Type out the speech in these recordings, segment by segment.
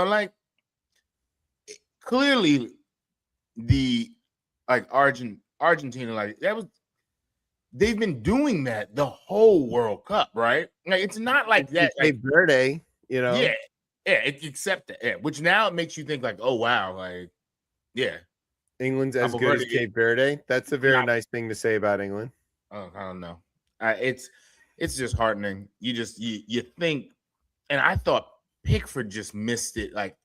like clearly the like Argentina, like that was they've been doing that the whole World Cup, right? Like it's not like that. Cape Verde, yeah, except that, which now it makes you think like, oh wow, like yeah, England's as Cabo good as Verde, Cape Verde. That's a very not, nice thing to say about England. I don't know. It's just heartening. You think, and I thought Pickford just missed it. Like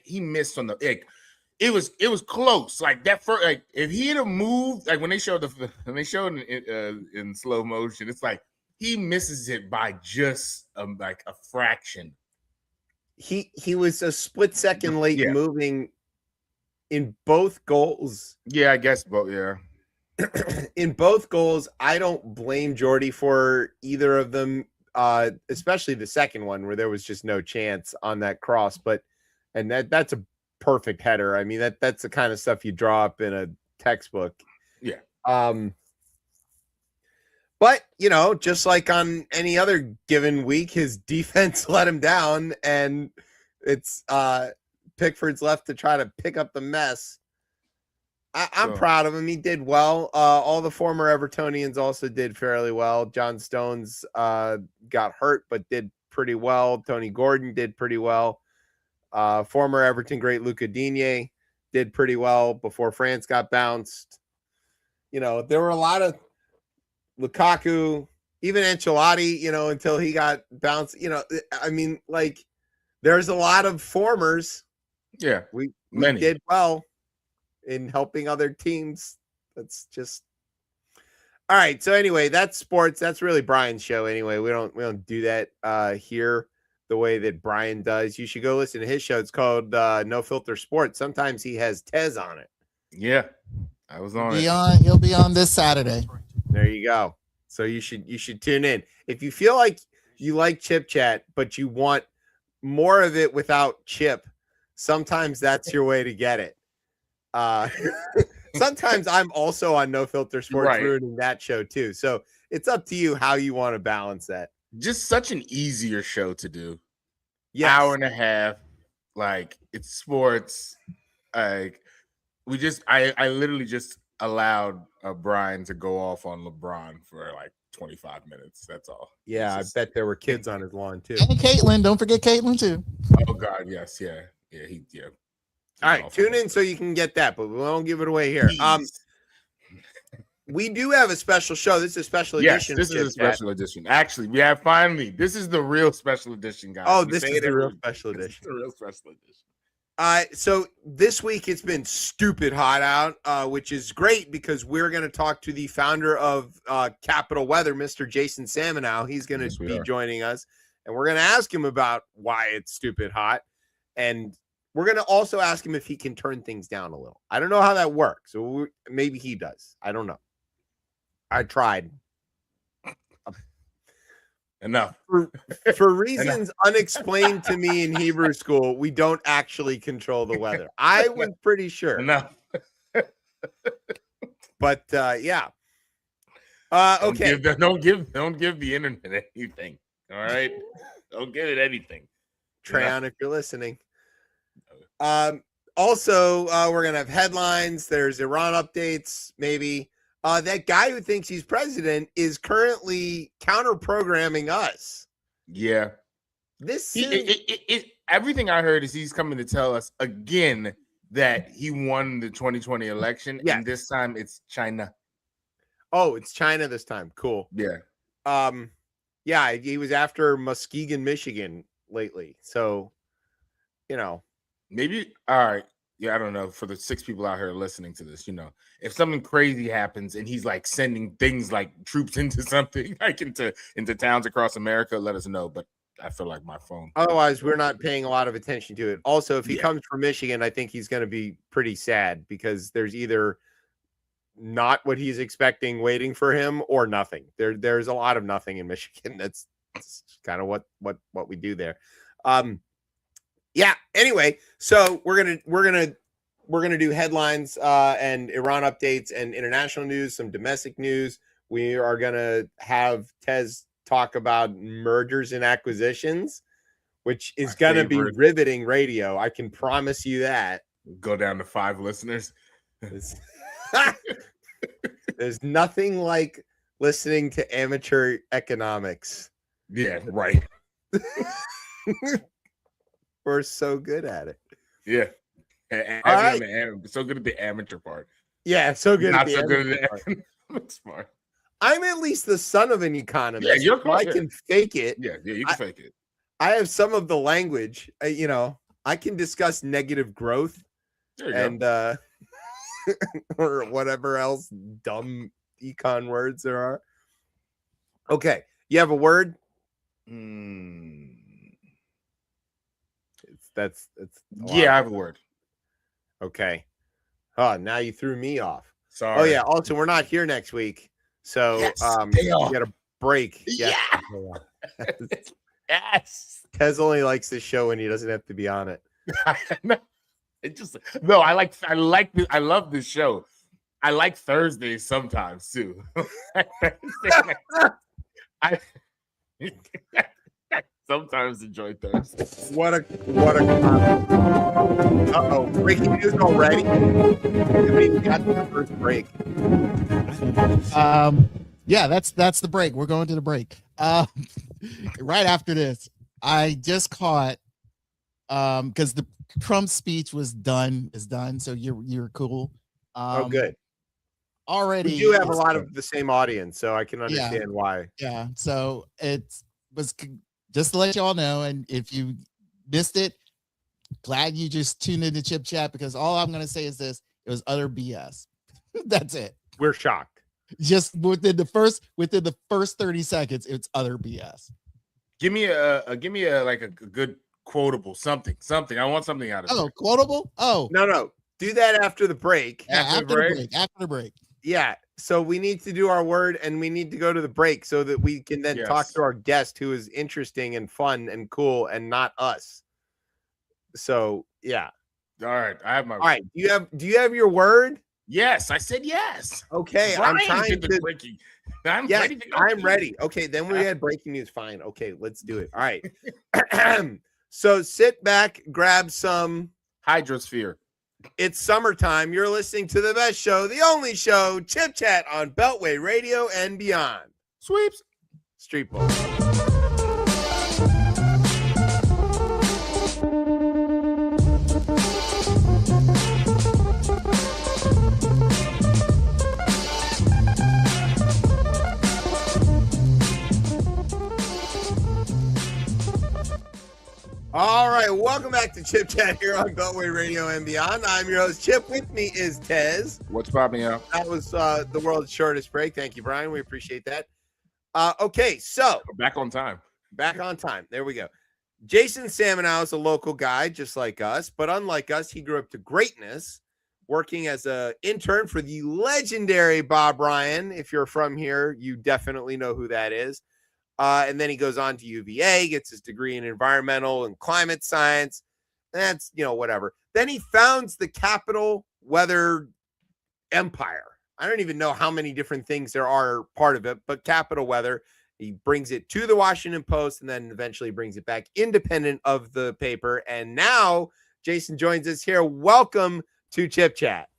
he missed on the like. It was close. Like that first, like if he had moved, like when they showed it in slow motion, it's like he misses it by just like a fraction. He was a split second late Yeah. moving in both goals. Yeah, I guess, but yeah. In both goals, I don't blame Jordy for either of them, especially the second one where there was just no chance on that cross. And that's a perfect header. I mean, that's the kind of stuff you draw up in a textbook. Yeah. But, just like on any other given week, his defense let him down, and it's Pickford's left to try to pick up the mess. I'm proud of him. He did well. All the former Evertonians also did fairly well. John Stones got hurt, but did pretty well. Tony Gordon did pretty well. Former Everton great Luca Digne did pretty well before France got bounced. There were a lot of Lukaku, even Ancelotti, until he got bounced. I mean, like, there's a lot of formers. Yeah. We did well in helping other teams. That's just all right. So anyway, that's sports. That's really Brian's show. Anyway, we don't do that here the way that Brian does. You should go listen to his show. It's called No Filter Sports. Sometimes he has Tez on it. Yeah, I was on it. He'll be on this Saturday. There you go. So you should tune in. If you feel like you like Chip Chat, but you want more of it without Chip, sometimes that's your way to get it. Sometimes I'm also on No Filter Sports ruining that show too. So it's up to you how you want to balance that. Just such an easier show to do. Yes. Hour and a half. Like it's sports. Like I literally just allowed Brian to go off on LeBron for like 25 minutes. That's all. Yeah, I bet there were kids on his lawn too. And Caitlin, don't forget Caitlin too. Oh God, yes, yeah. All right, tune in so you can get that, but we won't give it away here. We do have a special show. This is a special edition. This is a special edition. Actually, we have finally. This is the real special edition, guys. Oh, this is the real special edition. The real special edition. So this week it's been stupid hot out, which is great because we're going to talk to the founder of Capital Weather, Mr. Jason Samenow. He's going to be joining us, and we're going to ask him about why it's stupid hot, and we're going to also ask him if he can turn things down a little. I don't know how that works. So maybe he does. I don't know. I tried. Enough. For reasons unexplained to me in Hebrew school, we don't actually control the weather. I was pretty sure. Enough. But yeah. Okay. Don't give the internet anything. All right. Don't give it anything. Treyon, if you're listening. Also, we're gonna have headlines. There's Iran updates, maybe. That guy who thinks he's president is currently counter-programming us. Yeah. Everything I heard is he's coming to tell us again that he won the 2020 election, and this time it's China. Oh, it's China this time. Cool. Yeah. Yeah, he was after Muskegon, Michigan lately. So, maybe, all right. Yeah, I don't know. For the 6 people out here listening to this, if something crazy happens and he's like sending things like troops into something, like into towns across America, let us know. But I feel like my phone. Otherwise, we're not paying a lot of attention to it. Also, if he comes from Michigan, I think he's going to be pretty sad because there's either not what he's expecting waiting for him or nothing. There's a lot of nothing in Michigan. That's kind of what we do there. Yeah. Anyway, so we're gonna do headlines and Iran updates and international news, some domestic news. We are gonna have Tez talk about mergers and acquisitions, which is My going to be favorite. riveting radio. I can promise you that. Go down to 5 listeners. There's nothing like listening to amateur economics. Yeah, right. We're so good at it. Yeah. All right. So good at the amateur part. Yeah, so good. Not so good at the economics part. I'm at least the son of an economist. Yeah, you're so I can fake it. Yeah, you can fake it. I have some of the language. I can discuss negative growth and or whatever else dumb econ words there are. Okay, you have a word? That's I have a word. Okay. Oh, now you threw me off. Sorry. Oh yeah. Also, we're not here next week, so Yes, you get a break. Yeah. Yes. Tez only likes this show when he doesn't have to be on it. I love this show. I like Thursdays sometimes too. I sometimes enjoy Thursdays. What a uh-oh, breaking news already. We got the first break. Yeah, that's the break. We're going to the break. Right after this, I just caught because the Trump speech is done. So you're cool. Oh, good. Already, we do have a lot of the same audience, so I can understand why. Yeah, so it was just to let y'all know, and if you missed it, glad you just tuned into Chip Chat, because all I'm going to say is this: it was utter BS. That's it. We're shocked. Just within the first 30 seconds, it's utter BS. Give me a good quotable something. I want something out of it. Oh, quotable? Oh, no. Do that after the break. Yeah, after the break. Yeah. So we need to do our word, and we need to go to the break so that we can then talk to our guest, who is interesting and fun and cool, and not us. So yeah. All right, I have my. All right. Do you have your word? Yes, I said yes. Okay, Brian I'm trying to. breaking. I'm ready. To go. I'm ready. Okay, then we had breaking news. Fine. Okay, let's do it. All right. So sit back, grab some Hydrosphere. It's summertime. You're listening to the best show, the only show, Chip Chat on Beltway Radio and beyond. Sweeps. Street Ball. All right, welcome back to Chip Chat here on Beltway Radio and beyond. I'm your host, Chip. With me is Tez. What's popping out? That was the world's shortest break. Thank you, Brian. We appreciate that. Okay, so back on time. Back on time. There we go. Jason Samenow is a local guy, just like us, but unlike us, he grew up to greatness, working as an intern for the legendary Bob Ryan. If you're from here, you definitely know who that is. And then he goes on to UVA, gets his degree in environmental and climate science. That's, whatever. Then he founds the Capital Weather Empire. I don't even know how many different things there are part of it, but Capital Weather, he brings it to the Washington Post and then eventually brings it back independent of the paper. And now Jason joins us here. Welcome to Chip Chat.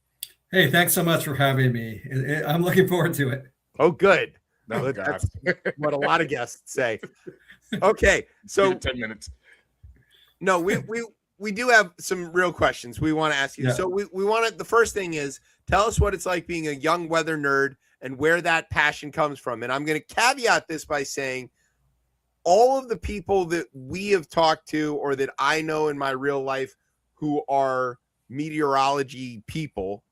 Hey, thanks so much for having me. I'm looking forward to it. Oh, good. Oh, that's what a lot of guests say. Okay, so 10 minutes. No, we do have some real questions we want to ask you. Yeah. So we want to. The first thing is, tell us what it's like being a young weather nerd and where that passion comes from. And I'm going to caveat this by saying, all of the people that we have talked to or that I know in my real life who are meteorology people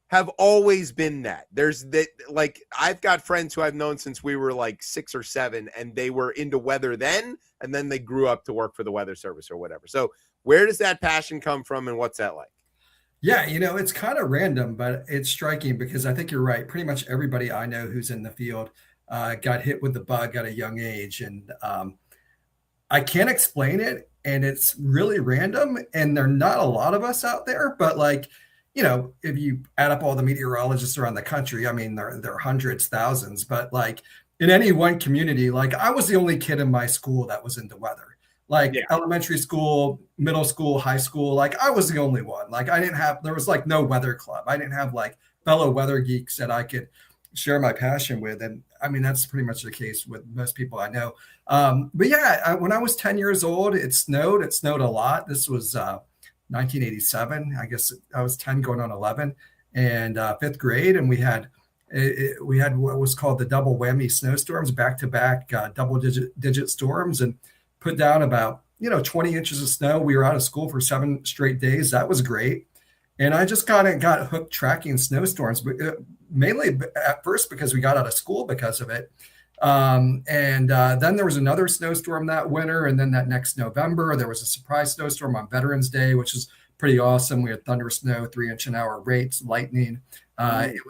have always been that. There's that, like, I've got friends who I've known since we were like 6 or 7, and they were into weather then, and then they grew up to work for the Weather Service or whatever. So where does that passion come from, and what's that like? Yeah, it's kind of random, but it's striking because I think you're right. Pretty much everybody I know who's in the field got hit with the bug at a young age, and I can't explain it, and it's really random, and there are not a lot of us out there, but like, if you add up all the meteorologists around the country, I mean, there are hundreds, thousands, but like in any one community, like I was the only kid in my school that was into weather. like Yeah. elementary school, middle school, high school. Like I was the only one. Like there was like no weather club. I didn't have like fellow weather geeks that I could share my passion with. And I mean, that's pretty much the case with most people I know. But yeah, when I was 10 years old, it snowed. It snowed a lot. This was 1987. I guess I was 10 going on 11 and fifth grade. And we had what was called the double whammy snowstorms, back to back double digit storms, and put down about 20 inches of snow. We were out of school for 7 straight days. That was great. And I just got hooked tracking snowstorms, but mainly at first because we got out of school because of it. And then there was another snowstorm that winter. And then that next November, there was a surprise snowstorm on Veterans Day, which is pretty awesome. We had thunder snow, 3-inch-an-hour rates, lightning. It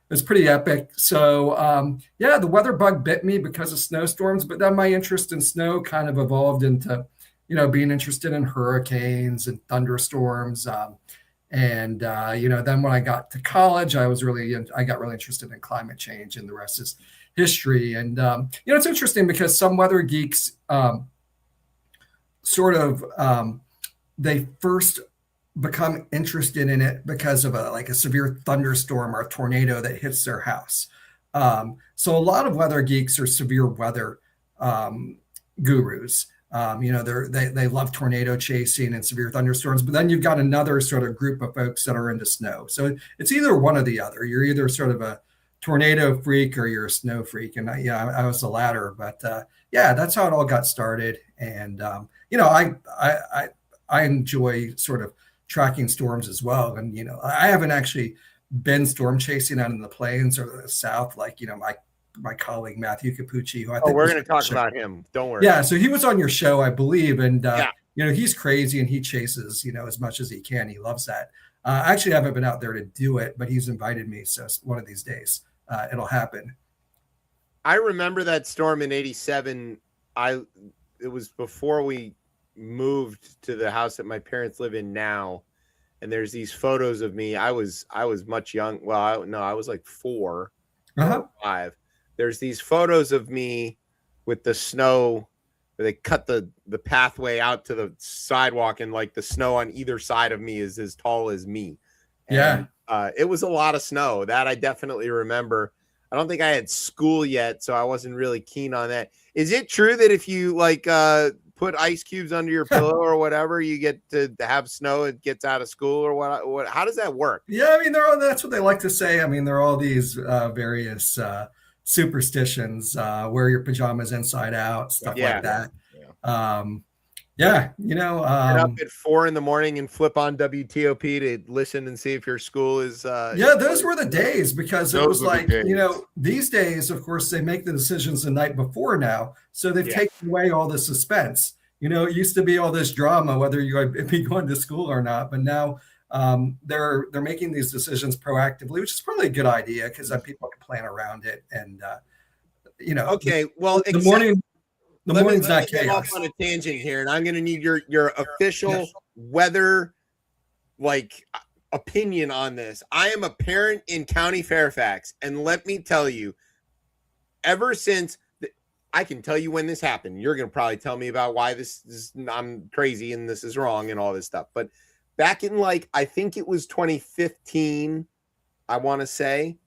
was pretty epic. So yeah, the weather bug bit me because of snowstorms, but then my interest in snow kind of evolved into, being interested in hurricanes and thunderstorms. And then when I got to college, I got really interested in climate change, and the rest is history. And it's interesting because some weather geeks they first become interested in it because of a severe thunderstorm or a tornado that hits their house. So a lot of weather geeks are severe weather gurus. They love tornado chasing and severe thunderstorms, but then you've got another sort of group of folks that are into snow. So it's either one or the other. You're either sort of a tornado freak or you're a snow freak. And I was the latter, but that's how it all got started. And, I enjoy sort of tracking storms as well. And, I haven't actually been storm chasing out in the plains or the South, like, my colleague Matthew Capucci, who I think we're going to talk about him. Don't worry. Yeah, so he was on your show, I believe, and he's crazy and he chases as much as he can. He loves that. I actually haven't been out there to do it, but he's invited me, so one of these days it'll happen. I remember that storm in '87. It was before we moved to the house that my parents live in now, and there's these photos of me. I was much young. Well, I was like 4 or 5. There's these photos of me with the snow where they cut the pathway out to the sidewalk, and like the snow on either side of me is as tall as me. And, it was a lot of snow. That I definitely remember. I don't think I had school yet, so I wasn't really keen on that. Is it true that if you put ice cubes under your pillow or whatever, you get to have snow, it gets out of school, or what? How does that work? Yeah, I mean, that's what they like to say. I mean, there are all these various superstitions, wear your pajamas inside out, stuff like that. Get up at 4 a.m. and flip on WTOP to listen and see if your school is. Those were the days, because it was like, these days, of course, they make the decisions the night before now. So they've taken away all the suspense. It used to be all this drama, whether you'd be going to school or not. But now they're making these decisions proactively, which is probably a good idea, because then people can plan around it. And, okay, well, the morning's not chaos. Off on a tangent here, and I'm going to need your official weather opinion on this. I am a parent in County Fairfax, and let me tell you, ever since I can tell you when this happened. You're going to probably tell me about why this is, I'm crazy and this is wrong and all this stuff. But back in I think it was 2015, I want to say.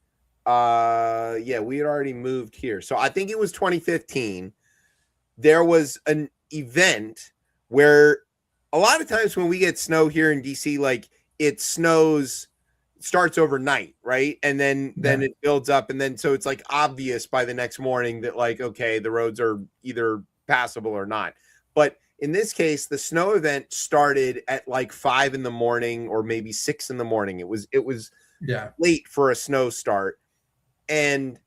We had already moved here. So I think it was 2015. There was an event where a lot of times when we get snow here in DC, it starts overnight, right? And then it builds up. And then, so it's obvious by the next morning that okay, the roads are either passable or not. But in this case, the snow event started at 5 a.m. or maybe 6 a.m. It was late for a snow start. And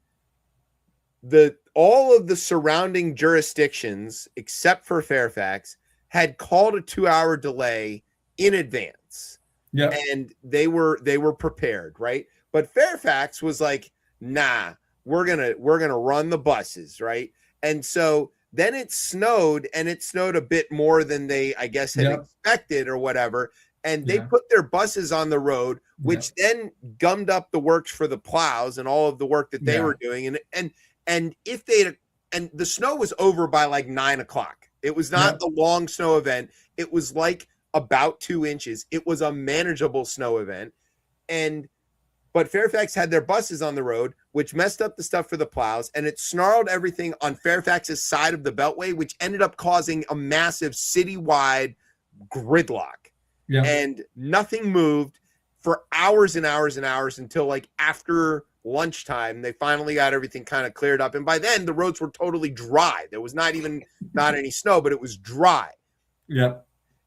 all of the surrounding jurisdictions, except for Fairfax, had called a 2-hour delay in advance. Yeah. And they were prepared, right? But Fairfax was nah, we're gonna run the buses, right? And so then it snowed, and it snowed a bit more than they, I guess, had expected or whatever. And they put their buses on the road, which then gummed up the works for the plows and all of the work that they were doing. And if and the snow was over by 9 o'clock, It was not a long snow event. It was like about 2 inches. It was a manageable snow event. But Fairfax had their buses on the road, which messed up the stuff for the plows, and it snarled everything on Fairfax's side of the Beltway, which ended up causing a massive citywide gridlock. Yeah. And nothing moved for hours and hours and hours until like after lunchtime. They finally got everything kind of cleared up. And by then, the roads were totally dry. There was not any snow, but it was dry. Yeah.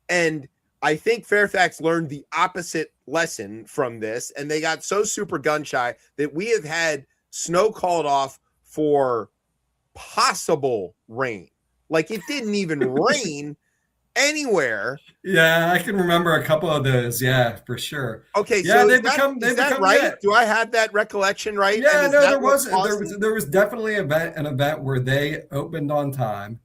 And I think Fairfax learned the opposite lesson from this, and they got so super gun shy that we have had snow called off for possible rain. Like it didn't even rain anywhere. Yeah, I can remember a couple of those. Yeah, for sure. Okay, yeah, so they is become right? Yeah. Do I have that recollection right? Yeah, no, there was definitely an event where they opened on time,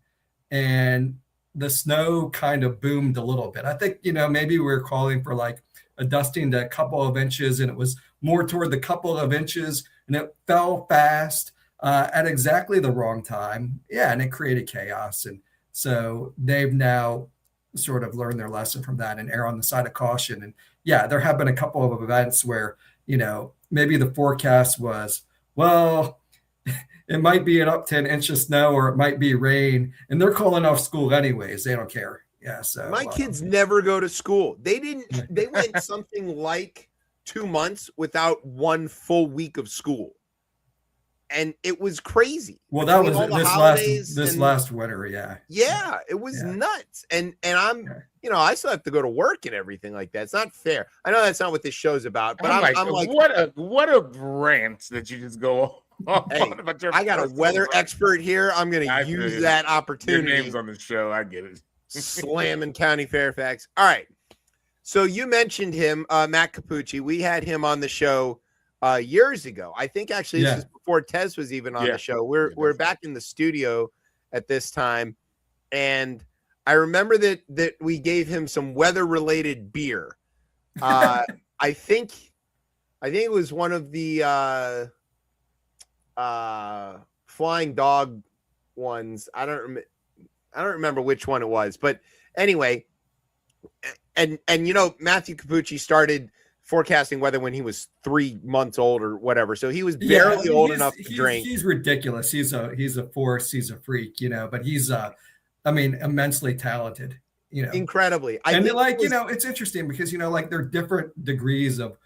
and the snow kind of boomed a little bit. I think, maybe we were calling for like a dusting to a couple of inches, and it was more toward the couple of inches, and it fell fast at exactly the wrong time. Yeah, and it created chaos. And so they've now sort of learned their lesson from that and err on the side of caution. And yeah, there have been a couple of events where, maybe the forecast was, well, it might be an up 10 inches of snow or it might be rain, and they're calling off school anyways. They don't care. Yeah. So my kids never go to school. They went something like 2 months without one full week of school. And it was crazy. Well, that was this last winter. Yeah. Yeah. It was nuts. And I'm, I still have to go to work and everything like that. It's not fair. I know that's not what this show's about, but I'm like, what a rant that you just go hey, I got a weather expert here. I'm going to use that opportunity. Your name's on the show. I get it. Slamming County Fairfax. All right. So you mentioned him, Matt Capucci. We had him on the show years ago. I think actually this is before Tez was even on the show. We're back in the studio at this time. And I remember that we gave him some weather-related beer. I think it was one of the flying dog ones. I don't remember which one it was, but anyway, and Matthew Capucci started forecasting weather when he was 3 months old or whatever, so he was barely old enough to drink. He's ridiculous. He's a force. He's a freak, but he's immensely talented. Incredibly. It's interesting because there are different degrees of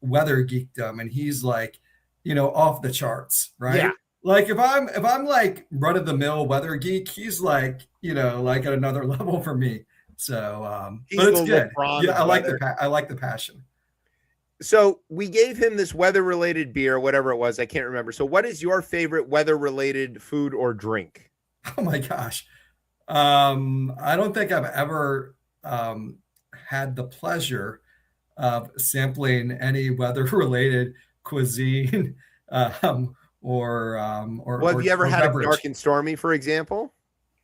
weather geekdom, and he's like, off the charts, right? Yeah. Like if I'm like run of the mill weather geek, he's like, like at another level for me. So, but it's good. Yeah, I like the passion. So we gave him this weather-related beer, whatever it was. I can't remember. So what is your favorite weather-related food or drink? Oh my gosh. I don't think I've ever had the pleasure of sampling any weather-related cuisine or have you ever had beverage. A dark and stormy, for example?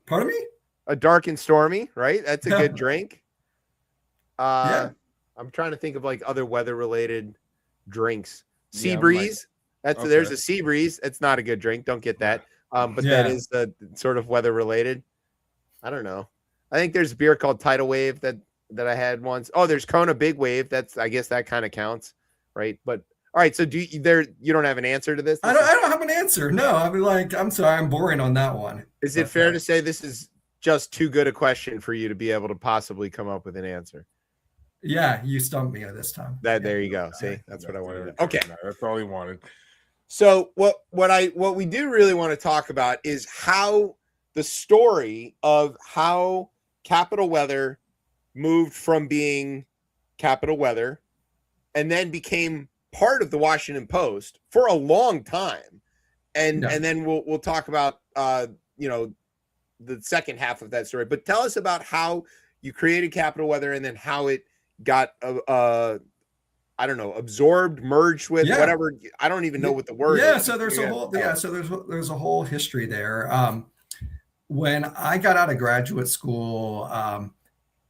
Pardon me? A dark and stormy, right? That's a good drink. I'm trying to think of like other weather-related drinks. Sea breeze. There's a sea breeze. It's not a good drink. Don't get that. But that is the sort of weather-related. I don't know. I think there's a beer called Tidal Wave that I had once. Oh, there's Kona Big Wave. I guess that kind of counts, right? But all right. So you don't have an answer to this? I don't have an answer. No, I'm sorry. I'm boring on that one. Is it fair to say this is just too good a question for you to be able to possibly come up with an answer? Yeah, you stumped me this time. There you go. See, that's what I wanted. Okay, that's all he wanted. So what we do really want to talk about is how the story of how Capital Weather moved from being Capital Weather and then became part of the Washington Post for a long time, and then we'll talk about the second half of that story. But tell us about how you created Capital Weather and then how it got I don't know, absorbed, merged with whatever. I don't even know what the word is. So there's there's a whole history there. When I got out of graduate school,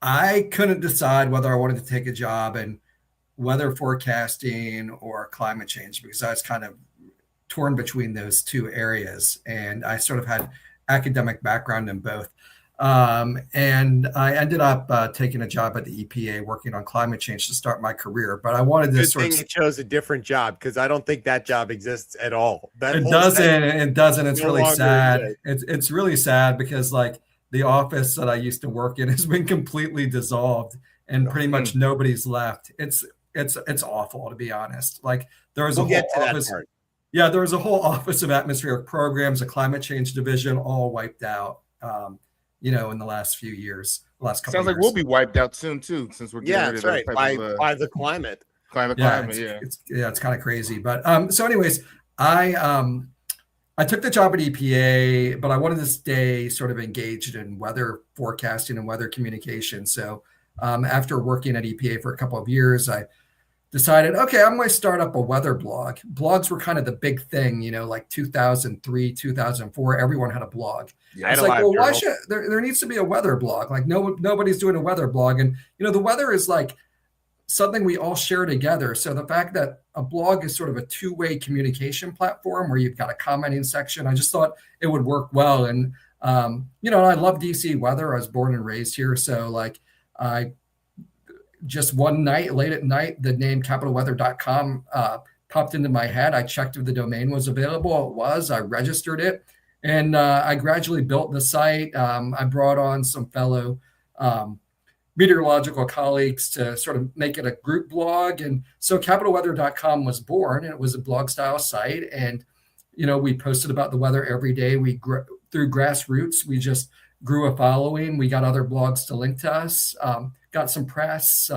I couldn't decide whether I wanted to take a job in weather forecasting or climate change because I was kind of torn between those two areas, and I sort of had academic background in both. And I ended up taking a job at the EPA working on climate change to start my career. But I wanted to Good sort thing of. you chose a different job, because I don't think that job exists at all. That It whole doesn't. segment It doesn't. It's no really longer sad. exists. It's really sad because like the office that I used to work in has been completely dissolved and pretty much nobody's left. It's awful, to be honest. Like there was a We'll whole get to that office. part. Yeah, there was a whole office of atmospheric programs, a climate change division, all wiped out. In the last few years, last couple Sounds of like years. we'll be wiped out soon too, since we're getting Yeah, rid of that's those right. type of By the climate. climate. It's kind of crazy. But so anyways, I took the job at EPA, but I wanted to stay sort of engaged in weather forecasting and weather communication. So after working at EPA for a couple of years, I decided, okay, I'm going to start up a weather blog. Blogs were kind of the big thing, like 2003, 2004. Everyone had a blog. Yeah. I had It's a like, live well, why journal. should there needs to be a weather blog? Like nobody's doing a weather blog, and the weather is like something we all share together. So the fact that a blog is sort of a two-way communication platform where you've got a commenting section, I just thought it would work well. And I love DC weather. I was born and raised here, so like I just one night, late at night, the name capitalweather.com popped into my head. I checked if the domain was available. It was. I registered it, and I gradually built the site. I brought on some fellow meteorological colleagues to sort of make it a group blog. And so capitalweather.com was born, and it was a blog style site. And, we posted about the weather every day. Through grassroots, we just grew a following. We got other blogs to link to us, got some press.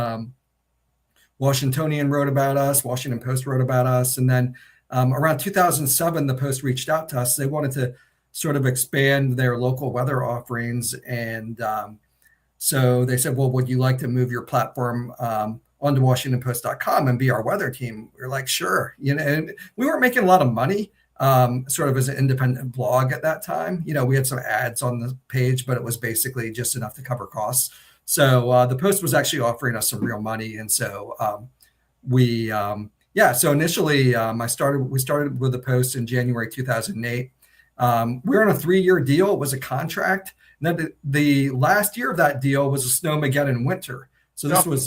Washingtonian wrote about us, Washington Post wrote about us. And then around 2007, the Post reached out to us. They wanted to sort of expand their local weather offerings. And so they said, well, would you like to move your platform onto WashingtonPost.com and be our weather team? We were like, sure. And we weren't making a lot of money sort of as an independent blog at that time. We had some ads on the page, but it was basically just enough to cover costs. So the Post was actually offering us some real money. And so so initially we started with the Post in January 2008. We were on a 3-year deal. It was a contract. And then the last year of that deal was a snowmageddon winter. So this was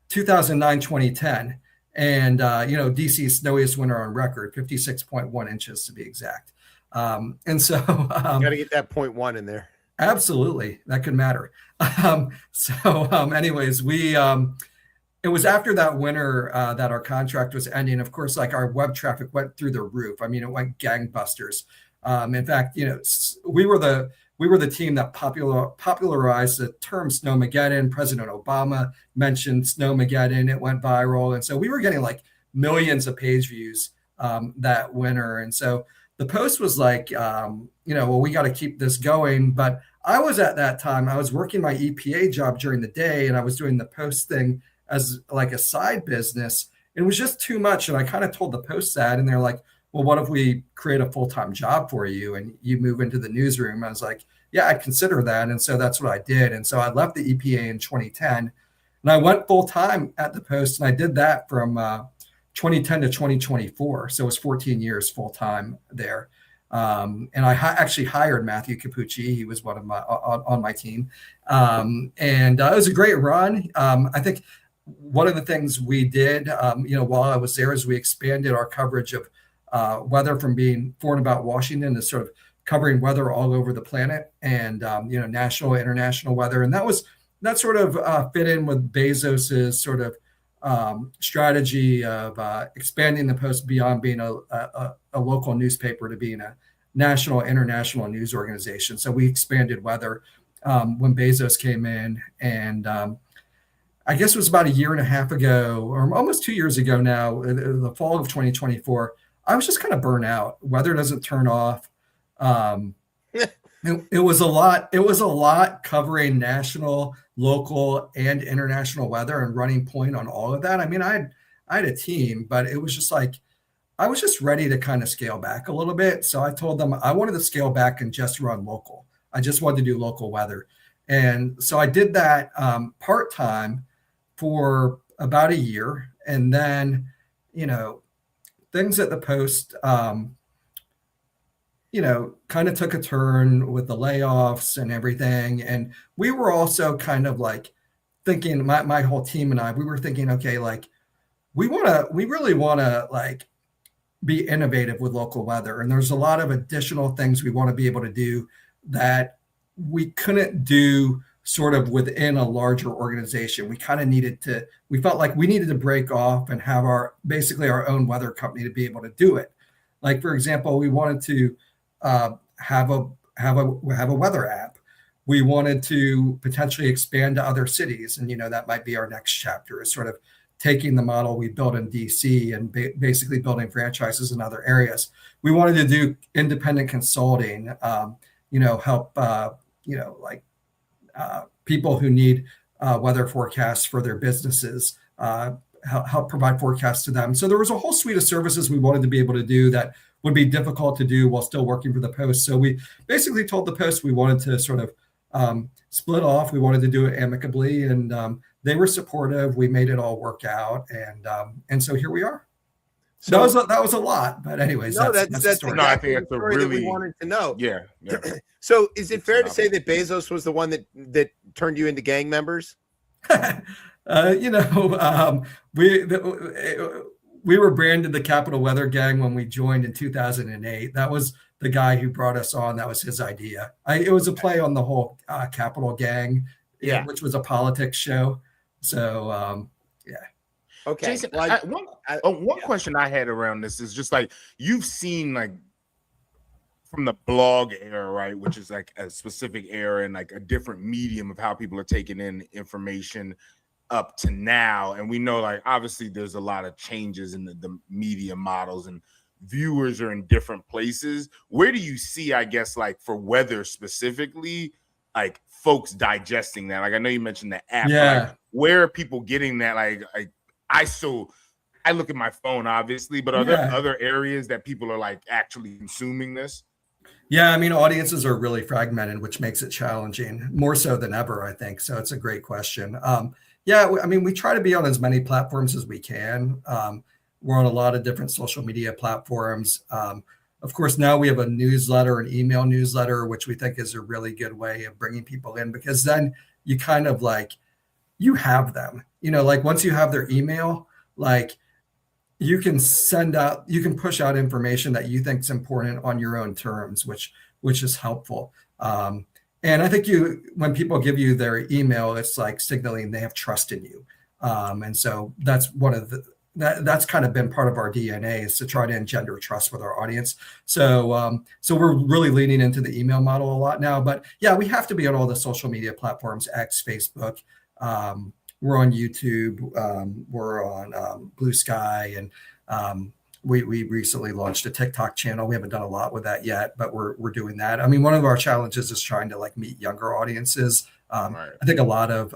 2009, 2010. And, DC's snowiest winter on record, 56.1 inches to be exact. And so got to get that 0.1 in there. Absolutely. That could matter. Anyways, it was after that winter that our contract was ending. Of course, like our web traffic went through the roof. I mean, it went gangbusters. In fact, we were the team that popularized the term snowmageddon. President Obama mentioned snowmageddon. It went viral. And so we were getting like millions of page views that winter. And so the Post was like, well, we got to keep this going. But I was at that time, I was working my EPA job during the day, and I was doing the Post thing as like a side business. It was just too much. And I kind of told the Post that, and they're like, well, what if we create a full-time job for you and you move into the newsroom? I was like, yeah, I'd consider that. And so that's what I did. And so I left the EPA in 2010, and I went full-time at the Post. And I did that from 2010 to 2024. So it was 14 years full-time there. And I actually hired Matthew Capucci. He was one of my on my team. And it was a great run. I think one of the things we did, while I was there is we expanded our coverage of weather from being for and about Washington to sort of covering weather all over the planet and, national, international weather. And that sort of fit in with Bezos's sort of strategy of expanding the Post beyond being a local newspaper to being a national, international news organization. So we expanded weather when Bezos came in. And I guess it was about a year and a half ago, or almost 2 years ago now, the fall of 2024, I was just kind of burnt out. Weather doesn't turn off. It was a lot. It was a lot covering national, local, and international weather and running point on all of that. I mean, I had a team, but it was just like I was just ready to kind of scale back a little bit. So I told them I wanted to scale back and just run local. I just wanted to do local weather, and so I did that part time for about a year, and then things at the Post. kind of took a turn with the layoffs and everything. And we were also kind of like thinking, my whole team and I, we were thinking, okay, like we really want to like be innovative with local weather. And there's a lot of additional things we want to be able to do that we couldn't do sort of within a larger organization. We kind of we felt like we needed to break off and have basically our own weather company to be able to do it. Like, for example, we wanted to have a weather app. We wanted to potentially expand to other cities. And, that might be our next chapter, is sort of taking the model we built in DC and basically building franchises in other areas. We wanted to do independent consulting, help, people who need weather forecasts for their businesses, help provide forecasts to them. So there was a whole suite of services we wanted to be able to do that would be difficult to do while still working for the Post. So we basically told the Post we wanted to sort of split off. We wanted to do it amicably, and they were supportive. We made it all work out, and so here we are. So that was a lot, but anyways, no, that's exactly I think that's the story really that we wanted to know. Yeah. So is it fair to say that Bezos was the one that turned you into gang members? We were branded the Capital Weather Gang when we joined in 2008. That was the guy who brought us on. That was his idea. It was a play on the whole Capital Gang, which was a politics show. So, yeah. Okay. Jason, one question I had around this is just like, you've seen like from the blog era, right, which is like a specific era and like a different medium of how people are taking in information up to now. And we know, like, obviously there's a lot of changes in the media models, and viewers are in different places. Where do you see, I guess, like for weather specifically, like folks digesting that? Like, I know you mentioned the app, but like, where are people getting that? Like I look at my phone, obviously, but are there other areas that people are like actually consuming this? Yeah, I mean, audiences are really fragmented, which makes it challenging, more so than ever, I think. So it's a great question. I mean, we try to be on as many platforms as we can. We're on a lot of different social media platforms. Of course, now we have a newsletter, an email newsletter, which we think is a really good way of bringing people in, because then you kind of like, you have them, like once you have their email, like you can push out information that you think is important on your own terms, which is helpful. And I think when people give you their email, it's like signaling they have trust in you. And so that's that's kind of been part of our DNA, is to try to engender trust with our audience. So we're really leaning into the email model a lot now, but yeah, we have to be on all the social media platforms, X, Facebook. We're on YouTube. We're on Blue Sky, and we recently launched a TikTok channel. We haven't done a lot with that yet, but we're doing that. I mean, one of our challenges is trying to like meet younger audiences. Right. I think a lot of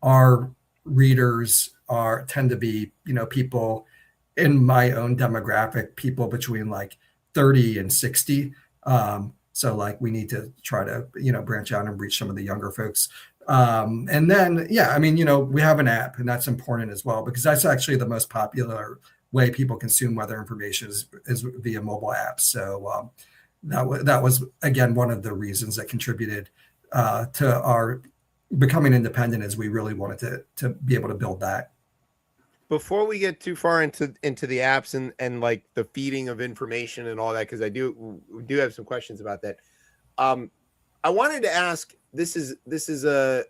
our readers tend to be, people in my own demographic, people between like 30 and 60. So like we need to try to, branch out and reach some of the younger folks. And then, I mean, we have an app, and that's important as well, because that's actually the most popular way people consume weather information is via mobile apps. So that was again one of the reasons that contributed to our becoming independent, is we really wanted to be able to build that. Before we get too far into the apps and like the feeding of information and all that, because I do have some questions about that. I wanted to ask, this is an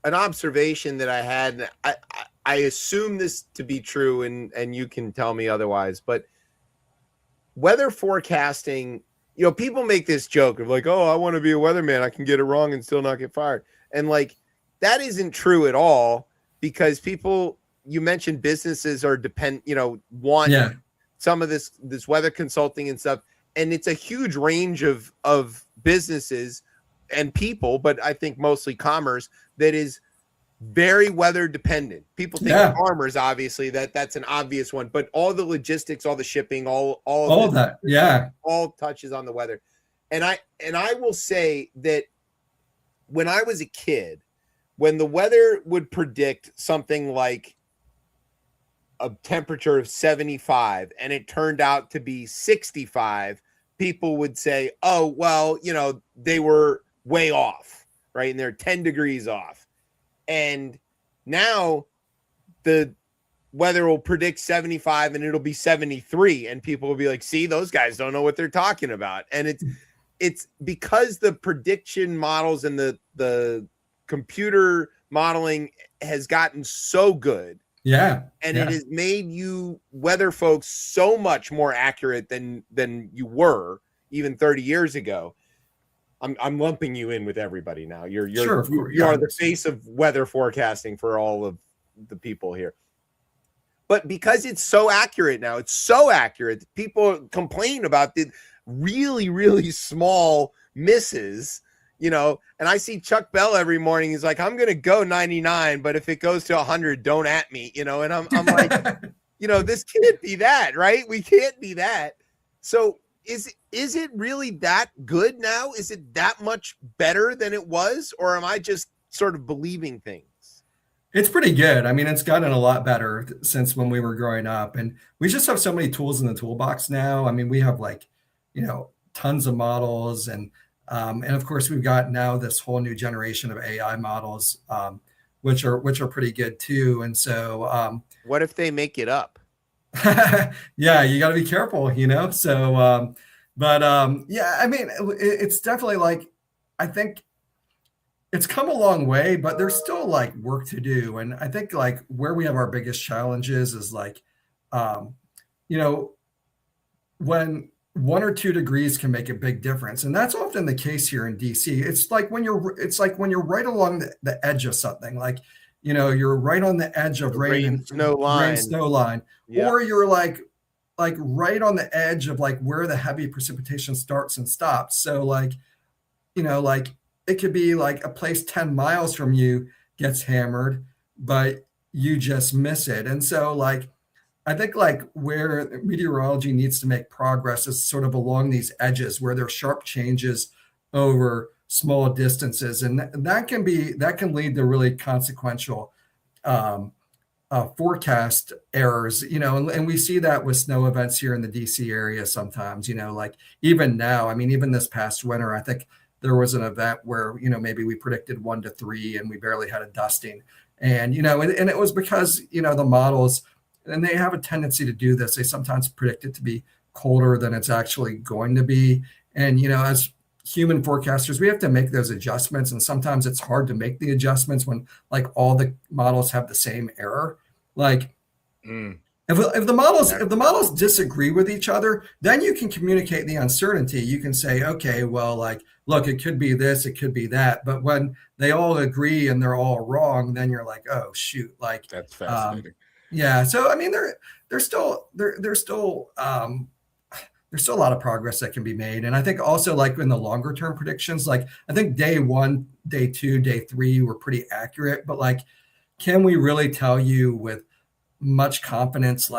observation that I had. I assume this to be true, and you can tell me otherwise, but weather forecasting, people make this joke of like, oh, I want to be a weatherman, I can get it wrong and still not get fired. And like, that isn't true at all, because people, you mentioned businesses are want some of this weather consulting and stuff. And it's a huge range of businesses and people, but I think mostly commerce, that is very weather dependent. People think farmers, obviously, that's an obvious one, but all the logistics, all the shipping, all that, all touches on the weather. And I will say that when I was a kid, when the weather would predict something like a temperature of 75 and it turned out to be 65, people would say, oh, well, they were way off, right? And they're 10 degrees off. And now the weather will predict 75 and it'll be 73. And people will be like, see, those guys don't know what they're talking about. And it's because the prediction models and the computer modeling has gotten so good. Yeah. And it has made you weather folks so much more accurate than you were even 30 years ago. I'm lumping you in with everybody now. You are the face of weather forecasting for all of the people here. But because it's so accurate now, it's so accurate, people complain about the really, really small misses, and I see Chuck Bell every morning. He's like, I'm going to go 99, but if it goes to 100, don't at me, and I'm like, this can't be that, right? We can't be that. So is it really that good now? Is it that much better than it was? Or am I just sort of believing things? It's pretty good. I mean, it's gotten a lot better since when we were growing up, and we just have so many tools in the toolbox now. I mean, we have tons of models, and of course we've got now this whole new generation of AI models, which are pretty good too. And so, what if they make it up? Yeah, you got to be careful, So, yeah, I mean, it's definitely I think it's come a long way, but there's still work to do. And I think where we have our biggest challenges is when 1 or 2 degrees can make a big difference. And that's often the case here in DC. It's like when you're right along the edge of something, you're right on the edge of rain and snow line, yeah. Or you're like right on the edge of where the heavy precipitation starts and stops. So it could be a place 10 miles from you gets hammered, but you just miss it. And so I think where meteorology needs to make progress is sort of along these edges where there are sharp changes over small distances. And that can lead to really consequential forecast errors, and we see that with snow events here in the DC area sometimes, even now, I mean, even this past winter, I think there was an event where, maybe we predicted 1 to 3 and we barely had a dusting. And, and it was because, the models, and they have a tendency to do this. They sometimes predict it to be colder than it's actually going to be. And, as human forecasters, we have to make those adjustments. And sometimes it's hard to make the adjustments when all the models have the same error. If the models disagree with each other, then you can communicate the uncertainty. You can say, okay, well, look, it could be this, it could be that. But when they all agree and they're all wrong, then you're like, oh shoot, that's fascinating. Yeah. So I mean, there's still a lot of progress that can be made. And I think also in the longer term predictions, I think day 1, day 2, day 3 were pretty accurate, but can we really tell you with much confidence,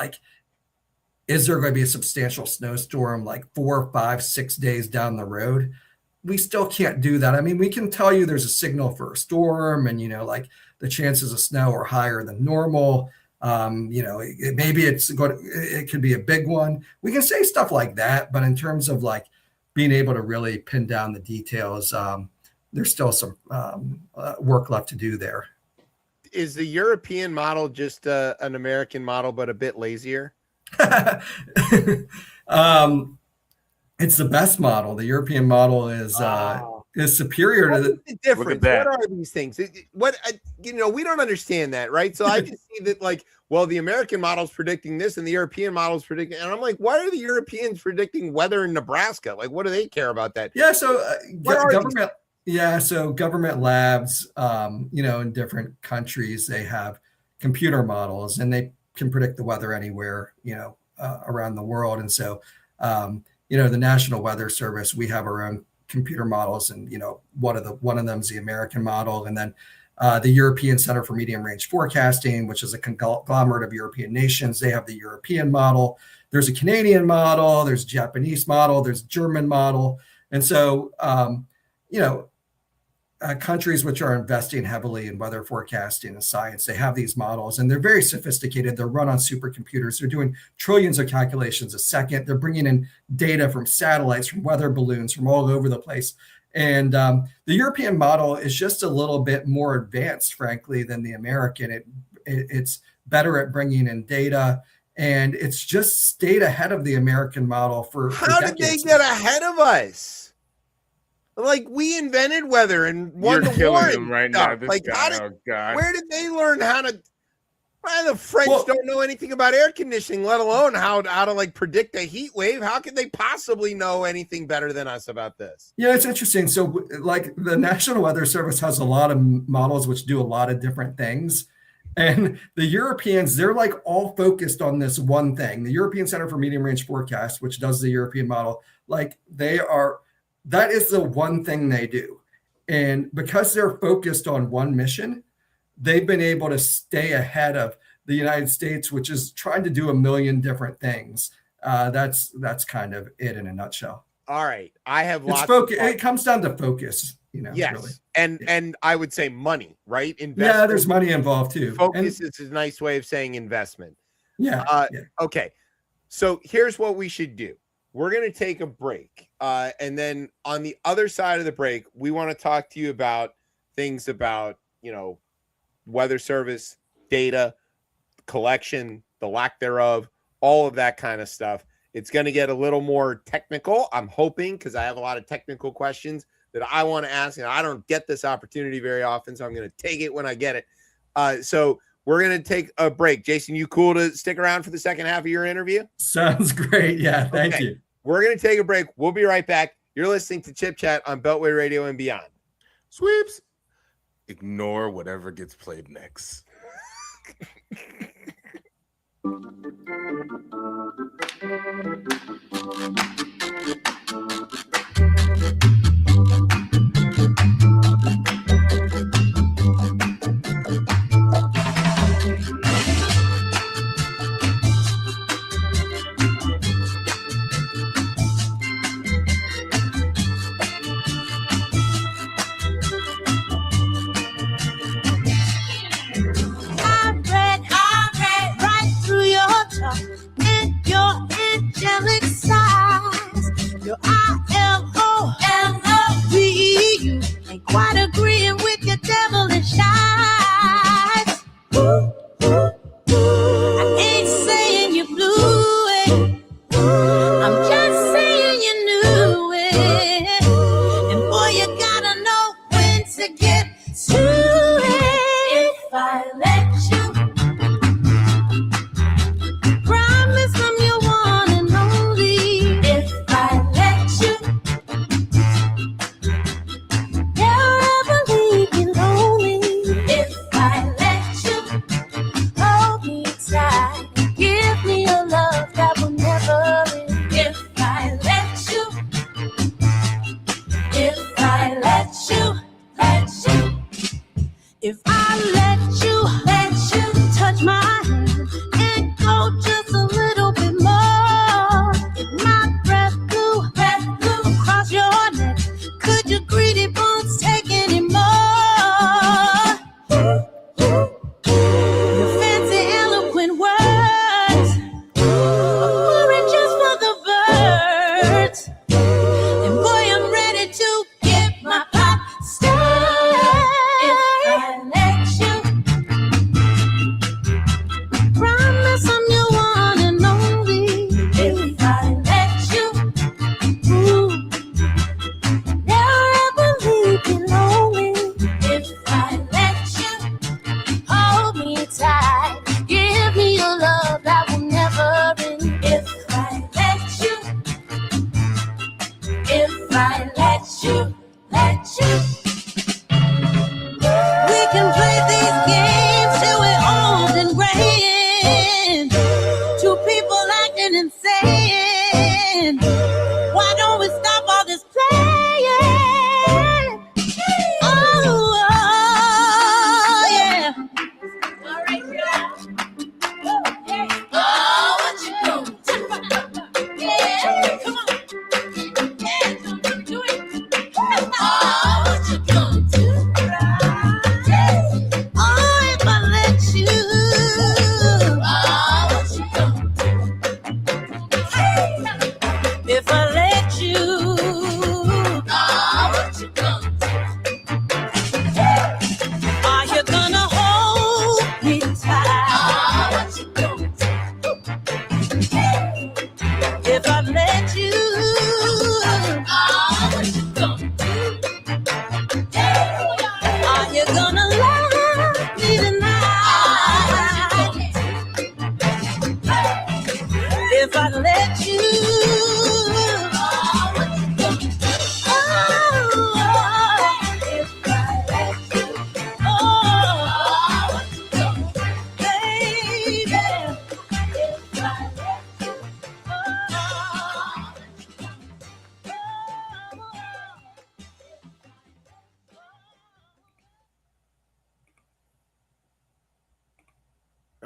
is there going to be a substantial snowstorm 4, 5, 6 days down the road? We still can't do that. I mean, we can tell you there's a signal for a storm and, the chances of snow are higher than normal. It could be a big one. We can say stuff like that, but in terms of being able to really pin down the details, there's still some work left to do there. Is the European model just an American model, but a bit lazier? It's the best model. The European model is superior to the difference. What are these things? We don't understand that, right? So I just see that the American model's predicting this and the European model's predicting, and I'm like, why are the Europeans predicting weather in Nebraska? What do they care about that? Yeah, so government. Yeah, so government labs, in different countries, they have computer models and they can predict the weather anywhere, around the world. And so, the National Weather Service, we have our own computer models, and one of them is the American model, and then the European Center for Medium Range Forecasting, which is a conglomerate of European nations. They have the European model. There's a Canadian model. There's a Japanese model. There's a German model, and so countries which are investing heavily in weather forecasting and science, they have these models and they're very sophisticated. They're run on supercomputers. They're doing trillions of calculations a second. They're bringing in data from satellites, from weather balloons, from all over the place. And the European model is just a little bit more advanced, frankly, than the American. It's better at bringing in data, and it's just stayed ahead of the American model for How did they get ahead of us? Like, we invented weather and You're won the killing war. him right stuff. now. This Like, guy, oh God. where did they learn how to? Why the French Well- don't know anything about air conditioning, let alone how to like predict a heat wave? How could they possibly know anything better than us about this? Yeah, it's interesting. So, like, the National Weather Service has a lot of models which do a lot of different things. And the Europeans, they're like all focused on this one thing. The European Center for Medium Range Forecast, which does the European model, like that is the one thing they do. And because they're focused on one mission, they've been able to stay ahead of the United States, which is trying to do a million different things. That's kind of it in a nutshell. All right, I have It's lots. focus. It comes down to focus, Yes, really. and I would say money, right? Yeah, there's money involved too. Focus is a nice way of saying investment. Yeah. Okay, so here's what we should do. We're going to take a break. And then on the other side of the break, we want to talk to you about things about, weather service, data, collection, the lack thereof, all of that kind of stuff. It's going to get a little more technical, I'm hoping, because I have a lot of technical questions that I want to ask. And I don't get this opportunity very often, so I'm going to take it when I get it. So we're going to take a break. Jason, you cool to stick around for the second half of your interview? Sounds great. Yeah, thank you. We're going to take a break. We'll be right back. You're listening to Chip Chat on Beltway Radio and beyond. Sweeps. Ignore whatever gets played next.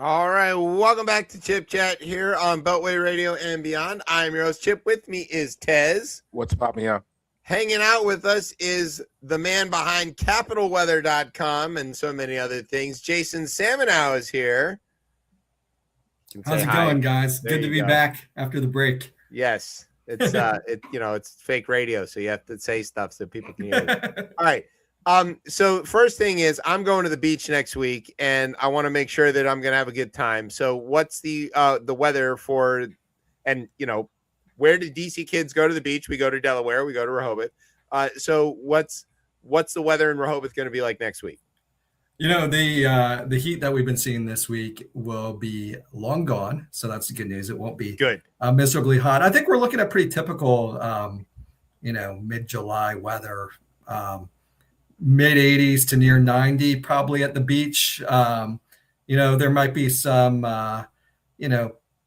All right, welcome back to Chip Chat here on Beltway Radio and beyond. I'm your host, Chip. With me is Tez. What's popping up? Hanging out with us is the man behind CapitalWeather.com and so many other things. Jason Samenow is here. How's it going, guys? There Good to you be go. back after the break. Yes, it's it's fake radio, so you have to say stuff so people can hear it. All right. So first thing is I'm going to the beach next week, and I want to make sure that I'm going to have a good time. So what's the weather for, and where do DC kids go to the beach? We go to Delaware, we go to Rehoboth. So what's the weather in Rehoboth going to be like next week? The heat that we've been seeing this week will be long gone, so that's the good news. It won't be Good. Miserably hot. I think we're looking at pretty typical, mid-July weather. Mid 80s to near 90 probably at the beach. There might be some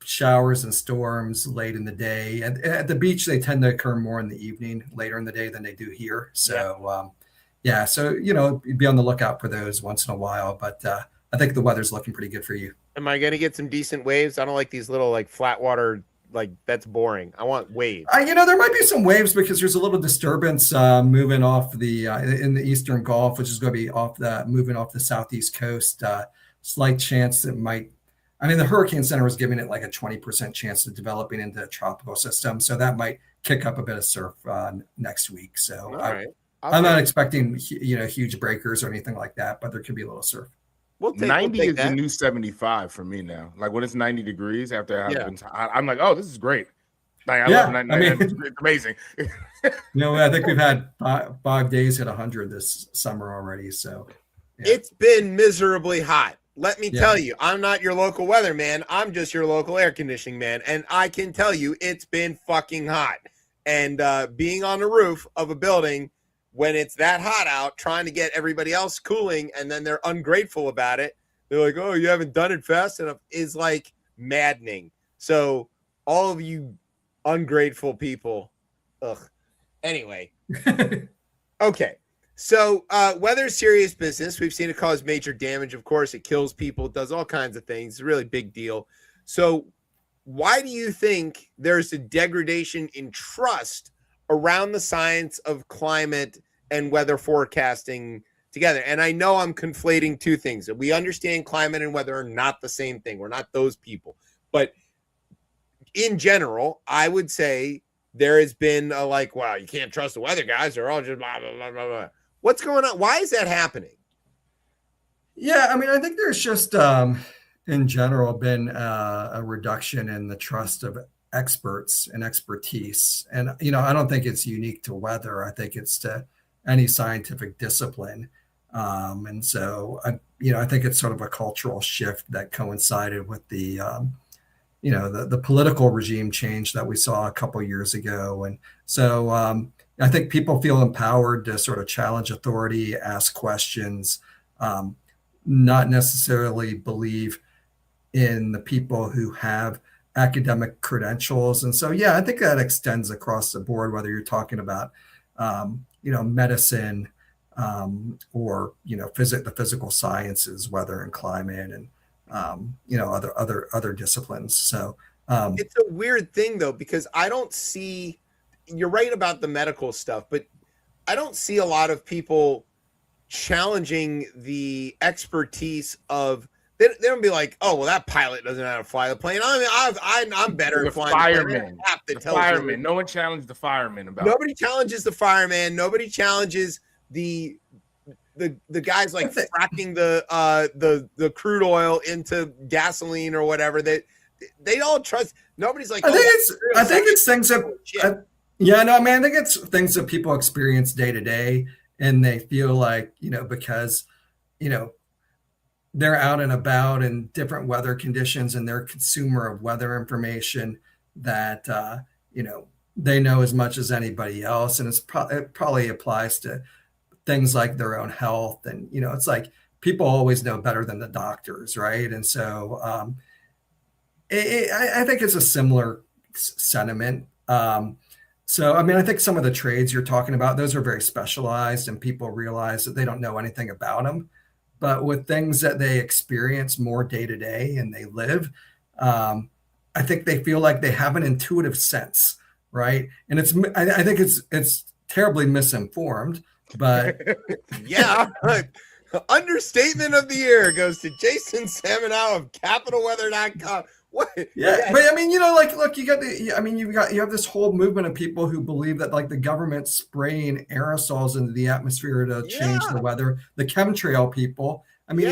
showers and storms late in the day. And at the beach they tend to occur more in the evening, later in the day than they do here. So be on the lookout for those once in a while, but I think the weather's looking pretty good for you. Am I going to get some decent waves? I don't like these little flat water, that's boring. I want waves. There might be some waves because there's a little disturbance moving off in the Eastern Gulf, which is going to be moving off the southeast coast. Slight chance that might. The Hurricane Center was giving it like a 20% chance of developing into a tropical system, so that might kick up a bit of surf next week. So I'm not expecting huge breakers or anything like that, but there could be a little surf. 90 is the new 75 for me now. Like when it's 90 degrees after I'm like, oh, this is great. I love 90. It's amazing. I think we've had 5 days at 100 this summer already. So it's been miserably hot. Let me tell you, I'm not your local weatherman. I'm just your local air conditioning man. And I can tell you it's been fucking hot. And being on the roof of a building when it's that hot out, trying to get everybody else cooling, and then they're ungrateful about it. They're like, oh, you haven't done it fast enough, is like maddening. So all of you ungrateful people. Ugh. Anyway. Okay. So weather's serious business. We've seen it cause major damage. Of course, it kills people. It does all kinds of things. It's a really big deal. So why do you think there's a degradation in trust around the science of climate and weather forecasting together? And I know I'm conflating two things. We understand climate and weather are not the same thing. We're not those people. But in general, I would say there has been a wow, you can't trust the weather guys. They're all just blah, blah, blah, blah, blah. What's going on? Why is that happening? Yeah, I think there's just in general been a reduction in the trust of experts and expertise. And, I don't think it's unique to weather. I think it's to any scientific discipline. And so, I think it's sort of a cultural shift that coincided with the political regime change that we saw a couple years ago. And so I think people feel empowered to sort of challenge authority, ask questions, not necessarily believe in the people who have academic credentials. And so, I think that extends across the board, whether you're talking about, medicine or, the physical sciences, weather and climate, and, other disciplines. So it's a weird thing, though, because I don't see, you're right about the medical stuff, but I don't see a lot of people challenging the expertise of. They don't be like, oh, well, that pilot doesn't know how to fly the plane. I'm better at flying firemen. The firemen. No one challenged the firemen about. Nobody challenges the fireman. Nobody challenges the guys fracking the crude oil into gasoline or whatever. They all trust. Nobody's like. I think it's things that. I think it's things that people experience day to day, and they feel like because they're out and about in different weather conditions and they're a consumer of weather information that, they know as much as anybody else. And it probably applies to things like their own health. And, it's like people always know better than the doctors. Right. And so I think it's a similar sentiment. I think some of the trades you're talking about, those are very specialized and people realize that they don't know anything about them. but with things that they experience more day to day and they live, I think they feel like they have an intuitive sense, right? And I think it's terribly misinformed, but Yeah. Understatement of the year goes to Jason Samenow of CapitalWeather.com. What? yeah, but I mean, like, look, you have this whole movement of people who believe that like the government spraying aerosols into the atmosphere to change the weather, the chemtrail people. I mean,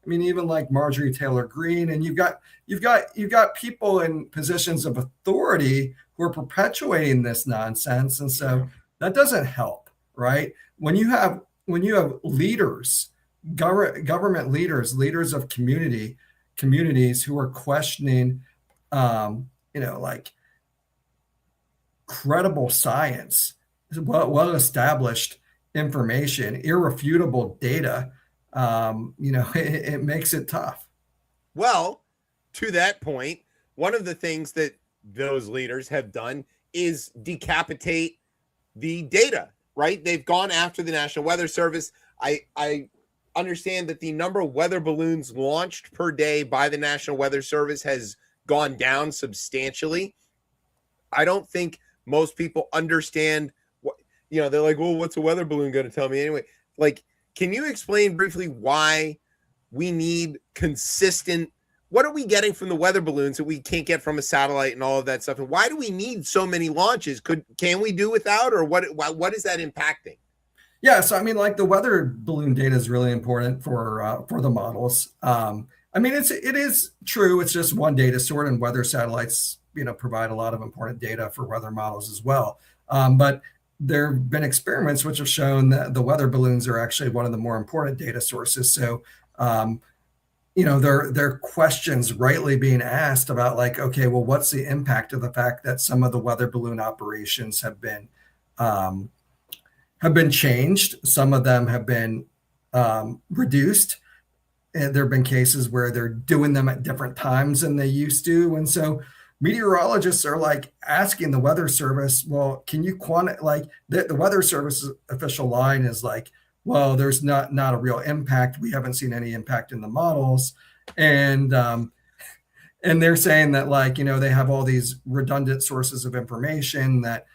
even like Marjorie Taylor Greene, and you've got people in positions of authority who are perpetuating this nonsense, and so that doesn't help, right? When you have leaders, government leaders of communities who are questioning, like credible science, well established information, irrefutable data, it makes it tough. Well, to that point, one of the things that those leaders have done is decapitate the data, right? They've gone after the National Weather Service. I understand that the number of weather balloons launched per day by the National Weather Service has gone down substantially. I don't think most people understand what, they're like, well, what's a weather balloon going to tell me anyway? Like, can you explain briefly why we need consistent, what are we getting from the weather balloons that we can't get from a satellite and all of that stuff? And why do we need so many launches? Can we do without, or what is that impacting? Yeah, so I mean, like the weather balloon data is really important for the models. I mean, it is true. It's just one data sort, and weather satellites, provide a lot of important data for weather models as well. But there have been experiments which have shown that the weather balloons are actually one of the more important data sources. So, there are questions rightly being asked about like, okay, well, what's the impact of the fact that some of the weather balloon operations have been changed. Some of them have been reduced. And there have been cases where they're doing them at different times than they used to. And so meteorologists are like asking the Weather Service, well, can you like the Weather Service official line is like, well, there's not a real impact. We haven't seen any impact in the models. And they're saying that like, they have all these redundant sources of information that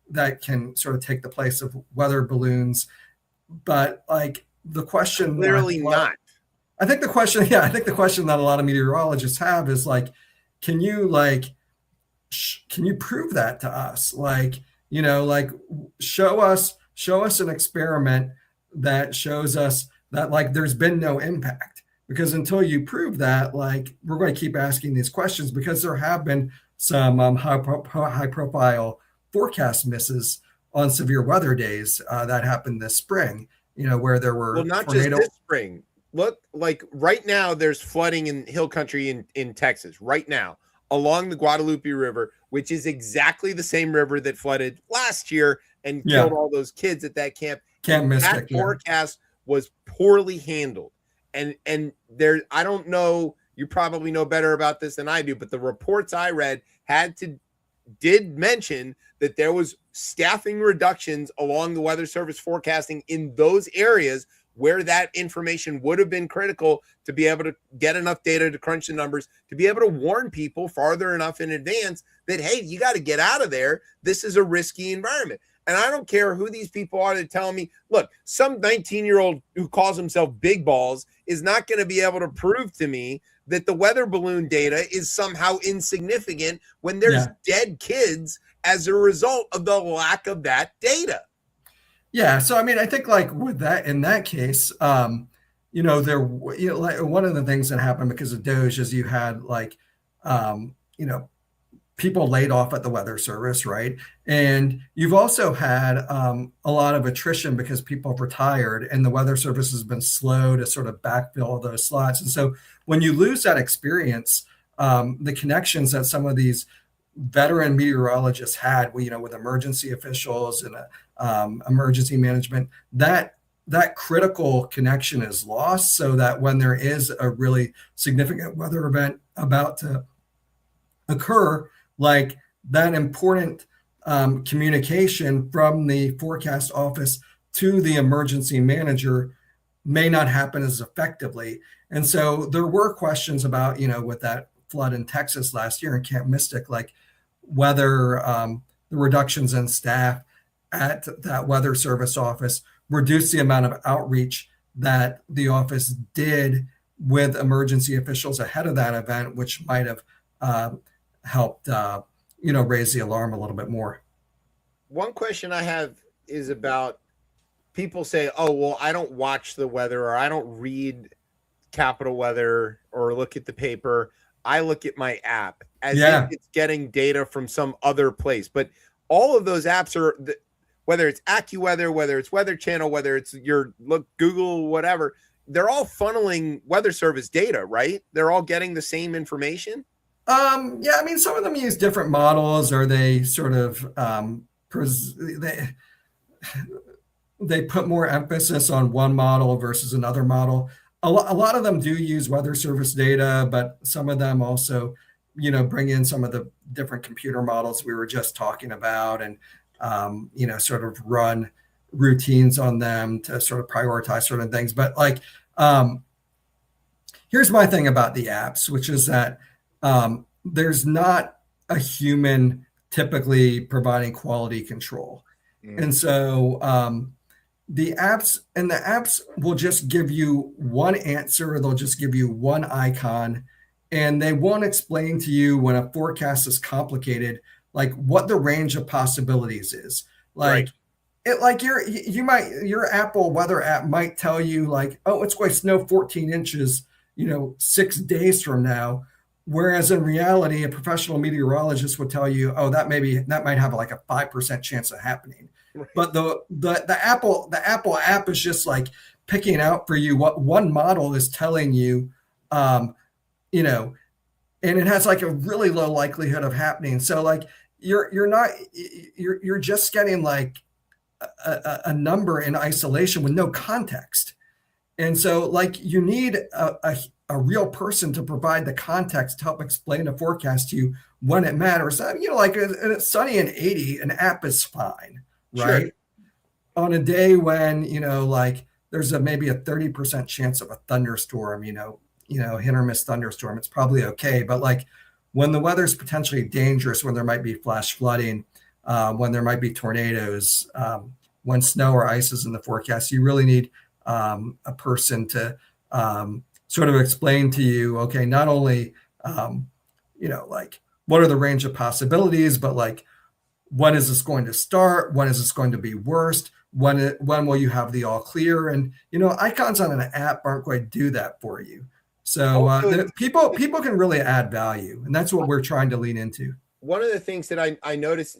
that can sort of take the place of weather balloons. But like the question, clearly not. I think the question that a lot of meteorologists have is like, can you prove that to us? Like, like show us an experiment that shows us that like there's been no impact, because until you prove that, like we're going to keep asking these questions, because there have been some high profile forecast misses on severe weather days that happened this spring, where there were not just this spring. Look, like right now there's flooding in hill country in Texas right now along the Guadalupe River, which is exactly the same river that flooded last year and killed all those kids at that camp. That forecast was poorly handled. And there, I don't know, you probably know better about this than I do, but the reports I read did mention that there was staffing reductions along the Weather Service forecasting in those areas where that information would have been critical to be able to get enough data to crunch the numbers, to be able to warn people farther enough in advance that, hey, you got to get out of there. This is a risky environment. And I don't care who these people are that tell me, look, some 19-year-old who calls himself Big Balls is not going to be able to prove to me that the weather balloon data is somehow insignificant when there's dead kids as a result of the lack of that data. Yeah. So, I mean, I think like with that, in that case, like one of the things that happened because of Doge is you had like, people laid off at the Weather Service, right? And you've also had a lot of attrition because people have retired, and the Weather Service has been slow to sort of backfill those slots. And so when you lose that experience, the connections that some of these veteran meteorologists had, with emergency officials and emergency management, that critical connection is lost, so that when there is a really significant weather event about to occur, like that important communication from the forecast office to the emergency manager may not happen as effectively. And so there were questions about, with that flood in Texas last year in Camp Mystic, like whether the reductions in staff at that Weather Service office reduced the amount of outreach that the office did with emergency officials ahead of that event, which might have helped, raise the alarm a little bit more. One question I have is about people say, oh, well, I don't watch the weather, or I don't read Capital Weather or look at the paper. I look at my app as if it's getting data from some other place. But all of those apps are, whether it's AccuWeather, whether it's Weather Channel, whether it's your Google, whatever, they're all funneling Weather Service data, right? They're all getting the same information. Yeah, I mean, some of them use different models, or they sort of they put more emphasis on one model versus another model. A lot of them do use Weather Service data, but some of them also, bring in some of the different computer models we were just talking about, and sort of run routines on them to sort of prioritize certain things. But here's my thing about the apps, which is that there's not a human typically providing quality control. And so the apps will just give you one answer. They'll just give you one icon, and they won't explain to you when a forecast is complicated, like what the range of possibilities is. Like, right. Your Apple weather app might tell you like, oh, it's going to snow 14 inches, 6 days from now. Whereas in reality, a professional meteorologist would tell you, oh, that might have like a 5% chance of happening. Right. But the Apple app is just like picking out for you what one model is telling you, and it has like a really low likelihood of happening. So like you're just getting like a number in isolation with no context. And so like you need a real person to provide the context to help explain a forecast to you when it matters. Like it's sunny and 80, an app is fine, right? Sure. On a day when, like there's maybe a 30% chance of a thunderstorm, hit or miss thunderstorm, it's probably okay. But like when the weather's potentially dangerous, when there might be flash flooding, when there might be tornadoes, when snow or ice is in the forecast, you really need a person to sort of explain to you, okay, not only, like what are the range of possibilities, but like, when is this going to start? When is this going to be worst? When will you have the all clear? And, icons on an app aren't going to do that for you. So people can really add value, and that's what we're trying to lean into. One of the things that I noticed,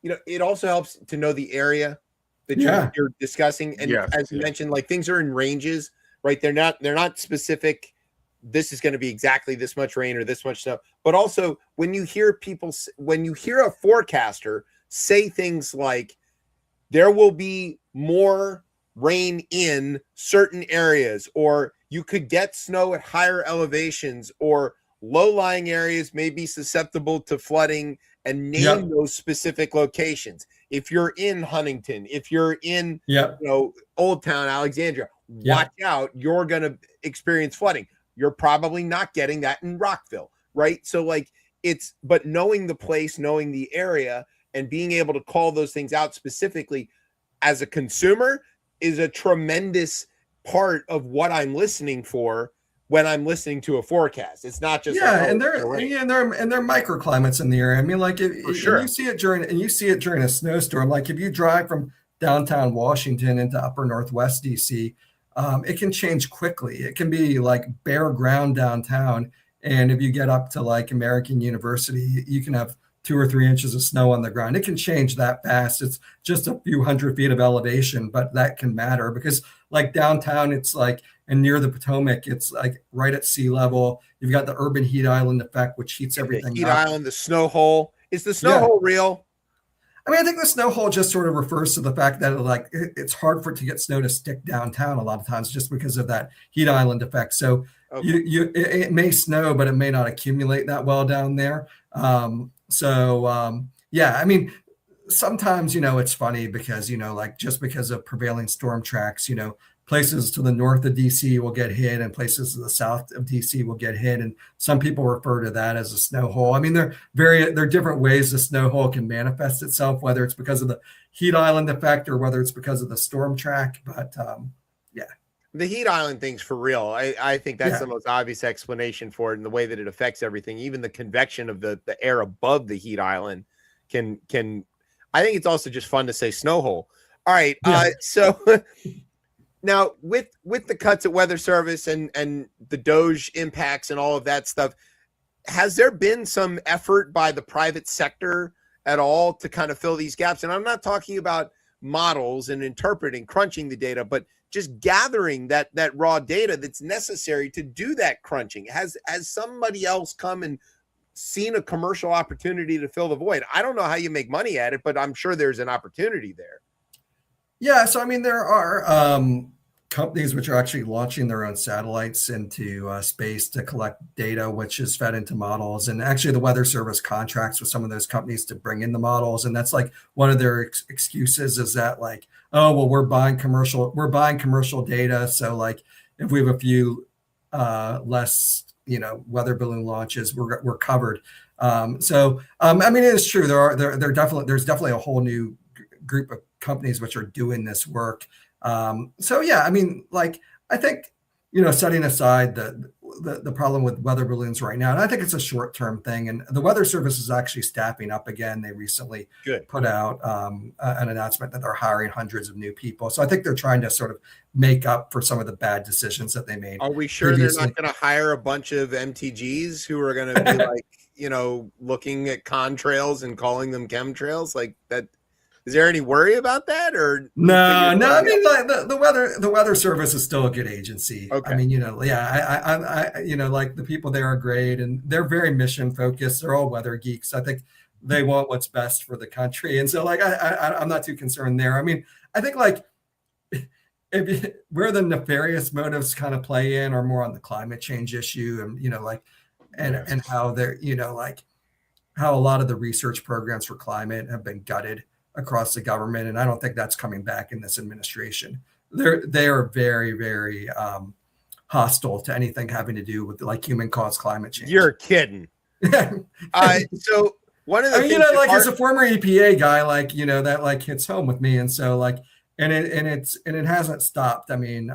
it also helps to know the area that you're discussing. And as you mentioned, like things are in ranges, right? They're not specific. This is going to be exactly this much rain or this much snow. But also when you hear a forecaster say things like there will be more rain in certain areas, or you could get snow at higher elevations, or low-lying areas may be susceptible to flooding, and name those specific locations. If you're in Huntington, if you're in Old Town, Alexandria, watch out, you're going to experience flooding. You're probably not getting that in Rockville, right? So like but knowing the place, knowing the area, and being able to call those things out specifically as a consumer is a tremendous part of what I'm listening for when I'm listening to a forecast. It's not just and there are microclimates in the area. I mean, like you see it during a snowstorm. Like if you drive from downtown Washington into upper Northwest DC, it can change quickly. It can be like bare ground downtown, and if you get up to like American University, you can have 2 or 3 inches of snow on the ground. It can change that fast. It's just a few hundred feet of elevation, but that can matter because like downtown, it's like, and near the Potomac, it's like right at sea level. You've got the urban heat island effect, which heats everything up. Heat island, the snow hole. Is the snow hole real? I mean, I think the snow hole just sort of refers to the fact that like it's hard for it to get snow to stick downtown a lot of times just because of that heat island effect. So it may snow, but it may not accumulate that well down there. I mean, sometimes, it's funny because, like just because of prevailing storm tracks, places to the north of DC will get hit and places to the south of DC will get hit. And some people refer to that as a snow hole. I mean, there are different ways the snow hole can manifest itself, whether it's because of the heat island effect or whether it's because of the storm track. But yeah. The heat island thing's for real. I think that's the most obvious explanation for it, and the way that it affects everything. Even the convection of the air above the heat island can I think it's also just fun to say snow hole. All right. So now with the cuts at Weather Service and the Doge impacts and all of that stuff, has there been some effort by the private sector at all to kind of fill these gaps? And I'm not talking about models and interpreting, crunching the data, but just gathering that raw data that's necessary to do that crunching. Has somebody else come and seen a commercial opportunity to fill the void? I don't know how you make money at it, but I'm sure there's an opportunity there. Yeah, so I mean, there are companies which are actually launching their own satellites into space to collect data, which is fed into models. And actually, the Weather Service contracts with some of those companies to bring in the models. And that's like one of their excuses is that like, oh, well, we're buying commercial data. So like, if we have a few less, weather balloon launches, we're covered. I mean, it is true. There's definitely a whole new group of companies which are doing this work. I mean, like, I think, setting aside the problem with weather balloons right now, and I think it's a short-term thing, and the Weather Service is actually staffing up again. They recently put out an announcement that they're hiring hundreds of new people. So I think they're trying to sort of make up for some of the bad decisions that they made. Are we sure previously. They're not going to hire a bunch of MTGs who are going to be like, looking at contrails and calling them chemtrails like that? Is there any worry about that, or no? I mean, like the Weather Service is still a good agency. Okay. I mean, I like the people there are great, and they're very mission focused. They're all weather geeks. I think they want what's best for the country, and so like I'm not too concerned there. I mean, I think like where the nefarious motives kind of play in are more on the climate change issue, and and how they're like how a lot of the research programs for climate have been gutted across the government, and I don't think that's coming back in this administration. They are very, very hostile to anything having to do with like human-caused climate change. You're kidding. So one of the things as a former EPA guy, that like hits home with me, and so like, and it hasn't stopped. I mean,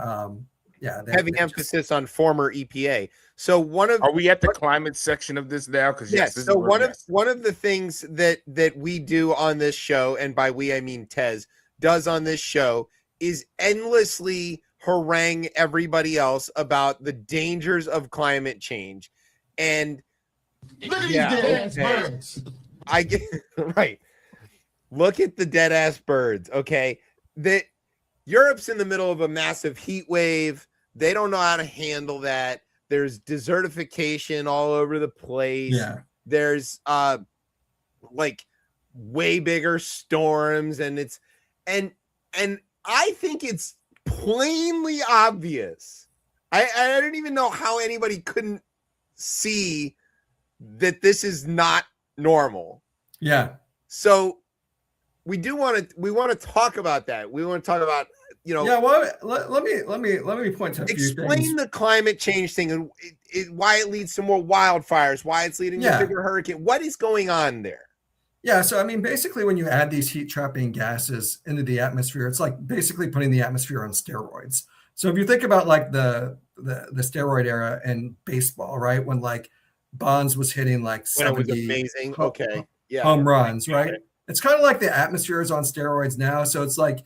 heavy emphasis on former EPA. So are we at the climate section of this now? Because yes. So one of the things that we do on this show, and by we I mean Tez does on this show, is endlessly harangue everybody else about the dangers of climate change. And I get right. Look at the dead ass birds. Okay, that Europe's in the middle of a massive heat wave. They don't know how to handle that. There's desertification all over the place. Yeah. There's like way bigger storms, and I think it's plainly obvious. I don't even know how anybody couldn't see that this is not normal. Yeah. So we want to talk about that. We want to talk about well, let me point to a few things. Explain the climate change thing and why it leads to more wildfires, why it's leading to bigger hurricane. What is going on there? Yeah, so I mean, basically, when you add these heat trapping gases into the atmosphere, it's like basically putting the atmosphere on steroids. So if you think about like the steroid era in baseball, right, when like Bonds was hitting like 70 amazing, home runs, right? It's kind of like the atmosphere is on steroids now, so it's like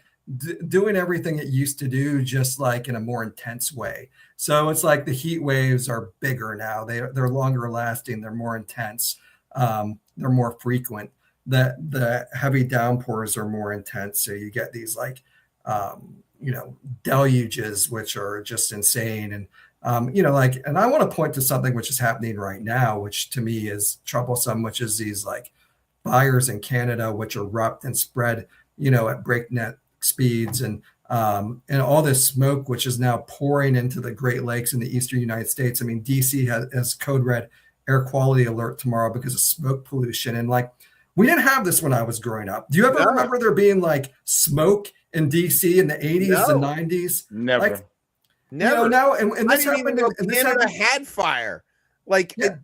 doing everything it used to do, just like in a more intense way. So it's like the heat waves are bigger now. They're longer lasting. They're more intense. They're more frequent. The heavy downpours are more intense. So you get these like, deluges, which are just insane. And, and I want to point to something which is happening right now, which to me is troublesome, which is these like fires in Canada, which erupt and spread, at breakneck speeds, and all this smoke which is now pouring into the Great Lakes in the eastern United States. I mean, DC has code red air quality alert tomorrow because of smoke pollution, and like we didn't have this when I was growing up. Do you ever remember there being like smoke in DC in the 80s, the No. 90s? Never. Like, Never. you know, now, and I this didn't even happened. know Canada had fire. Like, Yeah.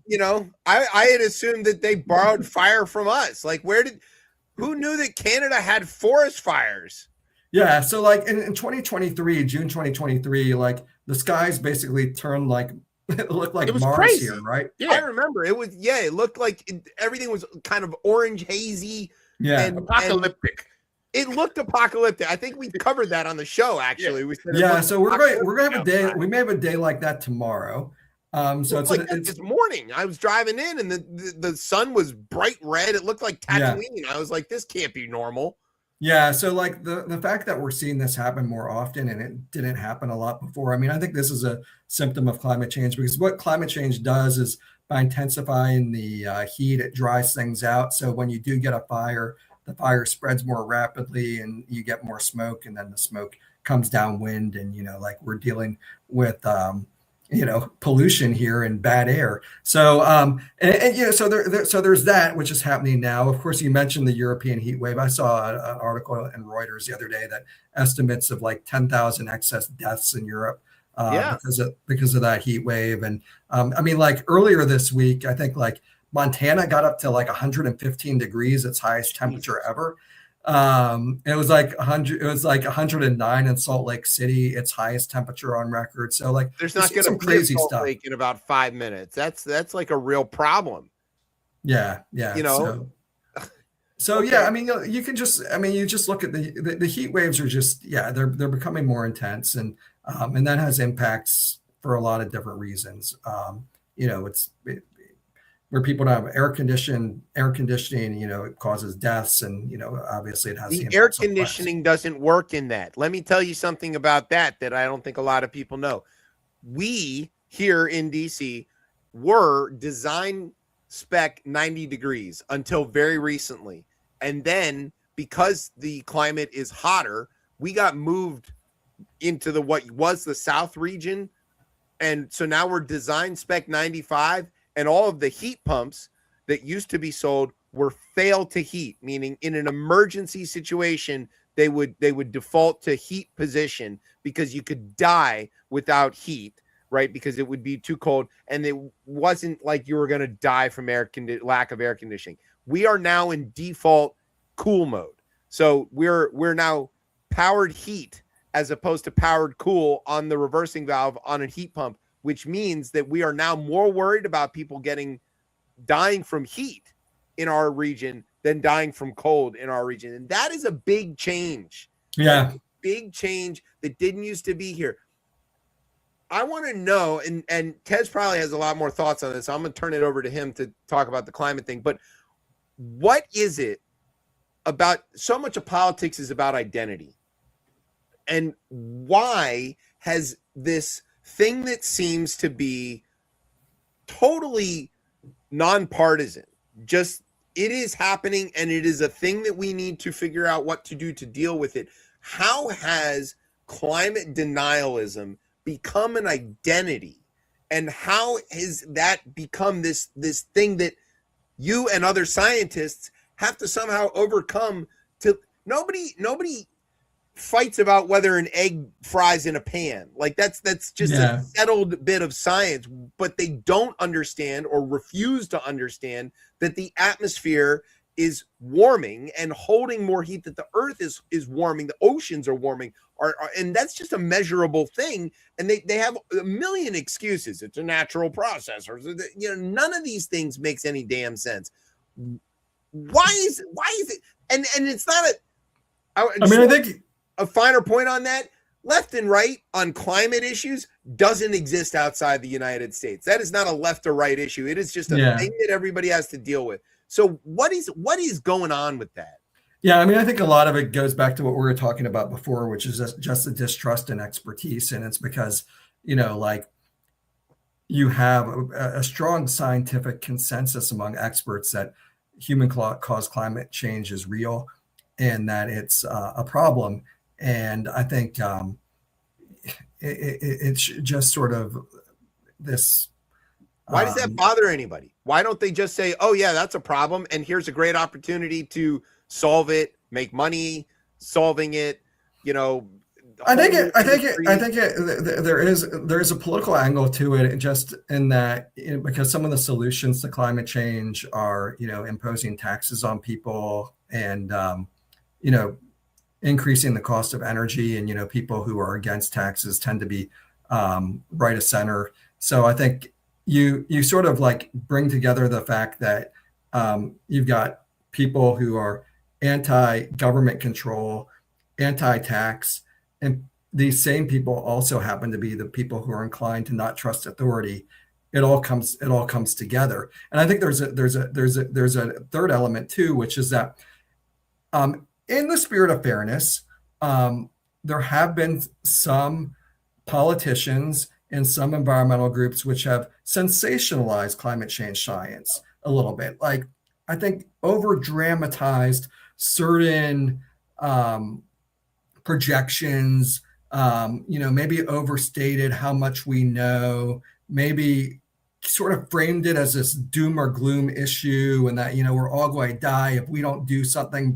I had assumed that they borrowed fire from us. Like, who knew that Canada had forest fires? Yeah. So, like, in 2023, June 2023, like, the skies basically turned like, it looked like It was Mars crazy. here, right? Yeah. I remember it looked like everything was kind of orange, hazy. Yeah. And Apocalyptic. it looked apocalyptic. I think we covered that on the show, actually. We said Yeah. So we're going to have a day. outside. We may have a day like that tomorrow. So it's like this morning. I was driving in, and the sun was bright red. It looked like Tatooine. Yeah. I was like, this can't be normal. Yeah. So like the fact that we're seeing this happen more often, and it didn't happen a lot before. I mean, I think this is a symptom of climate change, because what climate change does is, by intensifying the heat, it dries things out. So when you do get a fire, the fire spreads more rapidly, and you get more smoke, and then the smoke comes downwind, and like we're dealing with pollution here and bad air. So so there's that, which is happening now. Of course, you mentioned the European heat wave. I saw an article in Reuters the other day that estimates of like 10,000 excess deaths in Europe because of that heat wave. And I mean, like earlier this week, I think like Montana got up to like 115 degrees, its highest temperature ever. It was like 100. It was like 109 in Salt Lake City, its highest temperature on record. So like, there's not going to be crazy stuff in about 5 minutes. That's like a real problem. Yeah. So okay. Yeah, I mean, you just look at the heat waves are just they're becoming more intense, and that has impacts for a lot of different reasons. Where people don't have air conditioning, it causes deaths, and obviously it has the air conditioning doesn't work in that. Let me tell you something about that I don't think a lot of people know. We here in DC were design spec 90 degrees until very recently, and then because the climate is hotter, we got moved into what was the South region, and so now we're design spec 95. And all of the heat pumps that used to be sold were fail to heat, meaning in an emergency situation, they would default to heat position because you could die without heat, right? Because it would be too cold. And it wasn't like you were going to die from lack of air conditioning. We are now in default cool mode. So we're now powered heat as opposed to powered cool on the reversing valve on a heat pump, which means that we are now more worried about people dying from heat in our region than dying from cold in our region. And that is a big change. Yeah. Big change that didn't used to be here. I want to know, and Tez probably has a lot more thoughts on this. So I'm going to turn it over to him to talk about the climate thing. But what is it about? So much of politics is about identity. And why has this thing that seems to be totally nonpartisan, just it is happening, and it is a thing that we need to figure out what to do to deal with it. How has climate denialism become an identity, and how has that become this thing that you and other scientists have to somehow overcome? To nobody fights about whether an egg fries in a pan. Like that's just a settled bit of science, but they don't understand or refuse to understand that the atmosphere is warming and holding more heat, that the earth is warming, the oceans are warming, and that's just a measurable thing. And they have a million excuses. It's a natural process, or none of these things makes any damn sense. Why is it? And it's not I think a finer point on that, left and right on climate issues doesn't exist outside the United States. That is not a left or right issue. It is just a thing that everybody has to deal with. So what is going on with that? Yeah, I mean, I think a lot of it goes back to what we were talking about before, which is just the distrust in expertise. And it's because, like you have a strong scientific consensus among experts that human-caused climate change is real and that it's a problem. And I think it's just sort of this. Why does that bother anybody? Why don't they just say, oh, yeah, that's a problem, and here's a great opportunity to solve it, make money solving it, I think there is a political angle to it, just in that because some of the solutions to climate change are imposing taxes on people and increasing the cost of energy, and people who are against taxes tend to be right of center. So I think you sort of like bring together the fact that you've got people who are anti-government control, anti-tax, and these same people also happen to be the people who are inclined to not trust authority. It all comes together. And I think there's a third element too, which is that in the spirit of fairness, there have been some politicians and some environmental groups which have sensationalized climate change science a little bit. Like, I think over dramatized certain projections, maybe overstated how much we know, maybe sort of framed it as this doom or gloom issue, and that we're all going to die if we don't do something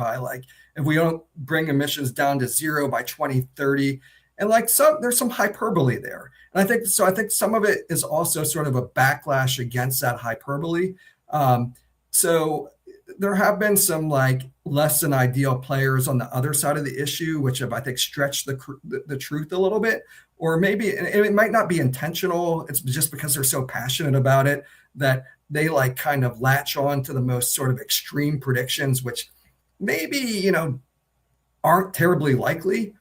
if we don't bring emissions down to zero by 2030. And there's some hyperbole there. And I think some of it is also sort of a backlash against that hyperbole. So there have been some less than ideal players on the other side of the issue, which have, I think, stretched the truth a little bit, or maybe it might not be intentional. It's just because they're so passionate about it that they kind of latch on to the most sort of extreme predictions, which maybe, aren't terribly likely.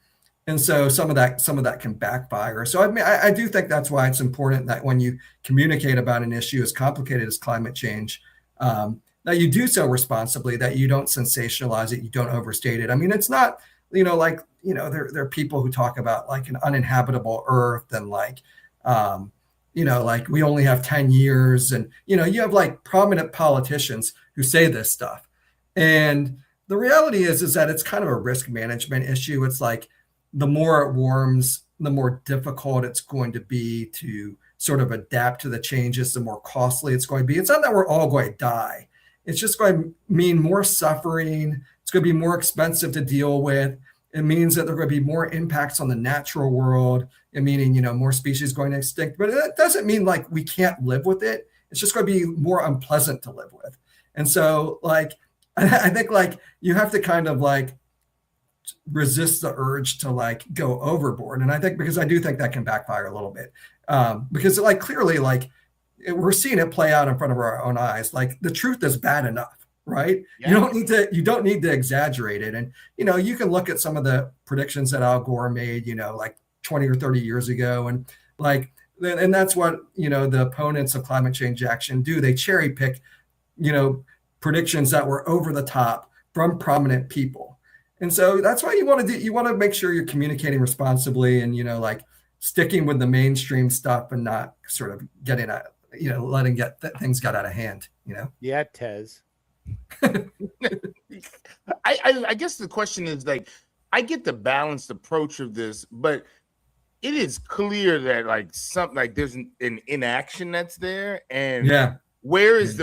And so some of that can backfire. So I do think that's why it's important that when you communicate about an issue as complicated as climate change, that you do so responsibly, that you don't sensationalize it, you don't overstate it. I mean, it's not, there are people who talk about an uninhabitable Earth and we only have 10 years. And, you have prominent politicians who say this stuff. And the reality is that it's kind of a risk management issue. It's the more it warms, the more difficult it's going to be to sort of adapt to the changes, the more costly it's going to be. It's not that we're all going to die. It's just going to mean more suffering. It's going to be more expensive to deal with. It means that there are going to be more impacts on the natural world, and meaning, more species going extinct. But it doesn't mean we can't live with it. It's just going to be more unpleasant to live with. And so I think you have to kind of resist the urge to go overboard. And I think, because I do think that can backfire a little bit, because clearly we're seeing it play out in front of our own eyes. The truth is bad enough, right? Yeah. You don't need to exaggerate it. And you can look at some of the predictions that Al Gore made 20 or 30 years ago, and that's what the opponents of climate change action do. They cherry pick predictions that were over the top from prominent people. And so that's why you want to make sure you're communicating responsibly and, sticking with the mainstream stuff and not sort of getting at, letting things get out of hand, Yeah, Tez. I guess the question is I get the balanced approach of this, but it is clear that there's an inaction that's there. And where is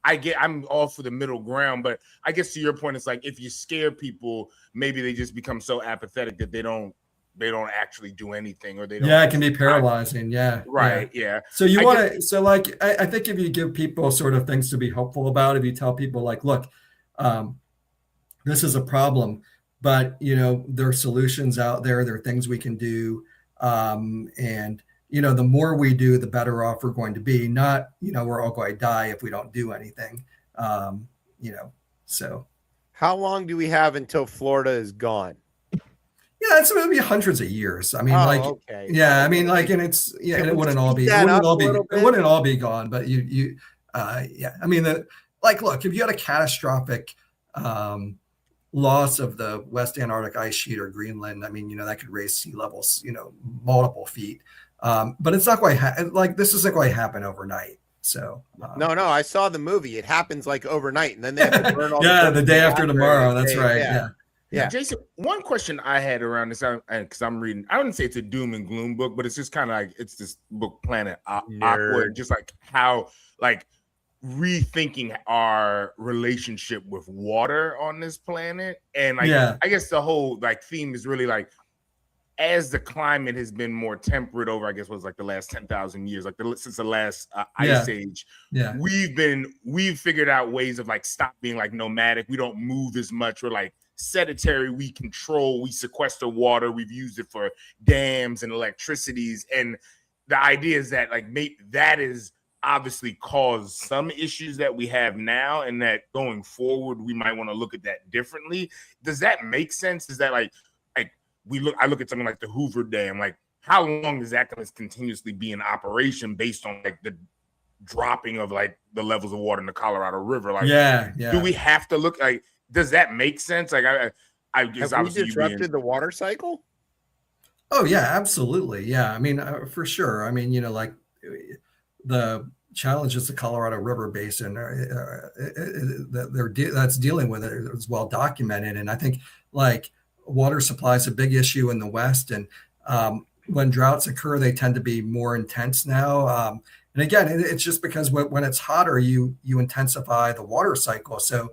I'm all for the middle ground, but I guess to your point, it's if you scare people, maybe they just become so apathetic that they don't actually do anything, or they don't. Yeah, it can be paralyzing. Yeah. Right. Yeah. So I think if you give people sort of things to be hopeful about, if you tell people look, this is a problem, but there are solutions out there. There are things we can do. And the more we do, the better off we're going to be. Not, we're all going to die if we don't do anything. So. How long do we have until Florida is gone? Yeah, it's going to be hundreds of years. I mean, okay. Yeah, I mean, and it's, and it wouldn't all be gone, but I mean, look, if you had a catastrophic loss of the West Antarctic ice sheet or Greenland, I mean, that could raise sea levels, multiple feet. But it's not quite this isn't going to happen overnight. So no, I saw the movie. It happens overnight, and then they have to burn all. The day after tomorrow. That's right. Yeah. Jason, one question I had around this, because I'm reading, I wouldn't say it's a doom and gloom book, but it's just kind of it's this book, Planet Aqua, just how rethinking our relationship with water on this planet. And like, Yeah. I guess the whole like theme is really like, as the climate has been more temperate over, I guess was like the last 10,000 years, like since the last ice age, Yeah. we've figured out ways of like stop being like nomadic. We don't move as much. We're like sedentary. We control, we sequester water. We've used it for dams and electricities. And the idea is that like that is obviously caused some issues that we have now, and that going forward, we might want to look at that differently. Does that make sense? Is that like I look at something like the Hoover Dam, like how long is that going to continuously be in operation based on like the dropping of like the levels of water in the Colorado River? Like, do we have to look like, does that make sense? Like, I guess have we disrupted the water cycle? Oh yeah, absolutely. Yeah. I mean, for sure. I mean, like the challenges the Colorado River Basin that's dealing with it is well documented. And I think like water supply is a big issue in the West, and when droughts occur, they tend to be more intense now. And again, it's just because when it's hotter, you intensify the water cycle. So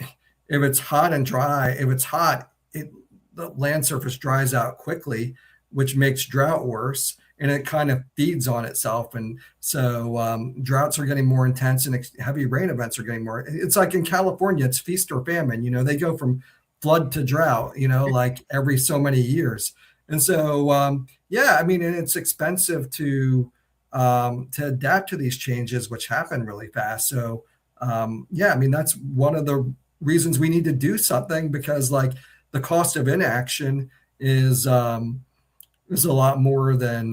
if it's hot and dry, the land surface dries out quickly, which makes drought worse, and it kind of feeds on itself. And so droughts are getting more intense, and heavy rain events are getting more. It's like in California, it's feast or famine. They go from flood to drought, like every so many years. And so, yeah, I mean, and it's expensive to adapt to these changes, which happen really fast. So, yeah, I mean, that's one of the reasons we need to do something, because like the cost of inaction is a lot more than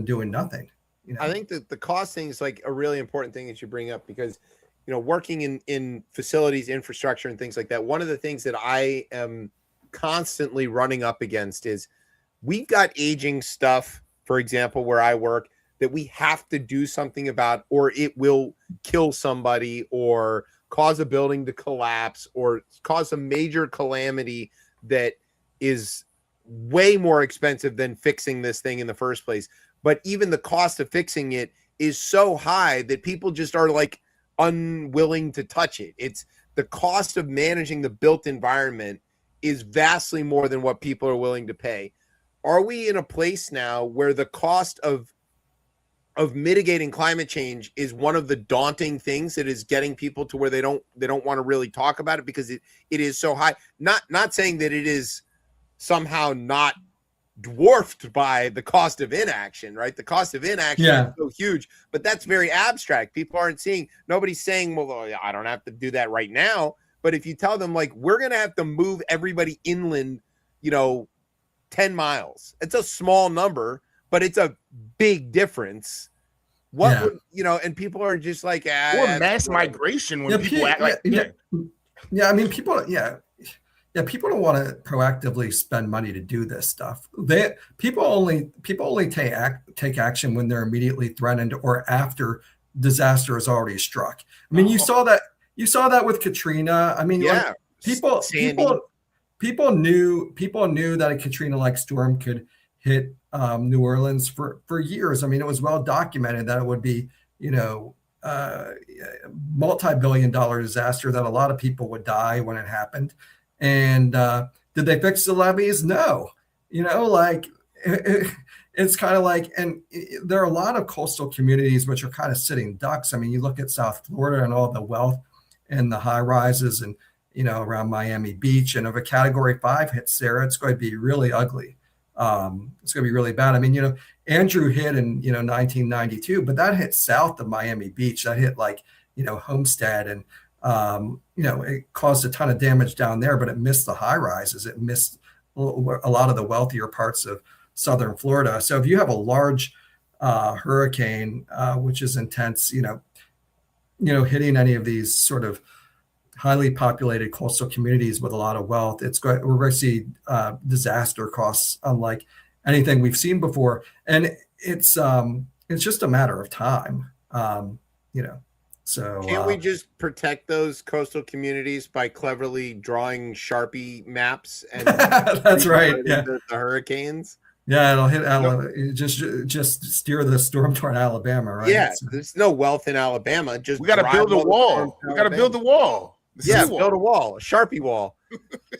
doing nothing. I think that the cost thing is like a really important thing that you bring up, because working in facilities, infrastructure, and things like that, one of the things that I am constantly running up against is we've got aging stuff, for example, where I work, that we have to do something about, or it will kill somebody or cause a building to collapse or cause a major calamity that is way more expensive than fixing this thing in the first place. But even the cost of fixing it is so high that people just are like unwilling to touch it. It's the cost of managing the built environment is vastly more than what people are willing to pay. Are we in a place now where the cost of mitigating climate change is one of the daunting things that is getting people to where they don't want to really talk about it because it is so high? Not saying that it is somehow not dwarfed by the cost of inaction, right? The cost of inaction is so huge, but that's very abstract. People aren't seeing, nobody's saying, well, I don't have to do that right now. But if you tell them, like, we're going to have to move everybody inland, 10 miles, it's a small number, but it's a big difference. What would, and people are just like, or mass migration when people act like, I mean, people don't want to proactively spend money to do this stuff. People only take action when they're immediately threatened or after disaster has already struck. I mean, you saw that with Katrina. I mean, like, people knew that a Katrina-like storm could hit New Orleans for years. I mean, it was well documented that it would be, multi-billion-dollar disaster, that a lot of people would die when it happened. And did they fix the levees? No. It's kind of like, and there are a lot of coastal communities which are kind of sitting ducks. I mean, you look at South Florida and all the wealth and the high rises and, around Miami Beach. And if a Category 5 hits there, it's going to be really ugly. It's going to be really bad. I mean, Andrew hit in, 1992, but that hit south of Miami Beach. That hit like, Homestead, and it caused a ton of damage down there, but it missed the high rises. It missed a lot of the wealthier parts of southern Florida. So if you have a large hurricane, which is intense, hitting any of these sort of highly populated coastal communities with a lot of wealth, we're going to see disaster costs unlike anything we've seen before. And it's just a matter of time, So can't we just protect those coastal communities by cleverly drawing Sharpie maps and that's right. Yeah. The hurricanes? Yeah, it'll hit Alabama. Just steer the storm toward Alabama, right? Yeah, So, there's no wealth in Alabama. Just We got to drive build a all the storms wall. to We got to build the Alabama. wall. The Yeah, seawall. build a wall, a Sharpie wall.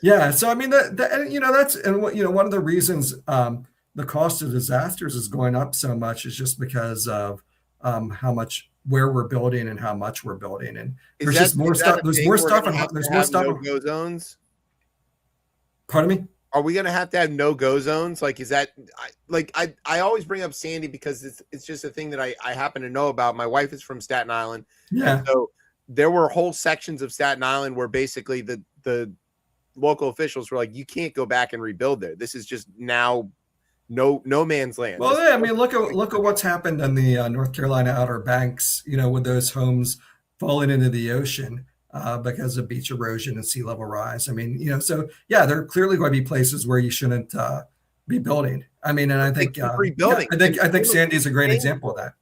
yeah. So I mean, that's and one of the reasons the cost of disasters is going up so much is just because of how much where we're building and how much we're building, and there's just more stuff. There's more stuff, and there's more stuff. No-go zones. Pardon me. Are we gonna have to have no-go zones? Like, is that I always bring up Sandy because it's just a thing that I happen to know about. My wife is from Staten Island. Yeah. So there were whole sections of Staten Island where basically the local officials were like, you can't go back and rebuild there. This is just now no man's land. Well, yeah, I mean, look at what's happened on the North Carolina Outer Banks, with those homes falling into the ocean because of beach erosion and sea level rise. I mean, so yeah, there are clearly going to be places where you shouldn't be building. I mean, and I think rebuilding. I think Sandy's a great example of that.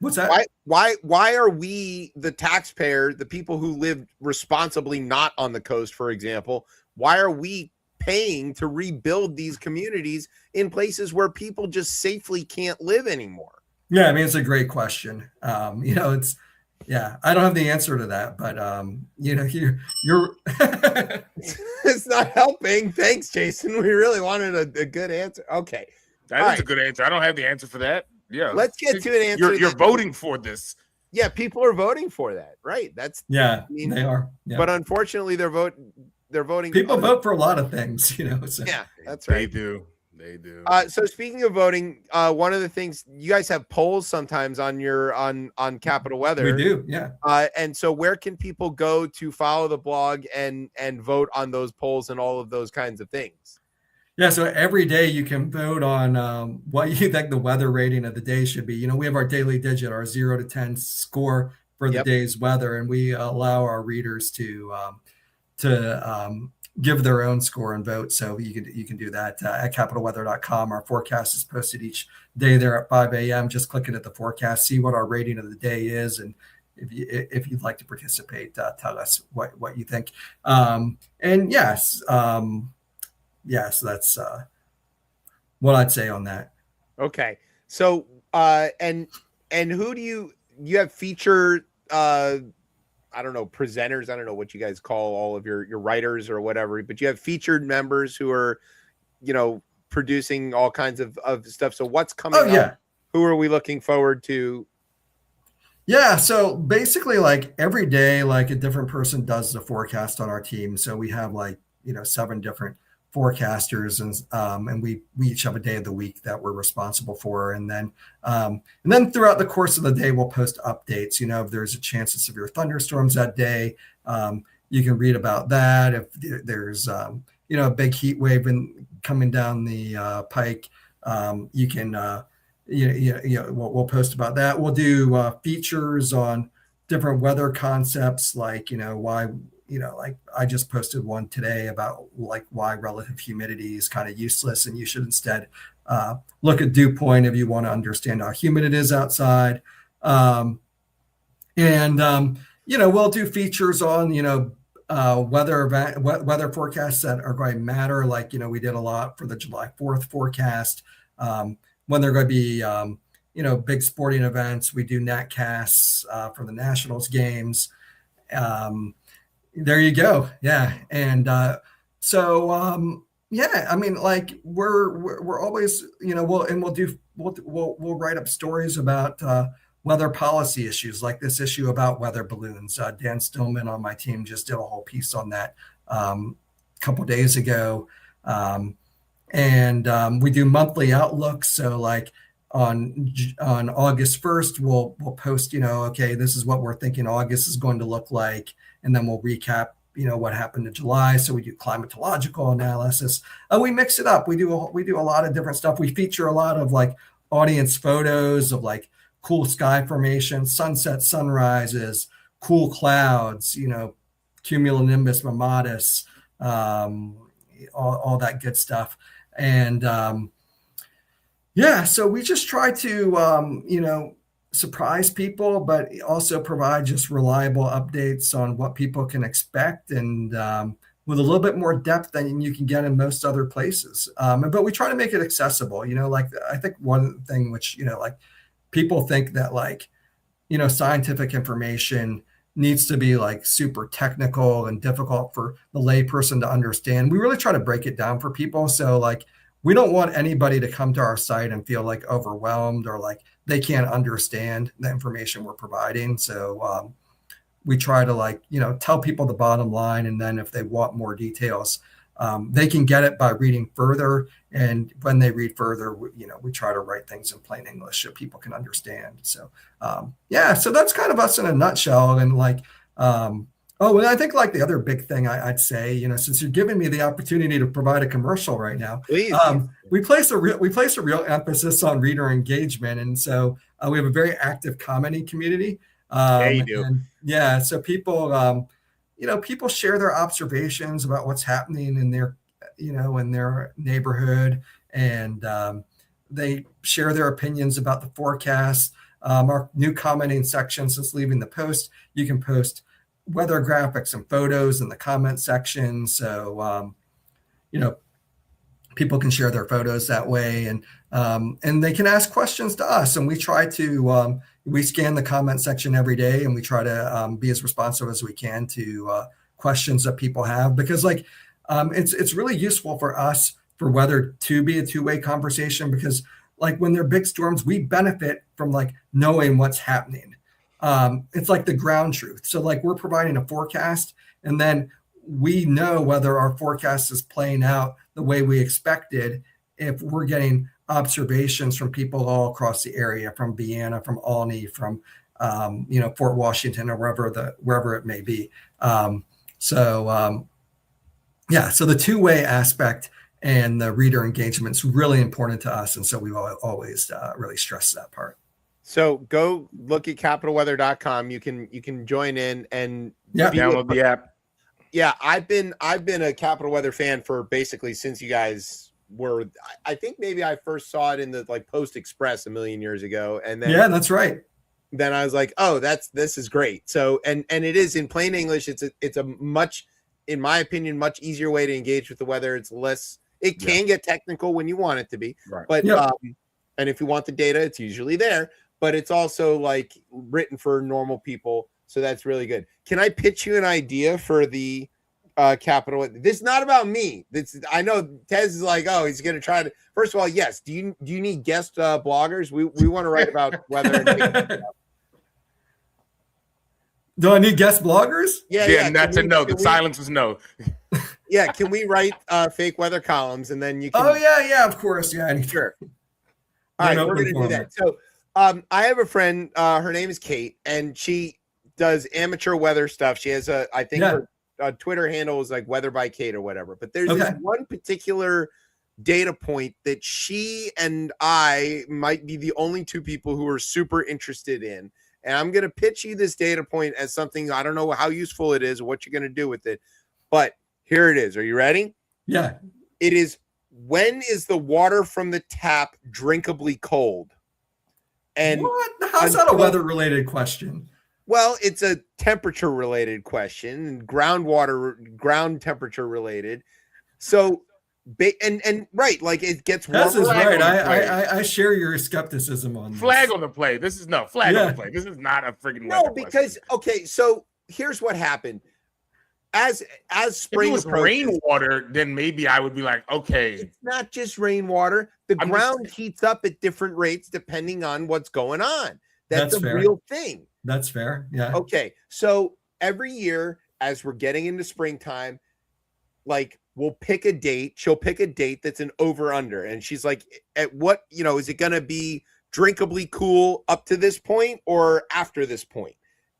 What's that? Why are we, the taxpayer, the people who live responsibly not on the coast, for example, why are we paying to rebuild these communities in places where people just safely can't live anymore? Yeah, I mean, it's a great question. It's I don't have the answer to that, but you're it's not helping. Thanks, Jason. We really wanted a good answer. Okay. That is a good answer. I don't have the answer for that. Yeah. Let's get to an answer. You're voting for this. Yeah, people are voting for that, right? That's they are. Yeah. But unfortunately, they're voting. People vote for a lot of things, So. Yeah, that's right. They do. So speaking of voting, one of the things you guys have polls sometimes on your on Capital Weather. We do, yeah. And so where can people go to follow the blog and vote on those polls and all of those kinds of things? Yeah, so every day you can vote on what you think the weather rating of the day should be. We have our daily digit, our 0 to 10 score for the day's weather, and we allow our readers to give their own score and vote. So you can do that at capitalweather.com. Our forecast is posted each day there at 5 a.m. Just click it at the forecast, see what our rating of the day is, and if you'd like to participate, tell us what you think. And yes. Yes, that's what I'd say on that. Okay. So, and who do you have featured, I don't know, presenters, I don't know what you guys call all of your writers or whatever, but you have featured members who are, producing all kinds of stuff. So what's coming up? Yeah. Who are we looking forward to? Yeah. So basically like every day, like a different person does the forecast on our team. So we have 7 different forecasters, and we each have a day of the week that we're responsible for, and then throughout the course of the day we'll post updates. If there's a chance of severe thunderstorms that day, you can read about that. If there's a big heat wave coming down the pike, you can we'll post about that. We'll do features on different weather concepts, like why. Like I just posted one today about why relative humidity is kind of useless, and you should instead look at dew point if you want to understand how humid it is outside. We'll do features on weather forecasts that are going to matter. Like we did a lot for the July 4th forecast. When they're going to be big sporting events, we do netcasts for the Nationals games. There you go. Yeah. And I mean, like we're always, we'll write up stories about weather policy issues, like this issue about weather balloons. Dan Stillman on my team just did a whole piece on that a couple days ago. We do monthly outlooks. So like on August 1st, we'll post, okay, this is what we're thinking August is going to look like. And then we'll recap, what happened in July. So we do climatological analysis. We mix it up. We do a lot of different stuff. We feature a lot of audience photos of cool sky formations, sunset, sunrises, cool clouds, cumulonimbus mammatus, all that good stuff. And so we just try to, surprise people, but also provide just reliable updates on what people can expect and with a little bit more depth than you can get in most other places. But we try to make it accessible. Like I think one thing which, like people think that like, scientific information needs to be like super technical and difficult for the layperson to understand. We really try to break it down for people. So like, we don't want anybody to come to our site and feel like overwhelmed or like they can't understand the information we're providing. So we try to like, tell people the bottom line. And then if they want more details, they can get it by reading further. And when they read further, we try to write things in plain English so people can understand. So, so that's kind of us in a nutshell. And like, and I think like the other big thing I'd say, since you're giving me the opportunity to provide a commercial right now, Please. We place a real emphasis on reader engagement. And so we have a very active commenting community. Yeah, you do. And so people, people share their observations about what's happening in their, in their neighborhood, and they share their opinions about the forecast. Our new commenting section since leaving the post, you can post weather graphics and photos in the comment section. So, people can share their photos that way, and they can ask questions to us. And we try to, we scan the comment section every day, and we try to be as responsive as we can to questions that people have, because like, it's really useful for us for weather to be a two-way conversation, because like when there are big storms, we benefit from like knowing what's happening. It's like the ground truth. So like we're providing a forecast, and then we know whether our forecast is playing out the way we expected if we're getting observations from people all across the area, from Vienna, from Albany, from Fort Washington, or wherever it may be. So the two-way aspect and the reader engagement is really important to us, and so we've always really stressed that part. So go look at capitalweather.com. You can join in and download the app. Yeah, I've been a Capital Weather fan for basically since you guys were. I think maybe I first saw it in the like Post Express a million years ago, and then that's right. Then I was like, oh, this is great. So and it is in plain English. It's a much, in my opinion, much easier way to engage with the weather. It's less. It can get technical when you want it to be, right. But and if you want the data, it's usually there. But it's also like written for normal people. So that's really good. Can I pitch you an idea for the Capital? This is not about me. I know Tez is like, oh, he's going to try to. First of all, yes. Do you need guest bloggers? We want to write about weather. Do I need guest bloggers? Yeah. That's a no. The silence is no. Yeah. Can we write fake weather columns, and then you can? Oh yeah. Of course. Yeah. Sure. All right, we're going to do that. So I have a friend. Her name is Kate, and she does amateur weather stuff. She has her Twitter handle is like Weather by Kate or whatever. But there's this one particular data point that she and I might be the only two people who are super interested in. And I'm going to pitch you this data point as something, I don't know how useful it is or what you're going to do with it. But here it is. Are you ready? Yeah. It is, when is the water from the tap drinkably cold? And what? How's that a weather-related question? Well, it's a temperature-related question, ground temperature-related. So, and right, like it gets warmer. This is right. I share your skepticism on this. Flag on the play. This is flag on the play. This is not a freaking no, because question. So here's what happened. As spring if it was rainwater, then maybe I would be like, okay. It's not just rainwater. The ground heats up at different rates depending on what's going on. That's a real thing. That's fair. Yeah. Okay. So every year, as we're getting into springtime, like we'll pick a date. She'll pick a date that's an over/under, and she's like, "At what? Is it going to be drinkably cool up to this point or after this point?"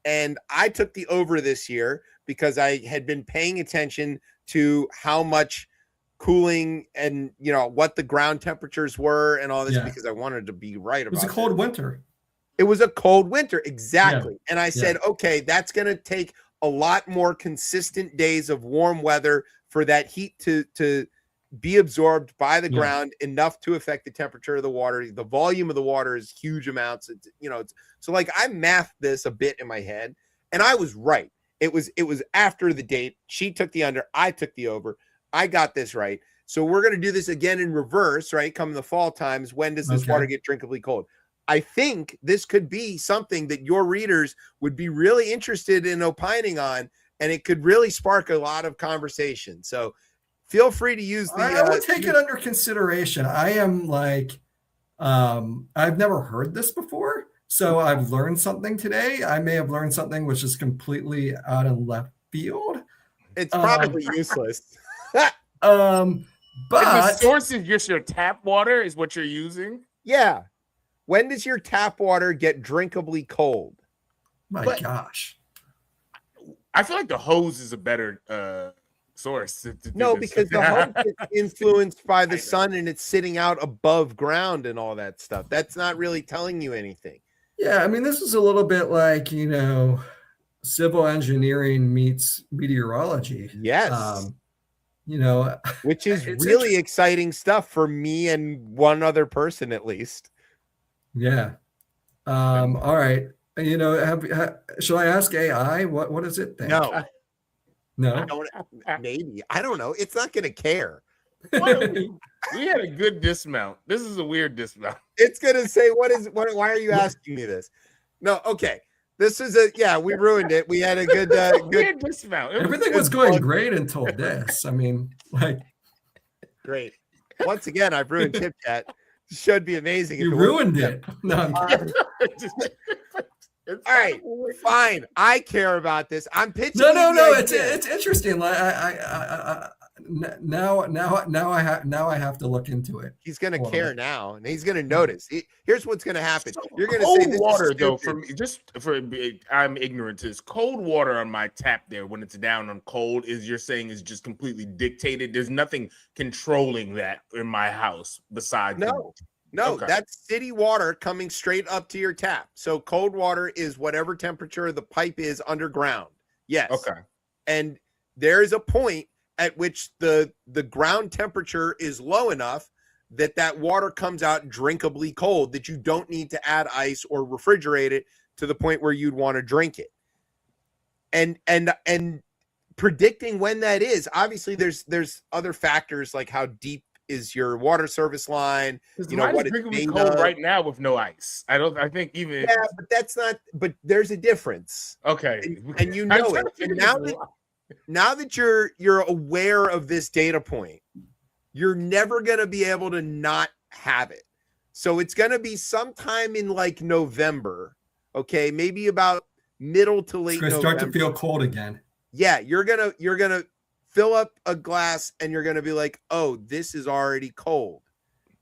And I took the over this year because I had been paying attention to how much cooling and what the ground temperatures were and all this because I wanted to be right about it. It was a cold winter. It was a cold winter. Exactly. Yeah. And I said, okay, that's going to take a lot more consistent days of warm weather for that heat to be absorbed by the ground enough to affect the temperature of the water. The volume of the water is huge amounts. So like I mathed this a bit in my head and I was right. It was after the date. She took the under, I took the over. I got this right. So we're going to do this again in reverse, right? Come the fall times. When does this water get drinkably cold? I think this could be something that your readers would be really interested in opining on, and it could really spark a lot of conversation. So feel free to use the. I will take it under consideration. I am like, I've never heard this before, so I've learned something today. I may have learned something which is completely out of left field. It's probably useless. But the source is just your tap water is what you're using. Yeah. When does your tap water get drinkably cold? My gosh. I feel like the hose is a better source. No, because the hose is influenced by the sun and it's sitting out above ground and all that stuff. That's not really telling you anything. Yeah, I mean, this is a little bit like, civil engineering meets meteorology. Yes. Which is it's really exciting stuff for me and one other person at least. Yeah. All right. Shall I ask AI? What does it think? No. No. Maybe. I don't know. It's not going to care. We had a good dismount. This is a weird dismount. It's going to say, why are you asking me this? No. Okay. This is we ruined it. We had a good dismount. Everything was going great until this. I mean, great. Once again, I've ruined ChipChat. Should be amazing. You ruined it. No, I'm kidding. All right, fine. I care about this. I'm pitching. No. It's interesting. Now I have to look into it. He's gonna care now, and he's gonna notice. Here's what's gonna happen. You're gonna cold say this water though. I'm ignorant to this. Cold water on my tap there when it's down on cold you're saying is just completely dictated. There's nothing controlling that in my house besides No, okay. That's city water coming straight up to your tap. So cold water is whatever temperature the pipe is underground. Yes. Okay. And there is a point at which the ground temperature is low enough that water comes out drinkably cold, that you don't need to add ice or refrigerate it to the point where you'd want to drink it. And predicting when that is, obviously there's other factors like how deep is your water service line, what it's drinkably cold right now with no ice. I think even but there's a difference. Okay. And you know it. And now that you're aware of this data point, you're never going to be able to not have it. So it's going to be sometime in like November, okay? Maybe about middle to late November. It's going to start to feel cold again. Yeah, you're going to fill up a glass and you're going to be like, "Oh, this is already cold."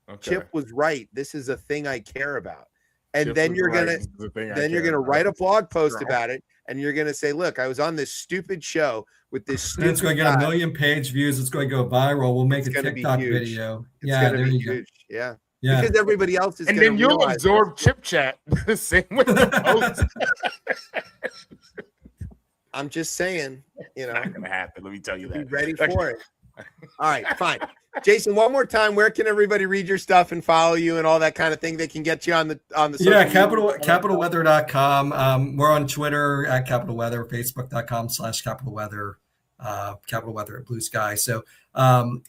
Okay. Chip was right. This is a thing I care about. And then you're going to write a blog post about it. And you're going to say, "Look, I was on this stupid show with this stupid." It's going to get 1 million page views. It's going to go viral. We'll make a TikTok video. Yeah, there you go. Yeah. Because everybody else is. And then you'll absorb ChipChat the same way. I'm just saying, it's not going to happen. Let me tell you that. Be ready for it. All right, fine. Jason, one more time, where can everybody read your stuff and follow you and all that kind of thing? They can get you on the capitalweather.com. We're on Twitter at Capital Weather, Facebook.com/Capital Weather, Capital Weather at Blue Sky. So, one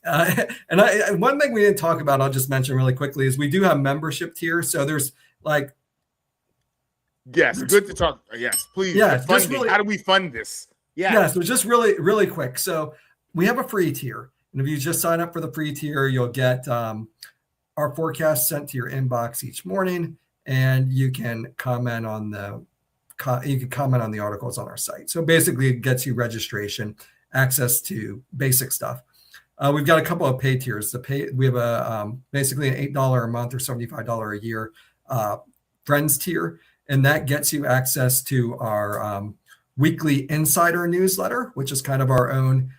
thing we didn't talk about, I'll just mention really quickly, is we do have membership tiers. So there's like. Yes, good to talk. Yes, please. Yeah, how do we fund this? Yeah, so just really quick. So we have a free tier. And if you just sign up for the free tier, you'll get our forecast sent to your inbox each morning, and you can comment on the articles on our site. So basically, it gets you registration, access to basic stuff. We've got a couple of pay tiers. We have a basically an $8 a month or $75 a year friends tier, and that gets you access to our weekly insider newsletter, which is kind of our own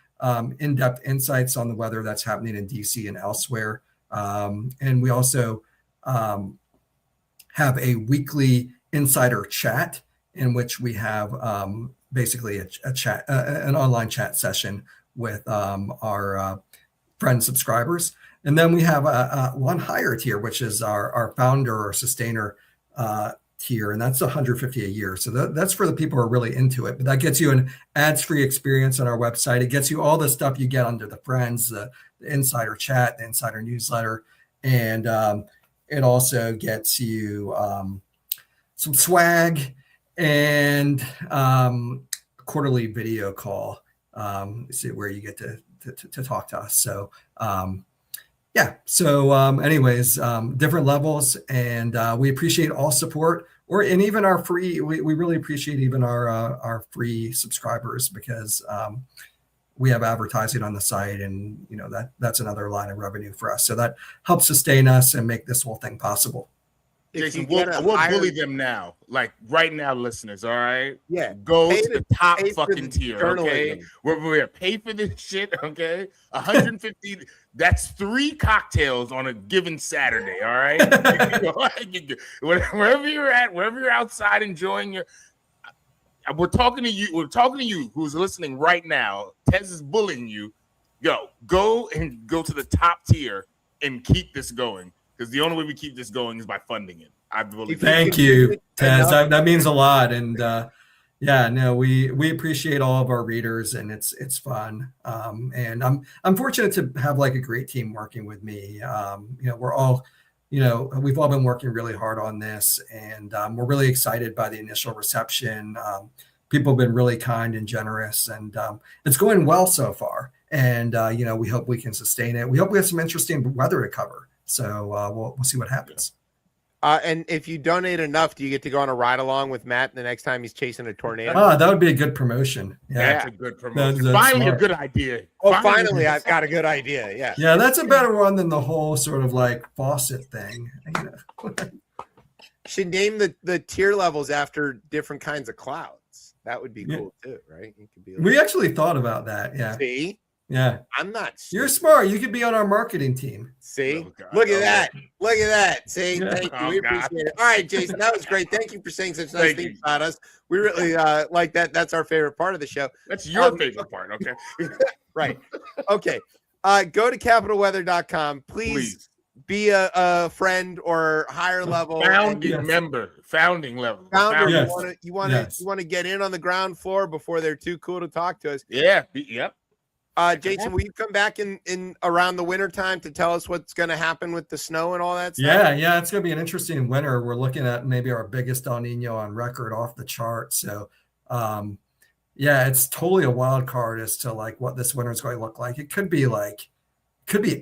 in-depth insights on the weather that's happening in DC and elsewhere. And we also have a weekly insider chat in which we have basically a chat, an online chat session with our friend subscribers. And then we have one higher tier, which is our founder or sustainer tier, and that's $150 a year. So that's for the people who are really into it. But that gets you an ads-free experience on our website. It gets you all the stuff you get under the Friends, the insider chat, the insider newsletter, and it also gets you some swag and quarterly video call, where you get to talk to us. So anyways, different levels, and we appreciate all support, and even our free. We really appreciate even our free subscribers, because we have advertising on the site, and that's another line of revenue for us. So that helps sustain us and make this whole thing possible. Jason, we'll bully them now, like right now, listeners. All right, Yeah, go to the top fucking tier. Okay, we're gonna pay for this shit. Okay, 150. That's 3 cocktails on a given Saturday. All right, wherever you're at, wherever you're outside enjoying your. We're talking to you. We're talking to you who's listening right now. Tez is bullying you. Go to the top tier and keep this going. Because the only way we keep this going is by funding it. I believe. Thank you, Tez. That means a lot. And we appreciate all of our readers, and it's fun. And I'm fortunate to have like a great team working with me. We're all, we've all been working really hard on this, and we're really excited by the initial reception. People have been really kind and generous, and it's going well so far. And we hope we can sustain it. We hope we have some interesting weather to cover. So we'll see what happens. And if you donate enough, do you get to go on a ride along with Matt the next time he's chasing a tornado? Oh, that would be a good promotion. Yeah, that's a good promotion. Finally, smart. A good idea. Finally, I've got a good idea. Yeah. Yeah, that's a better one than the whole sort of like faucet thing. Should name the tier levels after different kinds of clouds. That would be cool too, right? It could be. We actually thought about that. Yeah. See. Yeah, I'm not. You're smart. You could be on our marketing team. See, look at that. Look at that. See, thank you. We appreciate it. All right, Jason, that was great. Thank you for saying such nice things about us. We really like that. That's our favorite part of the show. That's your favorite part. Okay. Right. Okay. Go to capitalweather.com. Please be a friend or higher level founding member. Founding level. Founder. Yes. You want to get in on the ground floor before they're too cool to talk to us. Yeah. Yep. Jason, will you come back in around the winter time to tell us what's going to happen with the snow and all that stuff? Yeah, it's going to be an interesting winter. We're looking at maybe our biggest El Nino on record, off the chart. So, it's totally a wild card as to like what this winter is going to look like. It could be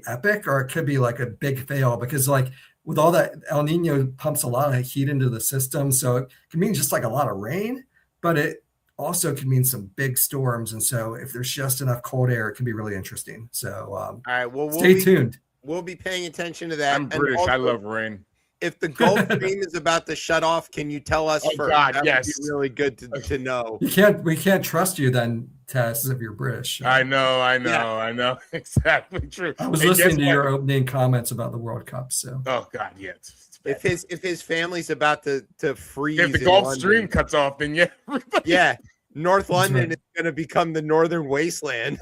epic, or it could be like a big fail, because like with all that, El Nino pumps a lot of heat into the system, so it can mean just like a lot of rain, but it also can mean some big storms. And so if there's just enough cold air, it can be really interesting. So all right, well, stay tuned. We'll be paying attention to that. I'm British. Also, I love rain. If the Gulf Stream is about to shut off, can you tell us first? God, that yes. would be really good to know. We can't trust you then, Tess, if you're British. I know. Exactly true. I was listening to your opening comments about the World Cup. So God, yeah. If his family's about to freeze, if the Gulf Stream cuts off, then yeah, North London is going to become the northern wasteland.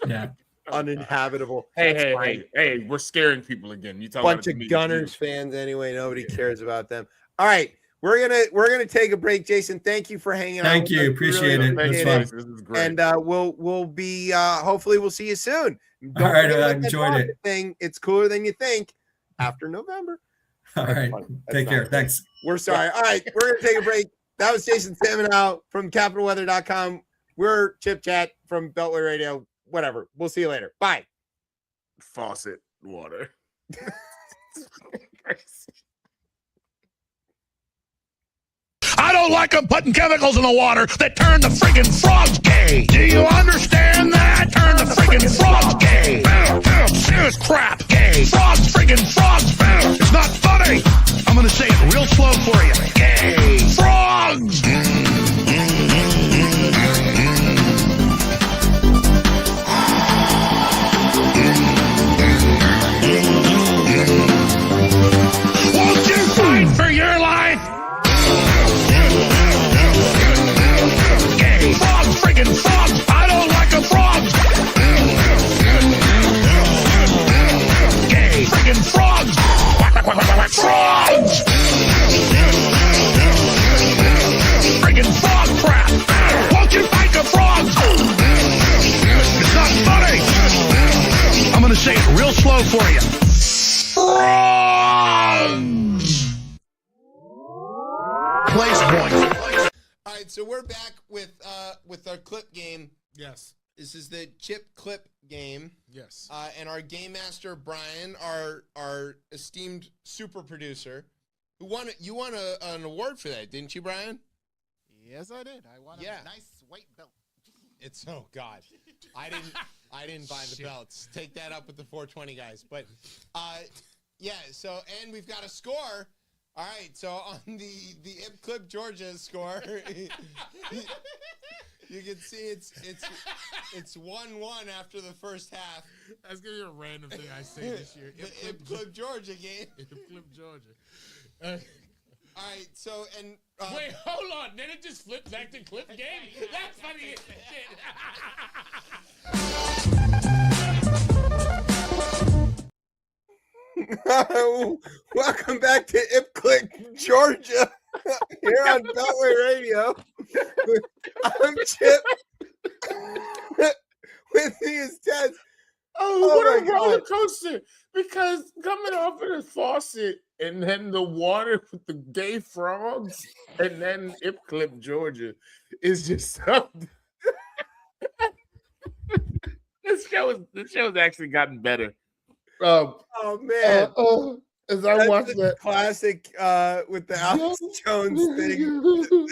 Yeah, uninhabitable. Hey, we're scaring people again. You talk bunch of Gunners fans anyway. Nobody cares about them. All right, we're gonna take a break. Jason, thank you for hanging out. Thank you, appreciate it. This is great. And we'll be hopefully we'll see you soon. All right, I enjoyed it. It's cooler than you think after November. All right, take care. Thanks. We're sorry. All right, we're gonna take a break. That was Jason Samenow from CapitalWeather.com. We're ChipChat from Beltway Radio. Whatever. We'll see you later. Bye. Faucet water. I don't like them putting chemicals in the water that turn the friggin' frogs gay. Do you understand that? Turn the friggin' frogs gay. Serious crap. Gay. Frogs, friggin' frogs. It's not funny. I'm going to say it real slow for you. Gay. Frogs. Won't you fight for your life? Gay. Frogs, friggin' frogs. I don't like a frog. Gay. Friggin' frogs. Frogs. for you. Place point. All right, so we're back with our clip game. Yes. This is the chip clip game. Yes. And our game master Brian, our esteemed super producer, who won an award for that, didn't you, Brian? Yes, I did. I want a nice white belt. It's oh god, I didn't buy the belts. Take that up with the 420 guys. But yeah. So and we've got a score. All right. So on the Ip Clip Georgia score, you can see it's 1-1 after the first half. That's gonna be a random thing I say this year. The Ip Clip Georgia game. Ip Clip Georgia. All right, so and wait, hold on. Then it just flipped back to clip game. That's funny as shit. Welcome back to Ip Clip Georgia here on Beltway Radio. I'm Chip. With me is Ted. Oh, what a roller coaster! Because coming off of the faucet and then the water with the gay frogs and then Ip Clip Georgia is just something. This show's actually gotten better. Oh man! As I watch that classic with the Alex Jones thing.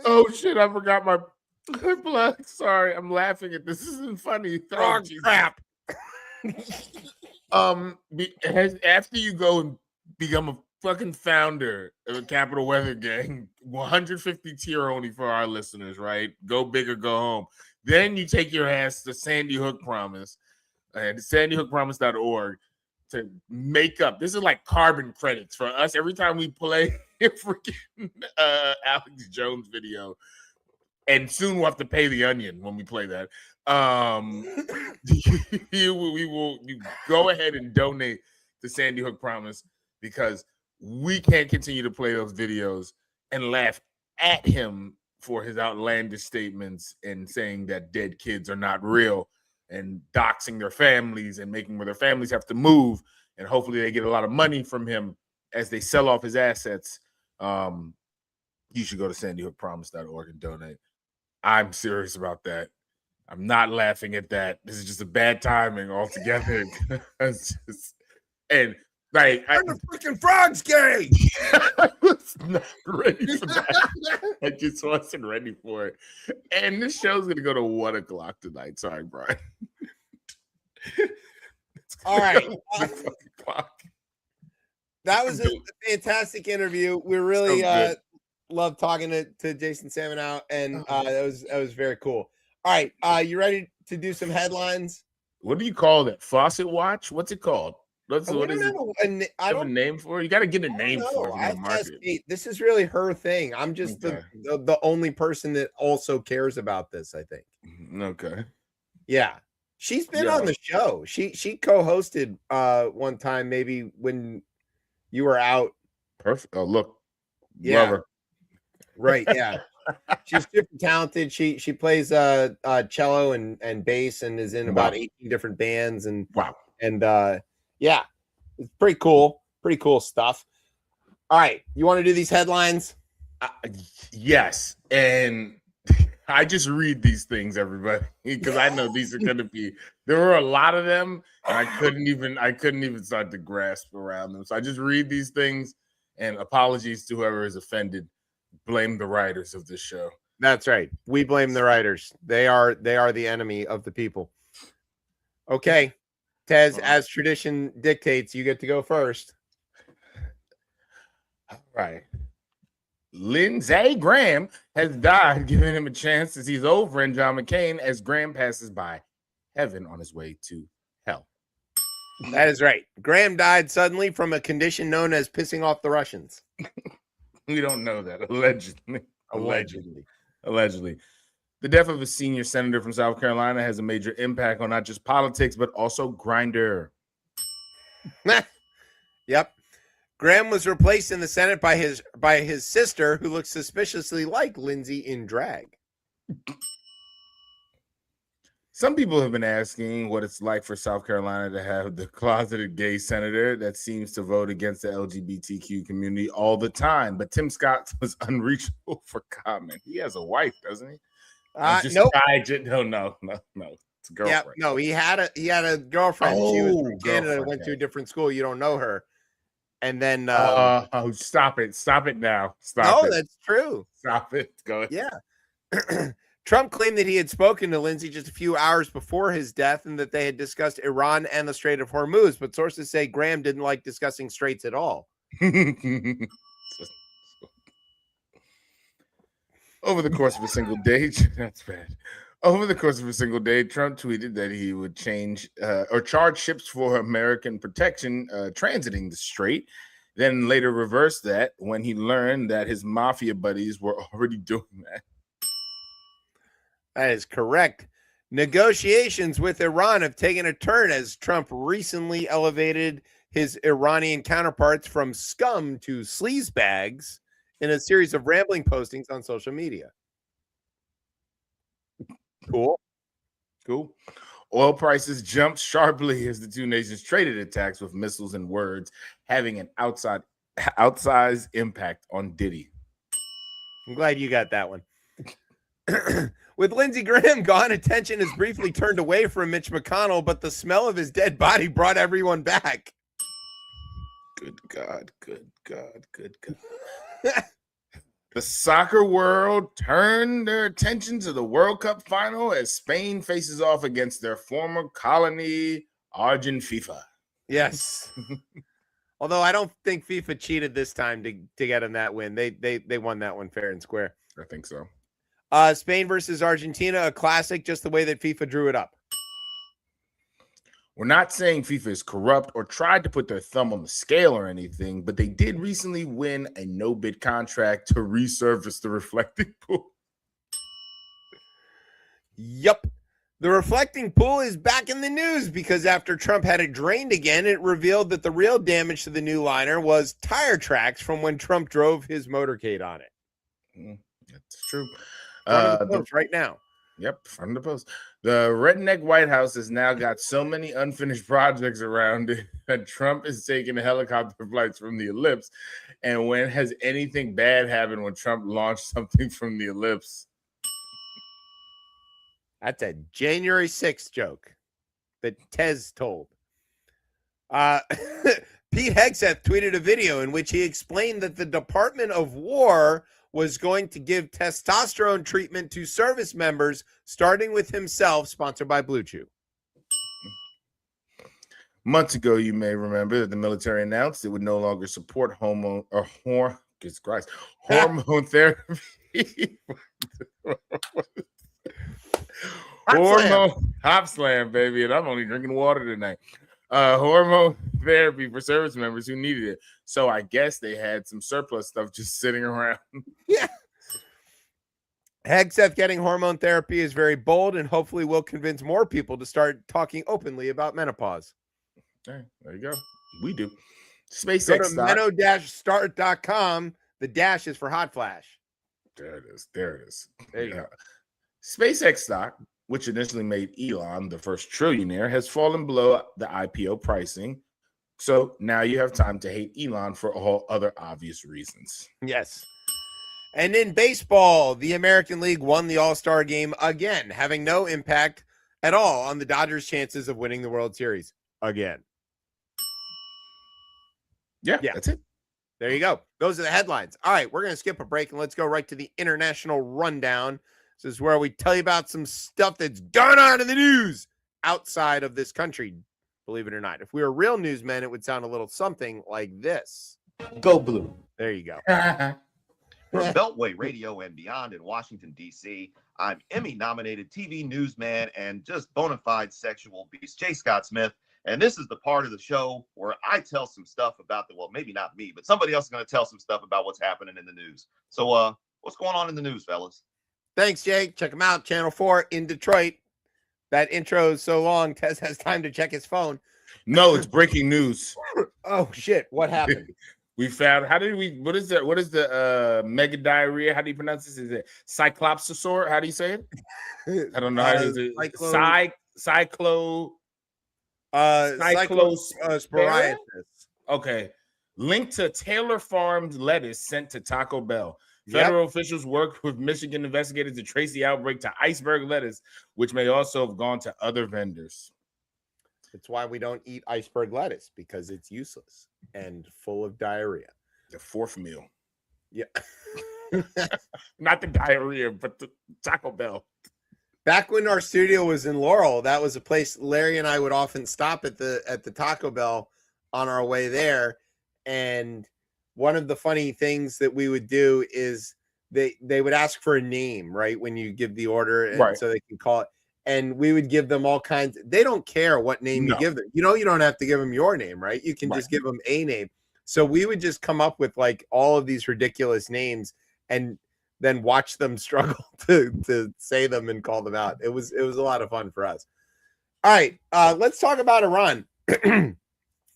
Oh shit! I forgot my plug. Sorry, I'm laughing at this. This isn't funny. Oh, crap. After you go and become a fucking founder of a Capital Weather Gang, 150 tier only for our listeners, right? Go big or go home. Then you take your ass to Sandy Hook Promise and sandyhookpromise.org to make up. This is like carbon credits for us. Every time we play a freaking Alex Jones video, and soon we'll have to pay the onion when we play that. You go ahead and donate to Sandy Hook Promise because we can't continue to play those videos and laugh at him for his outlandish statements and saying that dead kids are not real and doxing their families and making where their families have to move. And hopefully they get a lot of money from him as they sell off his assets. You should go to sandyhookpromise.org and donate. I'm serious about that. I'm not laughing at that. This is just a bad timing altogether. And like, the freaking frog's gay. I was not ready for that. I just wasn't ready for it. And this show's gonna go to 1 o'clock tonight. Sorry, Brian. All right. Clock. That was a fantastic interview. We really love talking to Jason Samenow, and that was very cool. All right, you ready to do some headlines? What do you call that? Faucet watch? What's it called? What is it? I don't have a name for it. You got to get a name for it. This is really her thing. I'm just the only person that also cares about this, I think. Okay. Yeah. She's been on the show. She co-hosted one time, maybe when you were out. Perfect. Oh, look. Yeah. Love her. Right, yeah. She's super talented. She plays cello and bass and is in about 18 different bands and yeah, it's pretty cool stuff. All right, you want to do these headlines? Yes, and I just read these things, everybody, because I know these are going to be. There were a lot of them, and I couldn't even start to grasp around them. So I just read these things, and apologies to whoever is offended. Blame the writers of this show. That's right. We blame the writers. They are the enemy of the people. Okay, Tez, as tradition dictates, you get to go first. All right. Lindsey Graham has died, giving him a chance to see his old friend John McCain as Graham passes by heaven on his way to hell. That is right. Graham died suddenly from a condition known as pissing off the Russians. We don't know that. Allegedly. The death of a senior senator from South Carolina has a major impact on not just politics, but also Grindr. Yep. Graham was replaced in the Senate by his sister, who looks suspiciously like Lindsay in drag. Some people have been asking what it's like for South Carolina to have the closeted gay senator that seems to vote against the LGBTQ community all the time. But Tim Scott was unreachable for comment. He has a wife, doesn't he? Nope. No. It's a girlfriend. Yeah, no, he had a girlfriend. She was from Canada, girlfriend, went to a different school. You don't know her. And then stop it. Stop it now. Stop no, it. that's true. Stop it. Go ahead. Yeah. Trump claimed that he had spoken to Lindsay just a few hours before his death and that they had discussed Iran and the Strait of Hormuz, but sources say Graham didn't like discussing straits at all. Over the course of a single day, that's bad. Over the course of a single day, Trump tweeted that he would change or charge ships for American protection transiting the strait, then later reversed that when he learned that his mafia buddies were already doing that. That is correct. Negotiations with Iran have taken a turn as Trump recently elevated his Iranian counterparts from scum to sleazebags in a series of rambling postings on social media. Cool. Oil prices jumped sharply as the two nations traded attacks with missiles and words, having an outsized impact on Diddy. I'm glad you got that one. With Lindsey Graham gone, attention has briefly turned away from Mitch McConnell, but the smell of his dead body brought everyone back. Good God. The soccer world turned their attention to the World Cup final as Spain faces off against their former colony, Argentina. Yes. Although I don't think FIFA cheated this time to get him that win. They won that one fair and square. I think so. Spain versus Argentina, a classic, just the way that FIFA drew it up. We're not saying FIFA is corrupt or tried to put their thumb on the scale or anything, but they did recently win a no-bid contract to resurface the reflecting pool. Yup. The reflecting pool is back in the news because after Trump had it drained again, it revealed that the real damage to the new liner was tire tracks from when Trump drove his motorcade on it. That's true. Front of the post right now. Yep, front of the post. The redneck White House has now got so many unfinished projects around it that Trump is taking helicopter flights from the ellipse. And when has anything bad happened when Trump launched something from the ellipse? That's a January 6th joke that Tez told. Pete Hegseth tweeted a video in which he explained that the Department of War was going to give testosterone treatment to service members, starting with himself, sponsored by Blue Chew. Months ago, you may remember that the military announced it would no longer support hormone therapy. Hop slam, baby, and I'm only drinking water tonight. Hormone therapy for service members who needed it. So I guess they had some surplus stuff just sitting around. Yeah. Hegseth getting hormone therapy is very bold and hopefully will convince more people to start talking openly about menopause. Okay, there you go. We do. Go SpaceX to meno-start.com. The dash is for hot flash. There it is. There you go. SpaceX stock, which initially made Elon the first trillionaire, has fallen below the IPO pricing. So now you have time to hate Elon for all other obvious reasons. Yes. And in baseball, the American League won the All-Star game again, having no impact at all on the Dodgers' chances of winning the World Series again. Yeah, that's it. There you go. Those are the headlines. All right, we're going to skip a break and let's go right to the international rundown. This is where we tell you about some stuff that's gone on in the news outside of this country, believe it or not. If we were real newsmen, it would sound a little something like this. Go Blue. There you go. For Beltway Radio and beyond in Washington, D.C., I'm Emmy-nominated TV newsman and just bona fide sexual beast, J. Scott Smith. And this is the part of the show where I tell some stuff about well, maybe not me, but somebody else is going to tell some stuff about what's happening in the news. So what's going on in the news, fellas? Thanks, Jake. Check him out, Channel 4 in Detroit. That intro is so long, Tez has time to check his phone. No, it's breaking news. Oh, shit. What happened? We found. What is the mega diarrhea? How do you pronounce this? Is it cyclopsosaur? How do you say it? I don't know how to do it. Cyclospora? Sporiasis. Okay. Linked to Taylor Farms lettuce sent to Taco Bell. Yep. Federal officials worked with Michigan investigators to trace the outbreak to iceberg lettuce, which may also have gone to other vendors. That's why we don't eat iceberg lettuce, because it's useless and full of diarrhea. The fourth meal. Yeah. Not the diarrhea, but the Taco Bell. Back when our studio was in Laurel, that was a place Larry and I would often stop at the Taco Bell on our way there. And one of the funny things that we would do is they would ask for a name, right, when you give the order, and Right. so they can call it. And we would give them all kinds. They don't care what name you give them. You don't have to give them your name, right? You can just give them a name. So we would just come up with like all of these ridiculous names and then watch them struggle to say them and call them out. It was a lot of fun for us. All right, let's talk about Iran.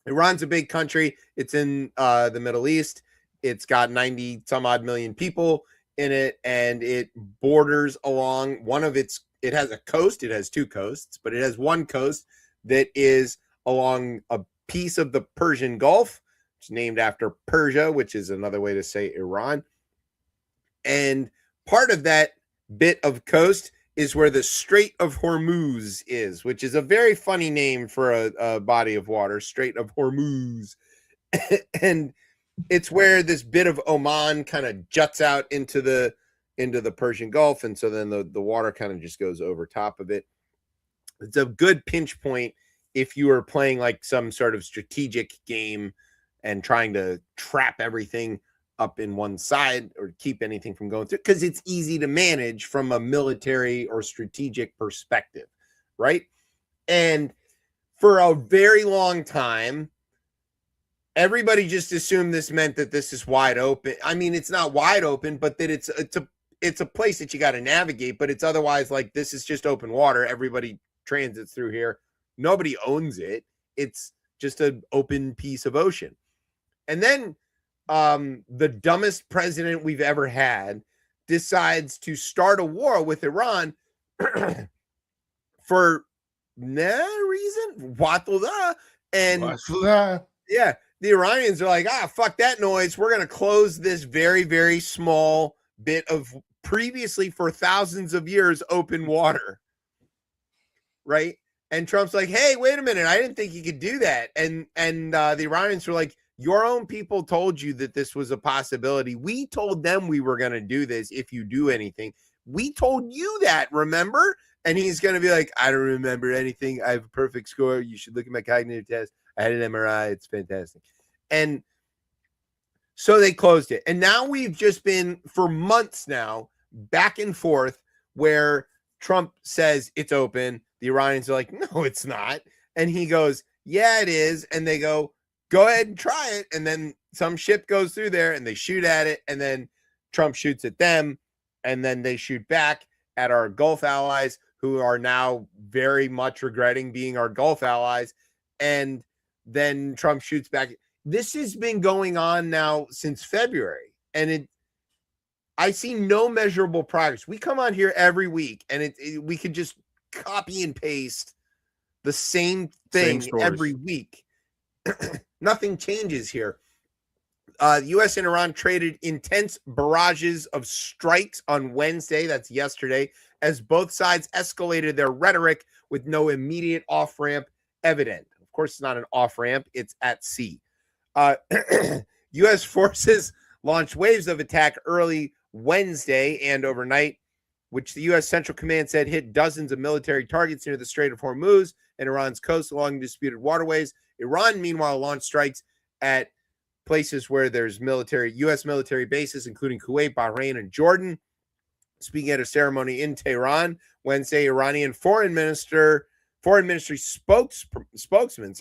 Iran's a big country. It's in the Middle East. It's got 90 some odd million people in it, and it borders along it has a coast. It has two coasts, but it has one coast that is along a piece of the Persian Gulf. It's named after Persia, which is another way to say Iran. And part of that bit of coast is where the Strait of Hormuz is, which is a very funny name for a body of water, Strait of Hormuz. And it's where this bit of Oman kind of juts out into the Persian Gulf, and so then the water kind of just goes over top of it. It's a good pinch point if you are playing like some sort of strategic game and trying to trap everything up in one side or keep anything from going through, because it's easy to manage from a military or strategic perspective, right? And for a very long time, everybody just assumed this meant that this is wide open. I mean, it's not wide open, but that it's a place that you got to navigate, but it's otherwise like this is just open water. Everybody transits through here. Nobody owns it. It's just an open piece of ocean. And then the dumbest president we've ever had decides to start a war with Iran for no reason. And yeah, the Iranians are like, fuck that noise. We're going to close this very, very small bit of previously for thousands of years open water. Right. And Trump's like, hey, wait a minute. I didn't think you could do that. And the Iranians were like, your own people told you that this was a possibility. We told them we were going to do this if you do anything. We told you that, remember? And he's going to be like, I don't remember anything. I have a perfect score. You should look at my cognitive test. I had an MRI. It's fantastic. And so they closed it. And now we've just been for months now back and forth where Trump says it's open. The Iranians are like, no, it's not. And he goes, yeah, it is. And they go ahead and try it. And then some ship goes through there and they shoot at it. And then Trump shoots at them. And then they shoot back at our Gulf allies, who are now very much regretting being our Gulf allies. And then Trump shoots back. This has been going on now since February. And I see no measurable progress. We come on here every week and we could just copy and paste the same thing every week. Nothing changes here. The U.S. and Iran traded intense barrages of strikes on Wednesday, that's yesterday, as both sides escalated their rhetoric with no immediate off-ramp evident. Of course, it's not an off-ramp, it's at sea. U.S. forces launched waves of attack early Wednesday and overnight, which the U.S. Central Command said hit dozens of military targets near the Strait of Hormuz and Iran's coast along disputed waterways. Iran, meanwhile, launched strikes at places where there's U.S. military bases, including Kuwait, Bahrain, and Jordan. Speaking at a ceremony in Tehran Wednesday, Iranian Foreign Ministry spokesman,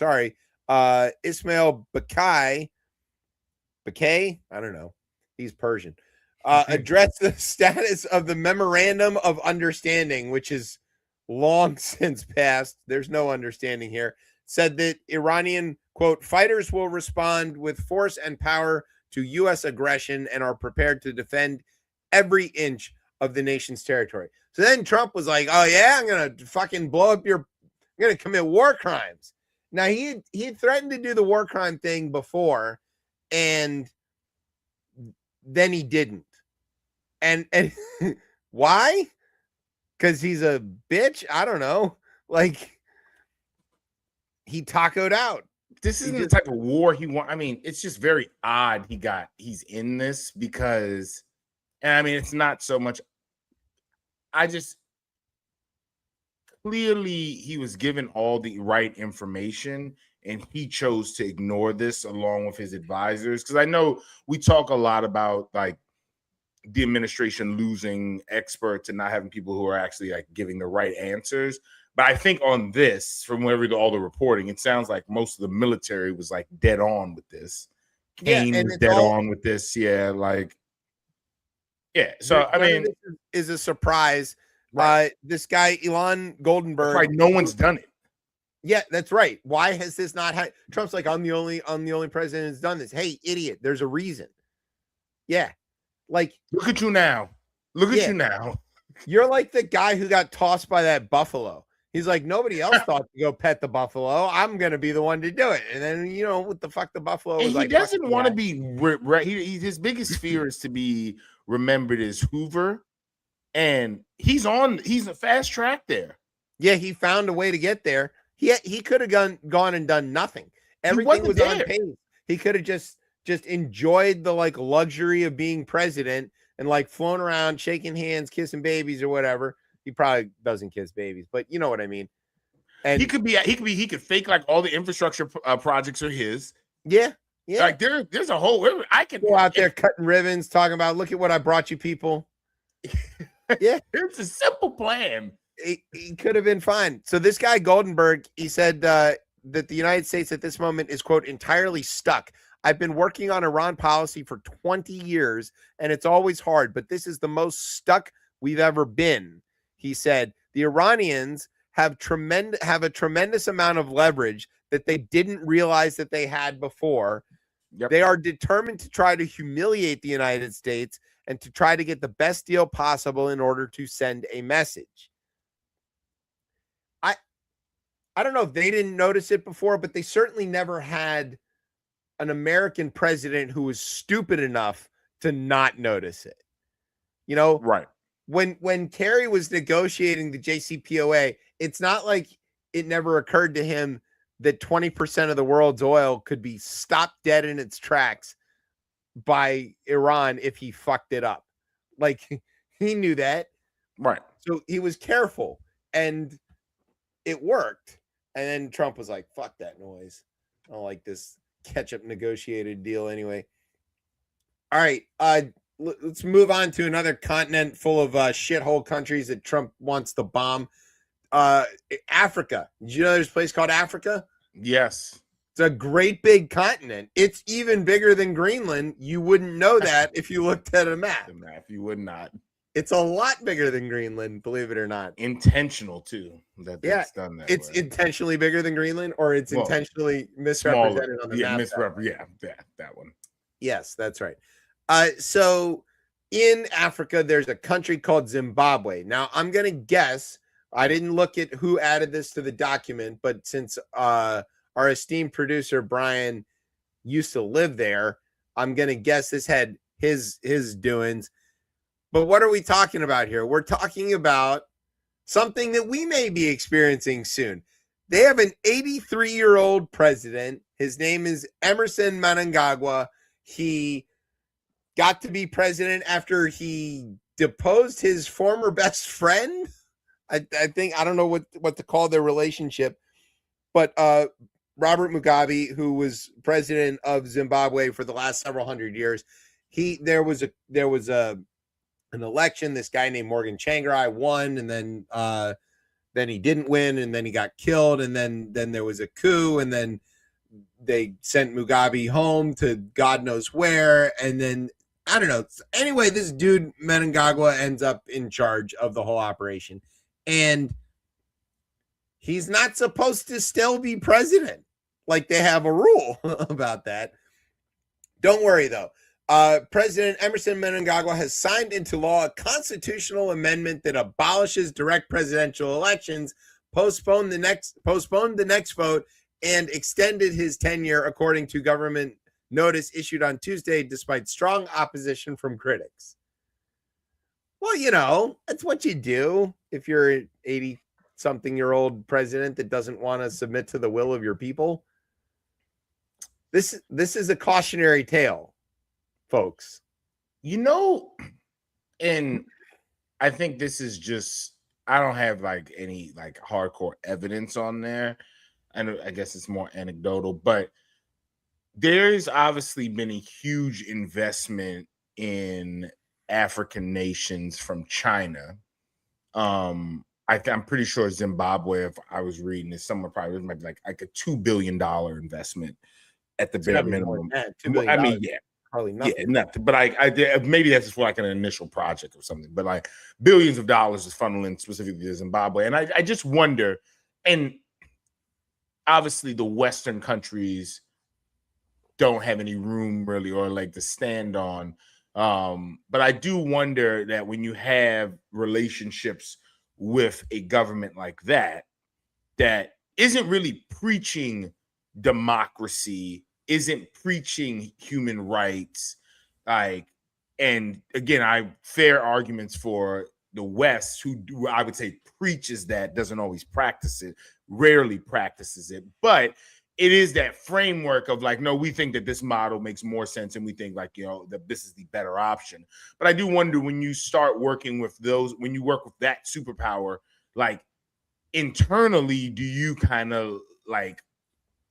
Ismail Bakai, I don't know, he's Persian, addressed the status of the Memorandum of Understanding, which is long since passed. There's no understanding here. Said that Iranian quote, fighters will respond with force and power to U.S. aggression and are prepared to defend every inch of the nation's territory. So then Trump was like, oh, yeah, I'm going to fucking blow up I'm going to commit war crimes. Now, he had threatened to do the war crime thing before, and then he didn't. And why? Because he's a bitch? I don't know. Like, he tacoed out. This isn't the type of war he wants. I mean, it's just very odd he's in this because, and I mean, it's not so much. Clearly he was given all the right information and he chose to ignore this along with his advisors. Because I know we talk a lot about like the administration losing experts and not having people who are actually like giving the right answers. But I think on this, from all the reporting, it sounds like most of the military was like dead on with this. Kane was dead on with this. Yeah, like, yeah. So I mean, this is a surprise. Right. This guy Elon Goldenberg. Right, no one's done it. Yeah, that's right. Why has this not had? Trump's like, I'm the only president who's done this. Hey, idiot! There's a reason. Yeah, like look at you now. Look at you now. You're like the guy who got tossed by that buffalo. He's like, nobody else thought to go pet the buffalo. I'm gonna be the one to do it. And then what the fuck the buffalo was like. He doesn't want to be. His biggest fear is to be remembered as Hoover, and he's a fast track there. Yeah, he found a way to get there. He could have gone and done nothing. Everything was on pace. He could have just enjoyed the like luxury of being president and like flown around, shaking hands, kissing babies or whatever. He probably doesn't kiss babies, but you know what I mean. And he could fake like all the infrastructure projects are his. Yeah. Like there's a whole. I can go out there cutting ribbons, talking about, look at what I brought you, people. Yeah, it's a simple plan. He could have been fine. So this guy Goldenberg, he said that the United States at this moment is, quote, entirely stuck. I've been working on Iran policy for 20 years, and it's always hard, but this is the most stuck we've ever been. He said the Iranians have a tremendous amount of leverage that they didn't realize that they had before. Yep. They are determined to try to humiliate the United States and to try to get the best deal possible in order to send a message. I don't know if they didn't notice it before, but they certainly never had an American president who was stupid enough to not notice it. Right. When Kerry was negotiating the JCPOA, it's not like it never occurred to him that 20% of the world's oil could be stopped dead in its tracks by Iran if he fucked it up. Like, he knew that. Right. So he was careful, and it worked. And then Trump was like, fuck that noise. I don't like this ketchup negotiated deal anyway. All right. Let's move on to another continent full of shithole countries that Trump wants to bomb. Africa. Did you know there's a place called Africa? Yes. It's a great big continent. It's even bigger than Greenland. You wouldn't know that if you looked at a map. The map, you would not. It's a lot bigger than Greenland, believe it or not. Intentional too. That's done that. It's intentionally bigger than Greenland, or it's intentionally misrepresented on the map. That one. Yes, that's right. So in Africa, there's a country called Zimbabwe. Now, I'm going to guess, I didn't look at who added this to the document, but since our esteemed producer, Brian, used to live there, I'm going to guess this had his doings. But what are we talking about here? We're talking about something that we may be experiencing soon. They have an 83-year-old president. His name is Emerson Mnangagwa. He got to be president after he deposed his former best friend. I think, I don't know what to call their relationship, but Robert Mugabe, who was president of Zimbabwe for the last several hundred years, there was an election. This guy named Morgan Tsvangirai won, and then he didn't win, and then he got killed, and then there was a coup, and then they sent Mugabe home to God knows where, and then I don't know. Anyway, this dude Mnangagwa ends up in charge of the whole operation, and he's not supposed to still be president. like they have a rule about that. Don't worry, though. President Emerson Mnangagwa has signed into law a constitutional amendment that abolishes direct presidential elections, postponed the next vote, and extended his tenure, according to government notice issued on Tuesday, despite strong opposition from critics. Well, you know, that's what you do if you're an 80-something-year-old president that doesn't want to submit to the will of your people. This is a cautionary tale, folks. You know, and I think this is just, I don't have like any like hardcore evidence on there. I guess it's more anecdotal, but there's obviously been a huge investment in African nations from China. I'm pretty sure Zimbabwe, if I was reading this, someone probably might be like a $2 billion investment at the bare minimum. $2 billion. I mean, yeah, probably nothing. Yeah, nothing. But maybe that's just for like an initial project or something. But like billions of dollars is funneling specifically to Zimbabwe, and I just wonder. And obviously, the Western countries don't have any room really or like to stand on. But I do wonder that when you have relationships with a government like that isn't really preaching democracy, isn't preaching human rights, like, and again, I fair arguments for the West, who do, I would say, preaches that, doesn't always practice it, rarely practices it, but it is that framework of like, no, we think that this model makes more sense, and we think like, you know, that this is the better option. But I do wonder when you start working with those, when you work with that superpower, like internally, do you kind of like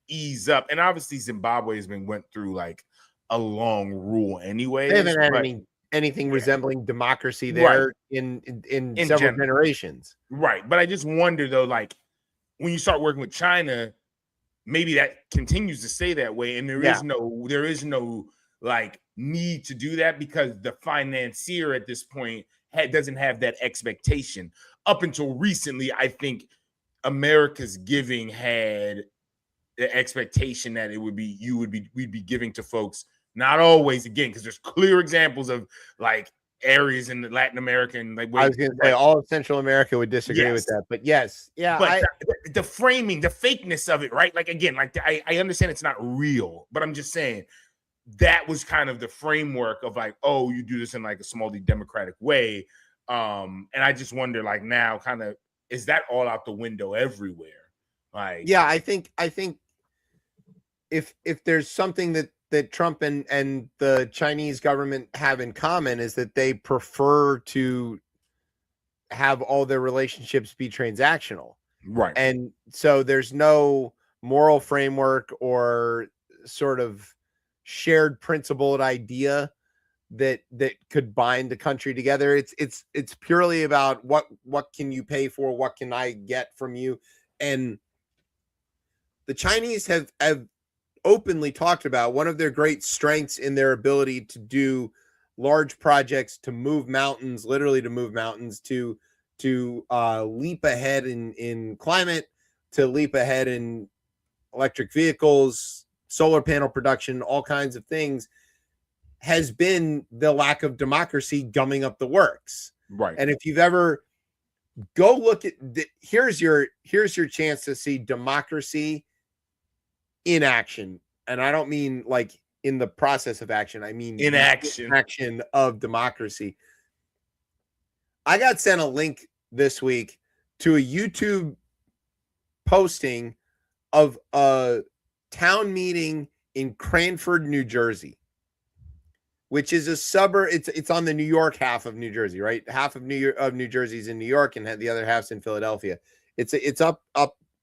ease up? And obviously Zimbabwe has been went through like a long rule anyway. They haven't had anything resembling democracy there in several generations. Right. But I just wonder though, like when you start working with China, maybe that continues to stay that way. And there is no like need to do that because the financier at this point doesn't have that expectation. Up until recently, I think America's giving had the expectation that we'd be giving to folks, not always, again, because there's clear examples of like areas in Latin America and like I was going to say all of Central America would disagree with that, but yes, yeah. But the framing, the fakeness of it, right? Like again, like I understand it's not real, but I'm just saying that was kind of the framework of like, oh, you do this in like a small democratic way, and I just wonder, like now, kind of, is that all out the window everywhere? Like, yeah, I think if there's something that Trump and the Chinese government have in common is that they prefer to have all their relationships be transactional. Right. And so there's no moral framework or sort of shared principled idea that could bind the country together. It's purely about what can you pay for? What can I get from you? And the Chinese have openly talked about one of their great strengths in their ability to do large projects, to move mountains, literally to move mountains, to leap ahead in climate, to leap ahead in electric vehicles, solar panel production, all kinds of things, has been the lack of democracy gumming up the works. Right. And if you've ever go look at here's your chance to see democracy in action. And I don't mean like in the process of action. I mean in action of democracy. I got sent a link this week to a YouTube posting of a town meeting in Cranford, New Jersey, which is a suburb. It's on the New York half of New Jersey, right? Half of New Jersey's in New York, and the other half's in Philadelphia. It's up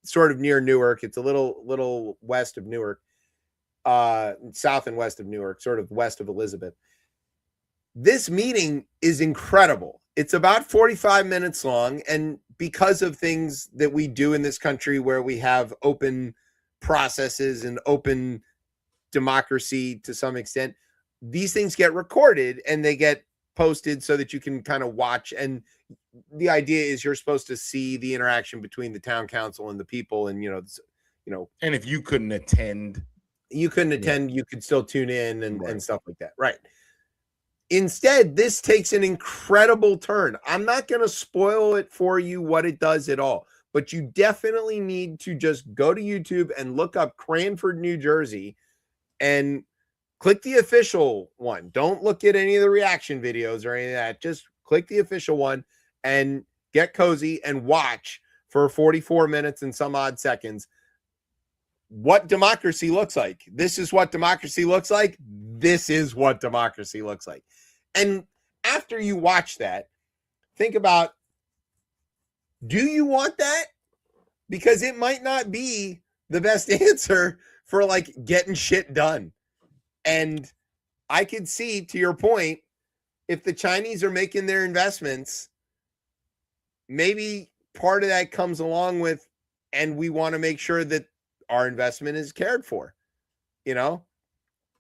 sort of near Newark. It's a little west of Newark, south and west of Newark, sort of west of Elizabeth. This meeting is incredible. It's about 45 minutes long, and because of things that we do in this country where we have open processes and open democracy to some extent, these things get recorded and they get posted so that you can kind of watch. And the idea is you're supposed to see the interaction between the town council and the people, and And if you couldn't attend, you could still tune in and stuff like that. Right. Instead, this takes an incredible turn. I'm not going to spoil it for you what it does at all, but you definitely need to just go to YouTube and look up Cranford, New Jersey, and click the official one. Don't look at any of the reaction videos or any of that. Just click the official one and get cozy and watch for 44 minutes and some odd seconds what democracy looks like. This is what democracy looks like. This is what democracy looks like. And after you watch that, think about, do you want that? Because it might not be the best answer for like getting shit done. And I could see, to your point, if the Chinese are making their investments, maybe part of that comes along with, and we want to make sure that our investment is cared for.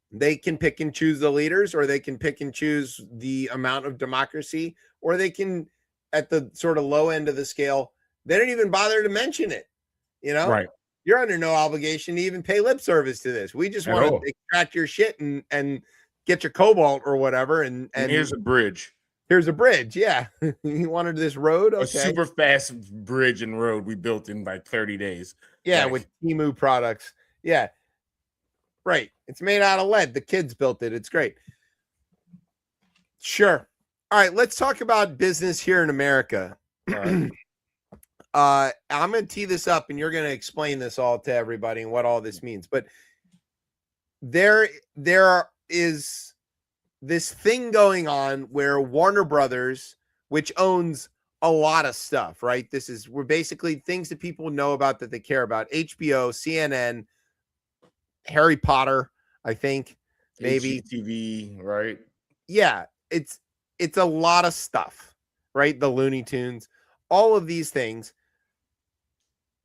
They can pick and choose the leaders, or they can pick and choose the amount of democracy, or they can, at the sort of low end of the scale, they don't even bother to mention it. Right. You're under no obligation to even pay lip service to this. We just want to extract your shit and get your cobalt or whatever. And here's a bridge. Here's a bridge. Yeah. You wanted this road? Okay. A super fast bridge and road we built in like 30 days. Yeah, with Temu products. Yeah. Right. It's made out of lead. The kids built it. It's great. Sure. All right. Let's talk about business here in America. I'm going to tee this up, and you're going to explain this all to everybody and what all this means. But there is this thing going on where Warner Brothers, which owns a lot of stuff, right? We're basically things that people know about, that they care about. HBO, CNN, Harry Potter, I think, maybe TV, right? Yeah, it's a lot of stuff, right? The Looney Tunes, all of these things.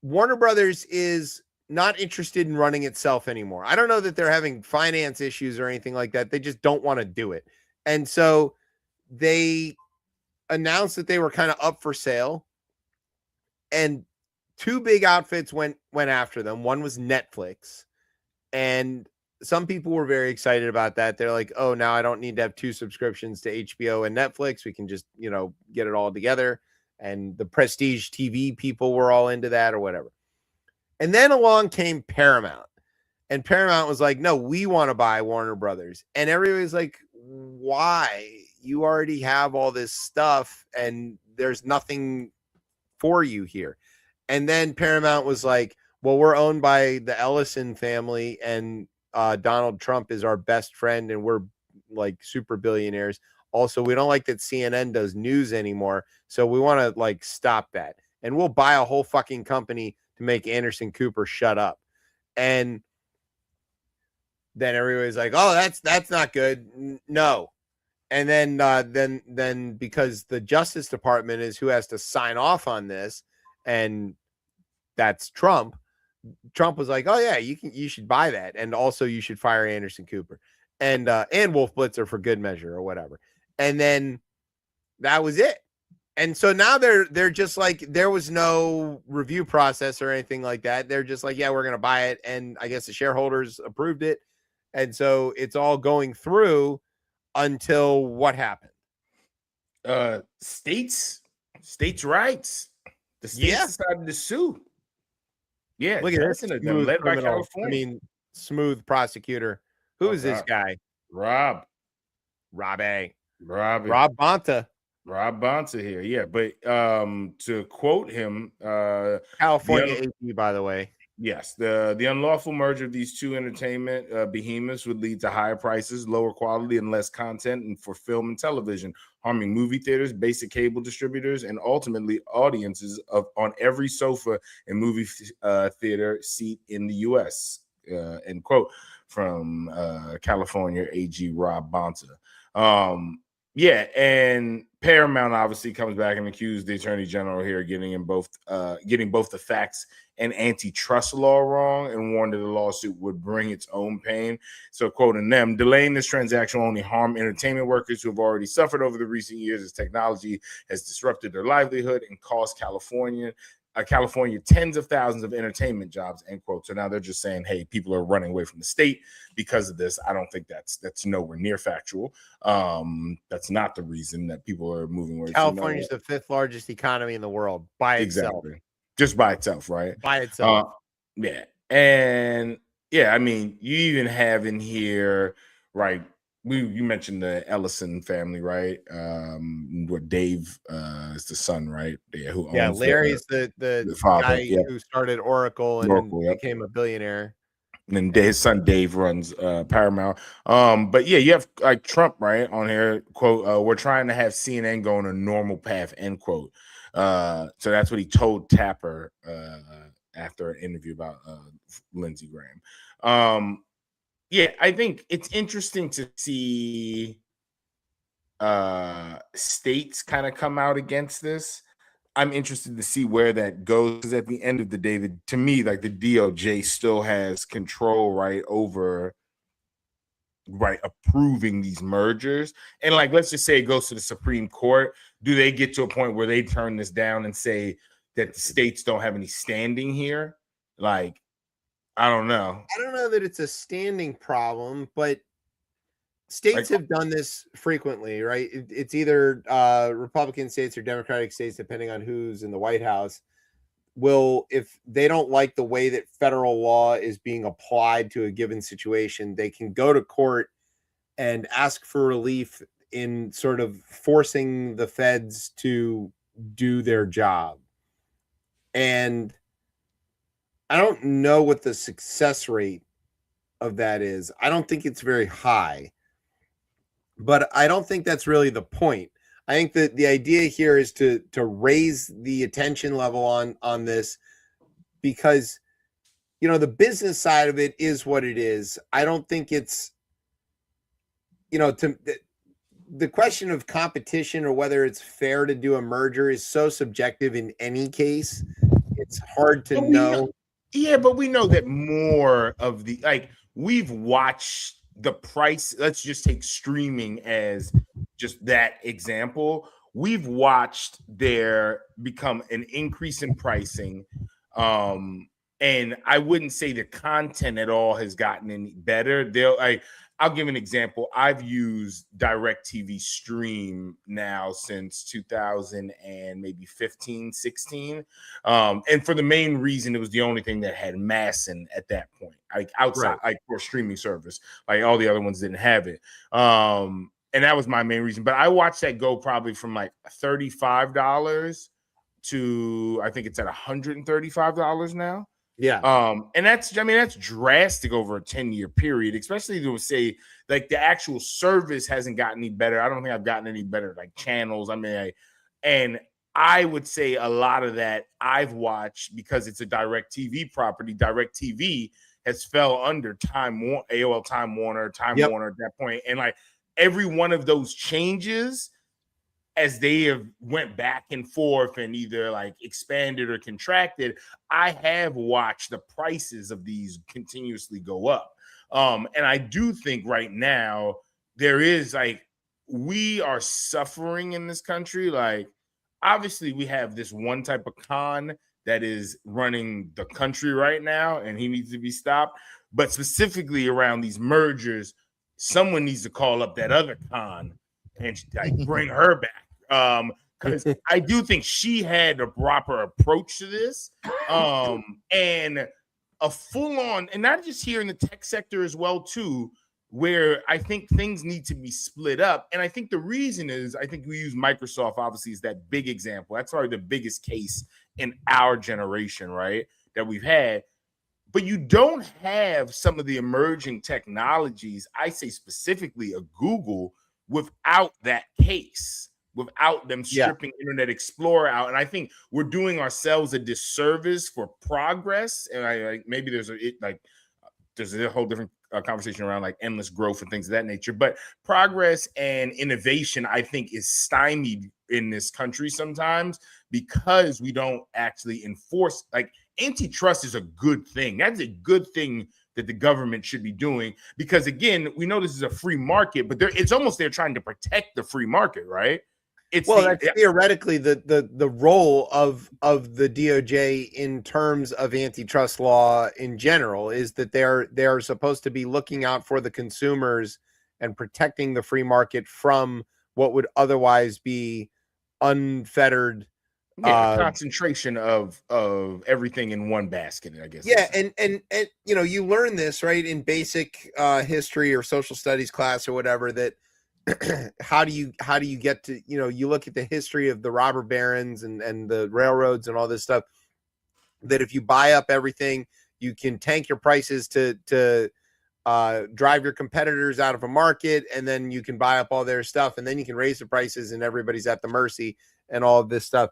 Warner Brothers is not interested in running itself anymore. I don't know that they're having finance issues or anything like that. They just don't want to do it. And so they announced that they were kind of up for sale, and two big outfits went after them. One was Netflix, and some people were very excited about that. They're like, oh, now I don't need to have two subscriptions to HBO and Netflix. We can just, get it all together. And the prestige TV people were all into that or whatever. And then along came Paramount, and Paramount was like, no, we want to buy Warner Brothers. And everybody's like, why? You already have all this stuff and there's nothing for you here. And then Paramount was like, well, we're owned by the Ellison family, and Donald Trump is our best friend, and we're like super billionaires. Also, we don't like that CNN does news anymore, so we want to like stop that. And we'll buy a whole fucking company to make Anderson Cooper shut up. And then everybody's like, oh, that's not good. No. And then because the Justice Department is who has to sign off on this, and that's Trump. Trump was like, oh yeah, you should buy that, and also you should fire Anderson Cooper and Wolf Blitzer for good measure or whatever. And then that was it. And so now they're just like, there was no review process or anything like that. They're just like, yeah, we're gonna buy it, and I guess the shareholders approved it, and so it's all going through until what happened? States rights. The states decided to sue. Yeah, look at this. led by California. I mean, smooth prosecutor. Who is this guy? Rob Bonta. Rob Bonta here. Yeah, but to quote him, California AG, by the way. Yes, the unlawful merger of these two entertainment behemoths would lead to higher prices, lower quality, and less content and for film and television, harming movie theaters, basic cable distributors, and ultimately audiences on every sofa and movie theater seat in the U.S. End quote from California AG Rob Bonta. Yeah, and Paramount obviously comes back and accused the Attorney General here getting both the facts and antitrust law wrong, and warned that the lawsuit would bring its own pain. So, quoting them, delaying this transaction will only harm entertainment workers who have already suffered over the recent years as technology has disrupted their livelihood and cost California California tens of thousands of entertainment jobs, end quote. So now they're just saying, hey, people are running away from the state because of this. I don't think that's nowhere near factual. That's not the reason that people are moving away. California is the 5th largest economy in the world by itself. Exactly. Just by itself, right? By itself. Yeah. And yeah, I mean, you even have in here, right? You mentioned the Ellison family, right? Where Dave is the son, right? Yeah, who owns Larry's the father, guy who started Oracle and became a billionaire. And his son Dave runs Paramount. But yeah, you have like Trump, right, on here, quote, we're trying to have CNN go on a normal path, end quote. So that's what he told Tapper after an interview about Lindsey Graham. Yeah, I think it's interesting to see states kind of come out against this. I'm interested to see where that goes, because at the end of the day, to me, like the DOJ still has control, right, over approving these mergers. And like, let's just say it goes to the Supreme Court. Do they get to a point where they turn this down and say that the states don't have any standing here? Like, I don't know. I don't know that it's a standing problem, but states have done this frequently, right? It's either Republican states or Democratic states, depending on who's in the White House, will, if they don't like the way that federal law is being applied to a given situation, they can go to court and ask for relief in sort of forcing the feds to do their job. And I don't know what the success rate of that is. I don't think it's very high, but I don't think that's really the point. I think that the idea here is to raise the attention level on this, because, you know, the business side of it is what it is. I don't think it's, you know, the question of competition or whether it's fair to do a merger is so subjective in any case. It's hard to know. Yeah, but we know that more of the, like, we've watched the price. Let's just take streaming as just that example. We've watched there become an increase in pricing. And I wouldn't say the content at all has gotten any better. I'll give an example. I've used DirecTV Stream now since 2015, 16. And for the main reason, it was the only thing that had Masson at that point, like outside, like for streaming service, like all the other ones didn't have it. And that was my main reason. But I watched that go probably from like $35 to, I think it's at $135 now. Yeah. And that's drastic over a 10-year period, especially to say like the actual service hasn't gotten any better. I don't think I've gotten any better, like channels. And I would say a lot of that I've watched because it's a DirecTV property. DirecTV has fell under AOL Time Warner at that point. And like every one of those changes, as they have went back and forth and either like expanded or contracted, I have watched the prices of these continuously go up. And I do think right now there is like, we are suffering in this country. Like, obviously we have this one type of con that is running the country right now, and he needs to be stopped. But specifically around these mergers, someone needs to call up that other con and like bring her back. Because I do think she had a proper approach to this. And a full-on, and not just here in the tech sector as well, too, where I think things need to be split up. And I think the reason is, I think we use Microsoft, obviously, as that big example. That's probably the biggest case in our generation, right, that we've had. But you don't have some of the emerging technologies, I say specifically a Google, without that case, without them stripping Internet Explorer out. And I think we're doing ourselves a disservice for progress. And maybe there's a whole different conversation around like endless growth and things of that nature. But progress and innovation, I think, is stymied in this country sometimes because we don't actually enforce. Like, antitrust is a good thing. That's a good thing that the government should be doing, because again, we know this is a free market, but it's almost they're trying to protect the free market, right? it's Well, that's theoretically the role of the DOJ in terms of antitrust law in general, is that they're supposed to be looking out for the consumers and protecting the free market from what would otherwise be unfettered. Concentration of everything in one basket, I guess. Yeah, and you know, you learn this right in basic history or social studies class or whatever, that how do you get to, you know, you look at the history of the robber barons and the railroads and all this stuff, that if you buy up everything, you can tank your prices to drive your competitors out of a market, and then you can buy up all their stuff, and then you can raise the prices and everybody's at the mercy and all of this stuff.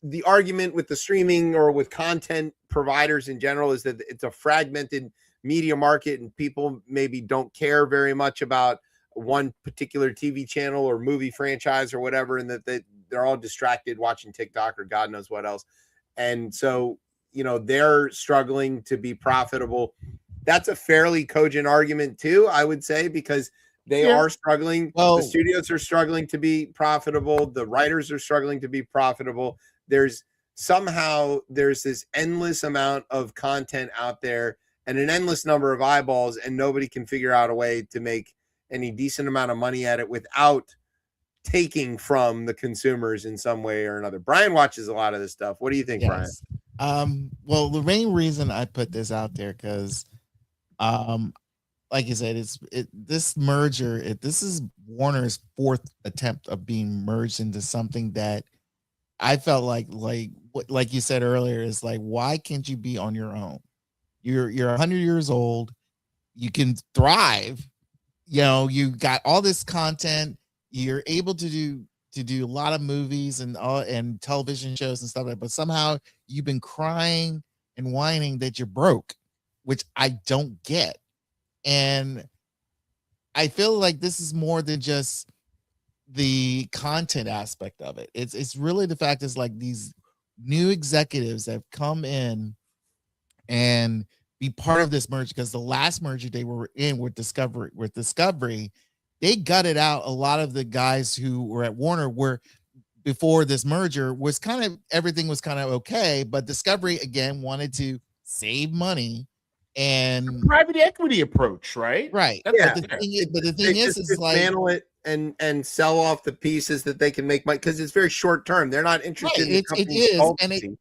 The argument with the streaming or with content providers in general is that it's a fragmented media market, and people maybe don't care very much about one particular TV channel or movie franchise or whatever, and that they're all distracted watching TikTok or God knows what else. And so, you know, they're struggling to be profitable. That's a fairly cogent argument too, I would say, because they are struggling. Well, the studios are struggling to be profitable. The writers are struggling to be profitable. There's this endless amount of content out there and an endless number of eyeballs, and nobody can figure out a way to make any decent amount of money at it without taking from the consumers in some way or another. Brian watches a lot of this stuff. What do you think, Brian? Well, the main reason I put this out there, because like you said, this merger, this is Warner's fourth attempt of being merged into something that I felt like you said earlier, is like, why can't you be on your own? You're 100 years old, you can thrive, you know, you got all this content, you're able to do a lot of movies and television shows and stuff like that, but somehow you've been crying and whining that you're broke, which I don't get. And I feel like this is more than just the content aspect of it. It's really the fact is like these new executives that have come in and be part of this merger, because the last merger they were in with Discovery, they gutted out a lot of the guys who were at Warner, where before this merger was kind of, everything was kind of okay, but Discovery again wanted to save money and private equity approach, right? Right. Yeah. But the thing is like, dismantle it and sell off the pieces that they can make money, because it's very short term. They're not interested in the company's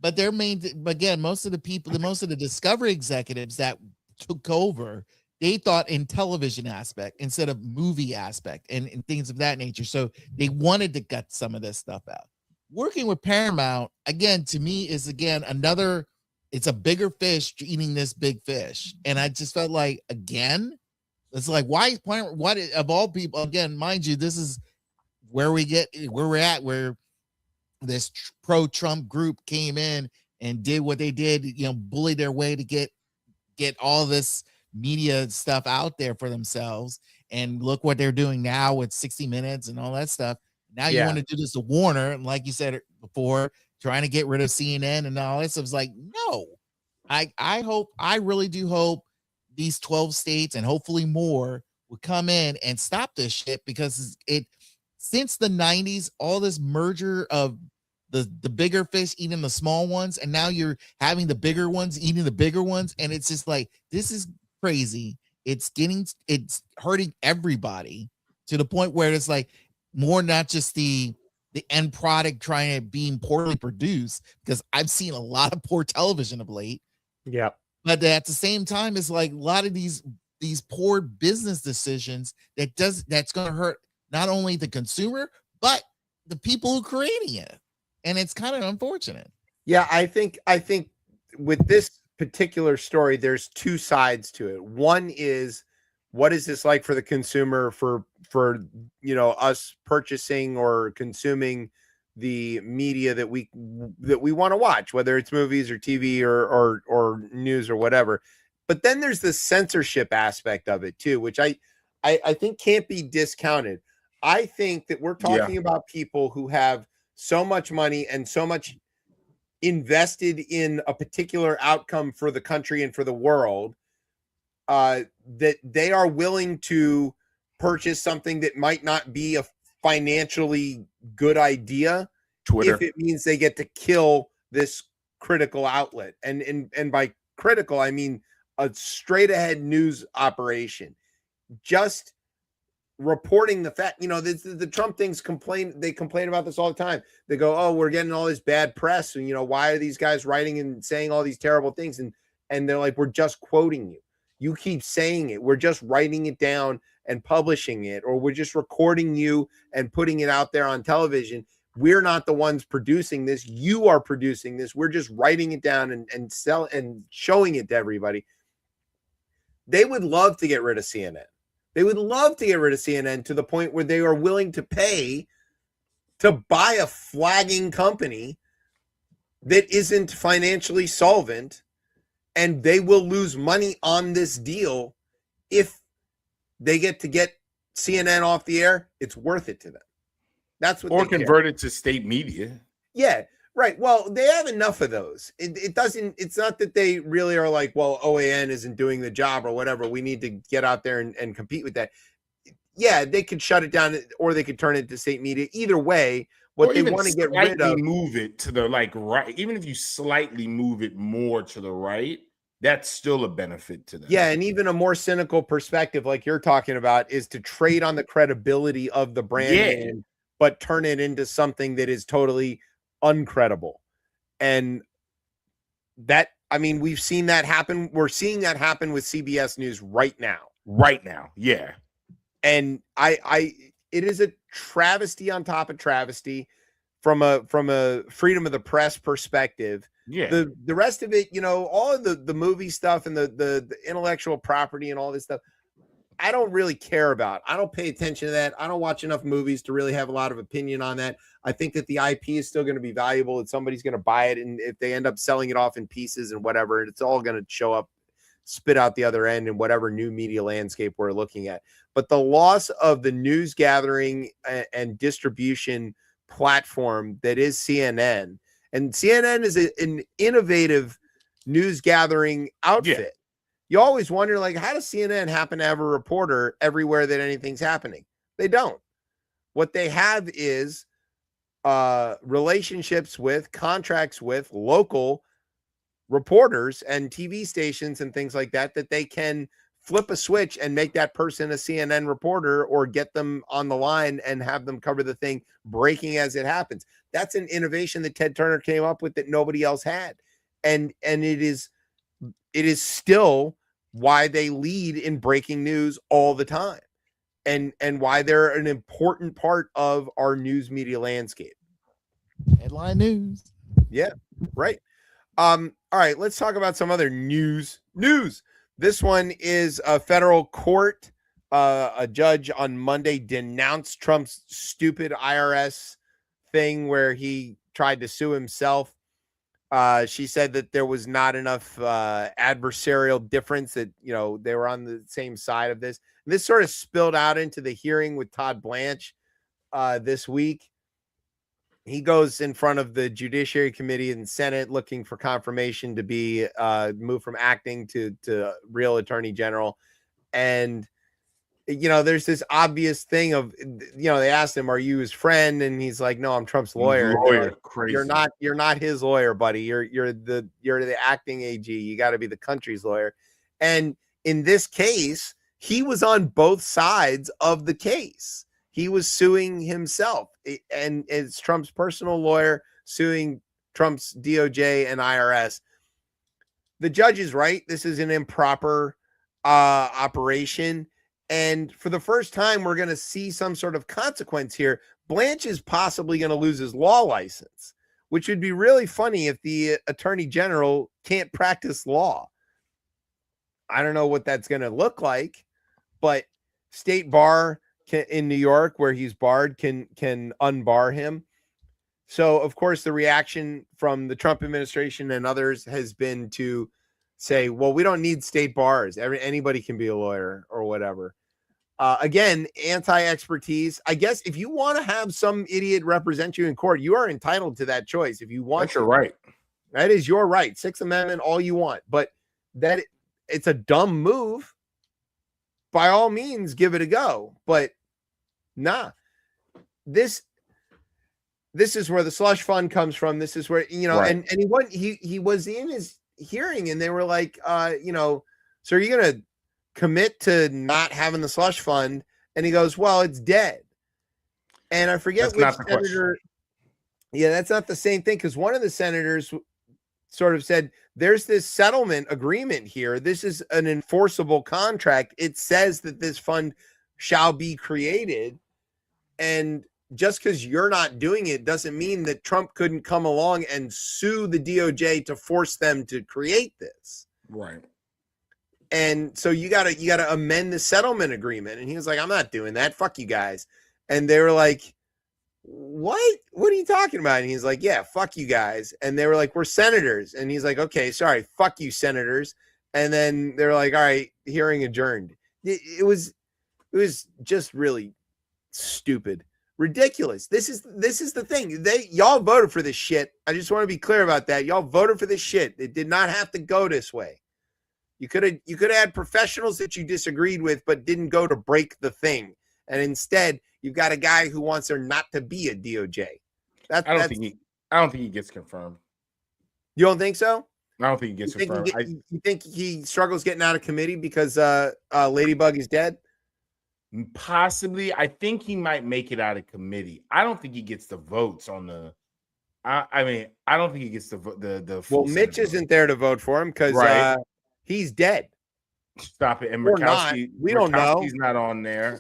but their main, again, most of the Discovery executives that took over, they thought in television aspect instead of movie aspect and things of that nature. So they wanted to gut some of this stuff out. Working with Paramount, again, to me is another, it's a bigger fish eating this big fish. And I just felt like, again, it's like, why of all people, again, mind you, this is where we're at, where this pro-Trump group came in and did what they did, you know, bully their way to get all this media stuff out there for themselves. And look what they're doing now with 60 Minutes and all that stuff. Now you want to do this to Warner, and like you said before, trying to get rid of CNN and all this. It was like, no, I really do hope these 12 states and hopefully more will come in and stop this shit, because since the 90s, all this merger of the bigger fish eating the small ones, and now you're having the bigger ones eating the bigger ones, and it's just like, this is crazy. It's hurting everybody to the point where it's like more not just the end product trying to being poorly produced, because I've seen a lot of poor television of late. Yeah. But at the same time, it's like a lot of these poor business decisions that's going to hurt not only the consumer, but the people who are creating it. And it's kind of unfortunate. Yeah, I think with this particular story, there's two sides to it. One is, what is this like for the consumer, for you know, us purchasing or consuming the media that we want to watch, whether it's movies or TV or news or whatever. But then there's the censorship aspect of it too, which I think can't be discounted. I think that we're talking about people who have so much money and so much invested in a particular outcome for the country and for the world, that they are willing to purchase something that might not be financially good idea Twitter. if it means they get to kill this critical outlet. And by critical, I mean a straight ahead news operation. Just reporting the fact, the Trump things they complain about this all the time. They go, oh, we're getting all this bad press. And, why are these guys writing and saying all these terrible things? And they're like, we're just quoting you. You keep saying it. We're just writing it down and publishing it, or we're just recording you and putting it out there on television. We're not the ones producing this. You are producing this. We're just writing it down and showing it to everybody. They would love to get rid of CNN. They would love to get rid of CNN to the point where they are willing to pay to buy a flagging company that isn't financially solvent, and they will lose money on this deal if they get CNN off the air. It's worth it to them. That's what. Or convert it to state media. Yeah, right. Well, they have enough of those. It's not that they really are like, well, OAN isn't doing the job or whatever. We need to get out there and compete with that. Yeah, they could shut it down, or they could turn it to state media. Either way, what they want to get rid of, move it to the right. Even if you slightly move it more to the right, that's still a benefit to them. Yeah, and even a more cynical perspective, like you're talking about, is to trade on the credibility of the brand name, but turn it into something that is totally uncredible. And that, I mean, we've seen that happen. We're seeing that happen with CBS News right now. Yeah. And it is a travesty on top of travesty from a freedom of the press perspective. Yeah. The rest of it, all of the movie stuff and the intellectual property and all this stuff, I don't really care about. I don't pay attention to that. I don't watch enough movies to really have a lot of opinion on that. I think that the IP is still going to be valuable, and somebody's going to buy it. And if they end up selling it off in pieces and whatever, it's all going to show up, spit out the other end in whatever new media landscape we're looking at. But the loss of the news gathering and distribution platform that is CNN, and CNN is an innovative news gathering outfit. Yeah. You always wonder, like, how does CNN happen to have a reporter everywhere that anything's happening? They don't. What they have is relationships with, contracts with local reporters and TV stations and things like that they can flip a switch and make that person a CNN reporter, or get them on the line and have them cover the thing breaking as it happens. That's an innovation that Ted Turner came up with that nobody else had. And it is still why they lead in breaking news all the time, and why they're an important part of our news media landscape. Headline news. Yeah, right. All right, let's talk about some other news. This one is a federal court. A judge on Monday denounced Trump's stupid IRS thing where he tried to sue himself. She said that there was not enough adversarial difference, that, they were on the same side of this. And this sort of spilled out into the hearing with Todd Blanche this week. He goes in front of the Judiciary Committee and Senate looking for confirmation to be moved from acting to real attorney general. And, there's this obvious thing of, they asked him, are you his friend? And he's like, no, I'm Trump's lawyer. Like, crazy. You're not his lawyer, buddy. You're the acting AG. You got to be the country's lawyer. And in this case, he was on both sides of the case. He was suing himself, and it's Trump's personal lawyer suing Trump's DOJ and IRS. The judge is right. This is an improper operation. And for the first time, we're going to see some sort of consequence here. Blanche is possibly going to lose his law license, which would be really funny if the attorney general can't practice law. I don't know what that's going to look like, but state bar in New York, where he's barred, can unbar him. So, of course, the reaction from the Trump administration and others has been to say, well, we don't need state bars. Anybody can be a lawyer or whatever. Again, anti-expertise. I guess if you want to have some idiot represent you in court, you are entitled to that choice. If you want, that's your right. That is your right. Sixth Amendment, all you want. But it's a dumb move. By all means, give it a go. But nah, this is where the slush fund comes from. This is where, Right. and he was in his hearing and they were like, so are you going to commit to not having the slush fund? And he goes, well, it's dead. And I forget That's which not the question. senator. Yeah, that's not the same thing, because one of the senators sort of said, there's this settlement agreement here. This is an enforceable contract. It says that this fund shall be created. And just because you're not doing it doesn't mean that Trump couldn't come along and sue the DOJ to force them to create this. Right. And so you gotta amend the settlement agreement. And he was like, I'm not doing that. Fuck you guys. And they were like, what are you talking about? And he's like, yeah, fuck you guys. And they were like, we're senators. And he's like, okay, sorry, fuck you, senators. And then they're like, all right, hearing adjourned. It was just really stupid, ridiculous. This is the thing. Y'all voted for this shit. I just want to be clear about that. Y'all voted for this shit. It did not have to go this way. You could have had professionals that you disagreed with, but didn't go to break the thing. And instead, you've got a guy who wants there not to be a DOJ. I don't think he gets confirmed. You don't think so? I don't think he gets confirmed. You think he struggles getting out of committee because Ladybug is dead? Possibly. I think he might make it out of committee. I don't think he gets the votes on the. I don't think he gets the full. Well, Mitch isn't there to vote for him because he's dead. Stop it. And Murkowski, we don't know. He's not on there.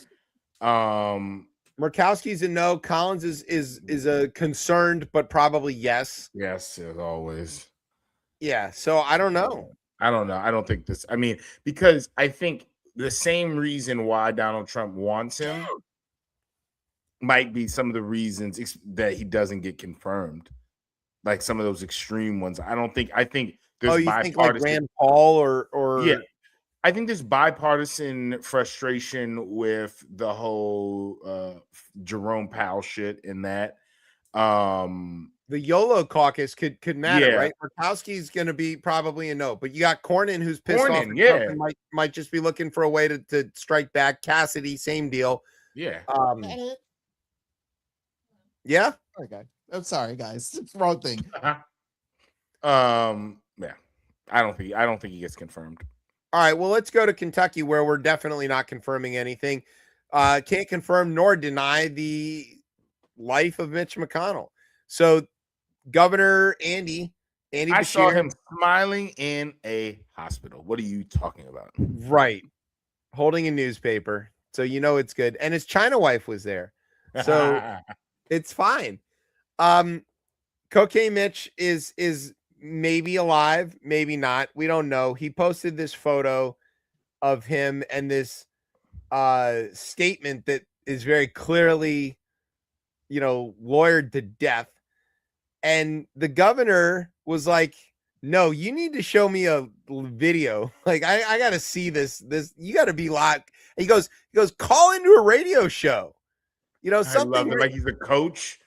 Murkowski's a no. Collins is a concerned, but probably yes. Yes, as always. Yeah. So I don't know. I don't think this. I mean, because I think the same reason why Donald Trump wants him might be some of the reasons that he doesn't get confirmed. Like some of those extreme ones. I think there's you think like Rand Paul or yeah. I think there's bipartisan frustration with the whole Jerome Powell shit in that. The YOLO caucus could matter, right? Murkowski's going to be probably a no, but you got Cornyn who's pissed off at Trump and might just be looking for a way to strike back. Cassidy, same deal. Yeah. Yeah. Okay. I'm sorry, guys. It's the wrong thing. Yeah. I don't think he gets confirmed. All right, well, let's go to Kentucky, where we're definitely not confirming anything. Can't confirm nor deny the life of Mitch McConnell. So, Governor Andy I Beshear, saw him smiling in a hospital. What are you talking about? Right, holding a newspaper, so you know it's good. And his China wife was there, so it's fine. Cocaine Mitch is maybe alive, maybe not. We don't know. He posted this photo of him and this statement that is very clearly, lawyered to death. And the governor was like, no, you need to show me a video. Like, I got to see this. You got to be locked. He goes, call into a radio show. Something. I love it. Like he's a coach.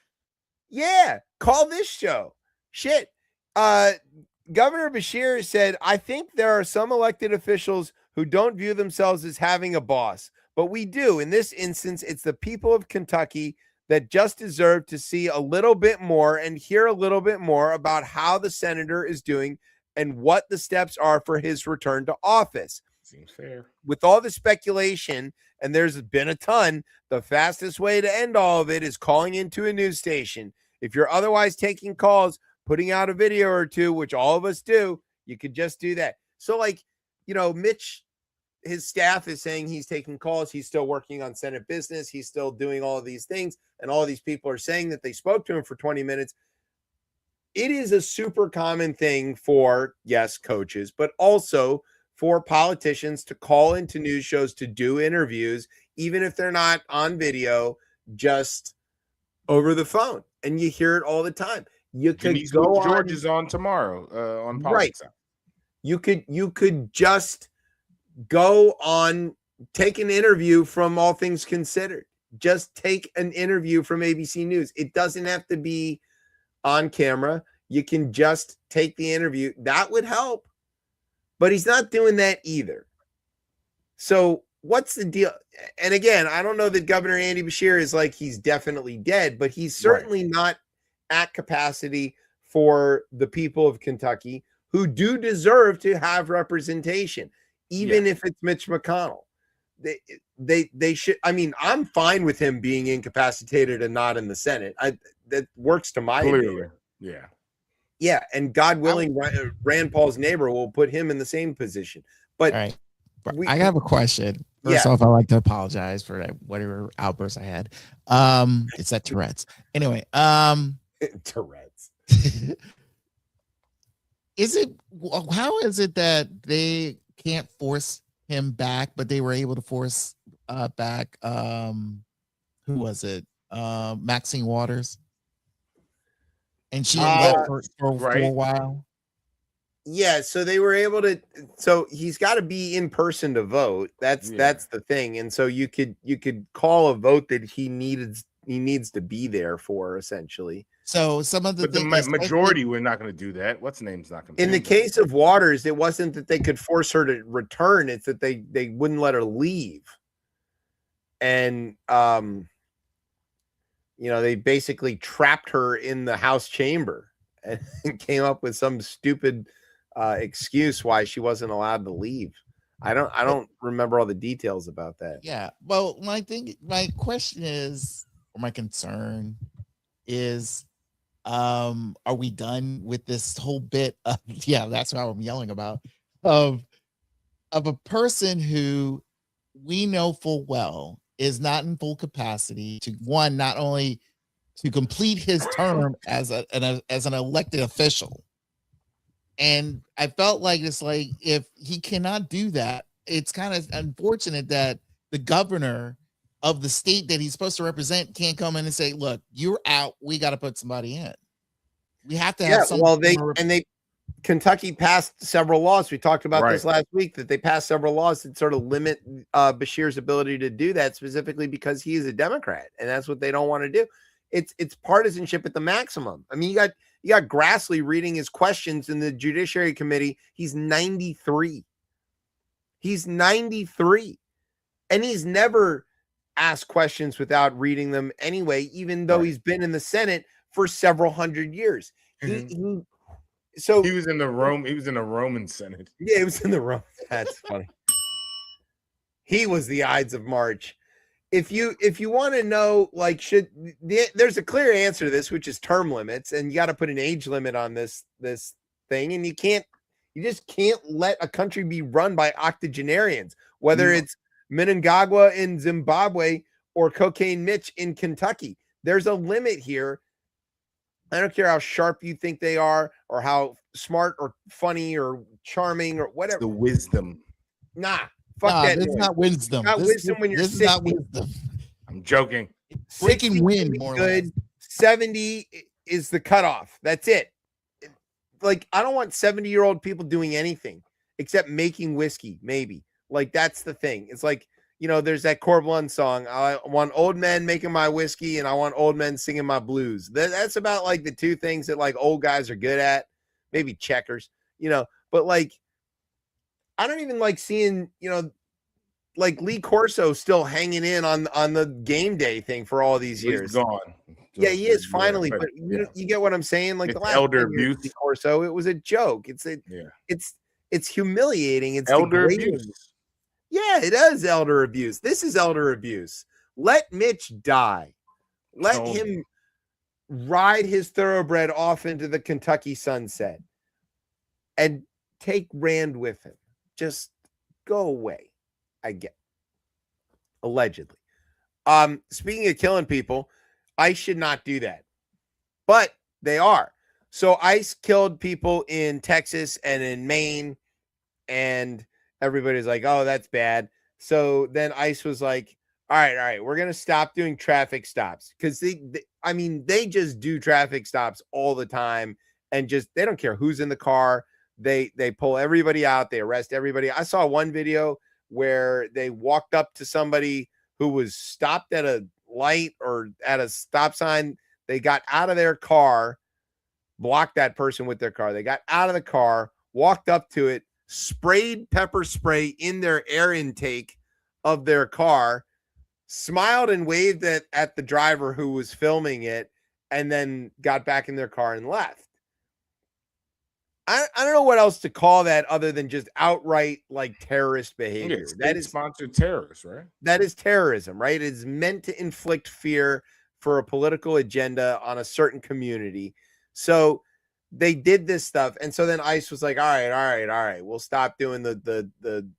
Yeah. Call this show. Shit. Governor Beshear said, I think there are some elected officials who don't view themselves as having a boss, but we do. In this instance, it's the people of Kentucky that just deserve to see a little bit more and hear a little bit more about how the senator is doing and what the steps are for his return to office. Seems fair. With all the speculation, and there's been a ton, the fastest way to end all of it is calling into a news station. If you're otherwise taking calls, putting out a video or two, which all of us do, you could just do that. So, Mitch, his staff is saying he's taking calls. He's still working on Senate business. He's still doing all of these things. And all these people are saying that they spoke to him for 20 minutes. It is a super common thing for, yes, coaches, but also for politicians to call into news shows to do interviews, even if they're not on video, just over the phone. And you hear it all the time. You could Denise go George is on tomorrow on Politics. Right. You could just go on, take an interview from All Things Considered. Just take an interview from ABC News. It doesn't have to be on camera. You can just take the interview. That would help. But he's not doing that either. So what's the deal? And again, I don't know that Governor Andy Beshear is like he's definitely dead, but he's certainly not at capacity for the people of Kentucky who do deserve to have representation, even if it's Mitch McConnell. They should. I mean, I'm fine with him being incapacitated and not in the Senate. That works to my Clearly. advantage. Yeah, and God willing, Rand Paul's neighbor will put him in the same position. But all right, I have a question. First off, I'd like to apologize for whatever outburst I had. It's that Tourette's. Anyway, Tourette's. How is it that they can't force him back, but they were able to force back who was it? Maxine Waters. And she left for a while. Yeah, so they were able to. So he's got to be in person to vote. That's the thing. And so you could call a vote that he needs to be there for, essentially. So some of the majority we're not going to do that. What's the name's not going to. In the case of Waters, it wasn't that they could force her to return; it's that they wouldn't let her leave. And they basically trapped her in the House chamber and came up with some stupid excuse why she wasn't allowed to leave. I don't remember all the details about that. Yeah. Well, my question is, or my concern is, are we done with this whole bit of, that's what I'm yelling about, of a person who we know full well is not in full capacity to, one, not only to complete his term as an elected official. And I felt like it's like, if he cannot do that, it's kind of unfortunate that the governor of the state that he's supposed to represent can't come in and say, look, you're out. We got to put somebody in. We have to have some. Well, Kentucky passed several laws. We talked about this last week, that they passed several laws that sort of limit Beshear's ability to do that, specifically because he is a Democrat, and that's what they don't want to do. It's partisanship at the maximum. I mean, you got Grassley reading his questions in the Judiciary Committee. He's 93. He's 93, and he's never asked questions without reading them anyway, even though he's been in the Senate for several hundred years. So he was in the Roman Senate. Yeah, he was in the Roman. That's funny. He was the Ides of March. If you want to know, like, there's a clear answer to this, which is term limits, and you got to put an age limit on this thing, and you just can't let a country be run by octogenarians, whether it's Mnangagwa in Zimbabwe or Cocaine Mitch in Kentucky. There's a limit here. I don't care how sharp you think they are, or how smart or funny or charming or whatever. It's the wisdom. Nah, fuck that. This is not wisdom. Not wisdom when you're 60. Not wisdom. I'm joking. Breaking wind, more good. or less. 70 is the cutoff. That's it. Like, I don't want 70-year-old people doing anything except making whiskey, maybe. Like, that's the thing. It's like, there's that Corblund song. I want old men making my whiskey, and I want old men singing my blues. That's about like the two things that like old guys are good at. Maybe checkers, but like, I don't even like seeing, like Lee Corso still hanging in on the game day thing for all these years. He's gone. Yeah, he is finally, but you get what I'm saying? Like, it's the last elder abuse. Lee Corso, it was a joke. It's humiliating. It's elder degrading. abuse. Yeah, it is elder abuse. This is elder abuse. Let Mitch die. Let him ride his thoroughbred off into the Kentucky sunset and take Rand with him. Just go away. I get. Allegedly. Speaking of killing people, ICE should not do that. But they are. So ICE killed people in Texas and in Maine, and everybody's like, oh, that's bad. So then ICE was like, all right, we're going to stop doing traffic stops. Because they just do traffic stops all the time, and they don't care who's in the car. They pull everybody out. They arrest everybody. I saw one video where they walked up to somebody who was stopped at a light or at a stop sign. They got out of their car, blocked that person with their car. They got out of the car, walked up to it, sprayed pepper spray in their air intake of their car, smiled and waved at the driver who was filming it, and then got back in their car and left. I don't know what else to call that other than just outright like terrorist behavior. That is sponsored terrorists, right? That is terrorism, right? It is meant to inflict fear for a political agenda on a certain community. So they did this stuff, and so then ICE was like, all right, we'll stop doing the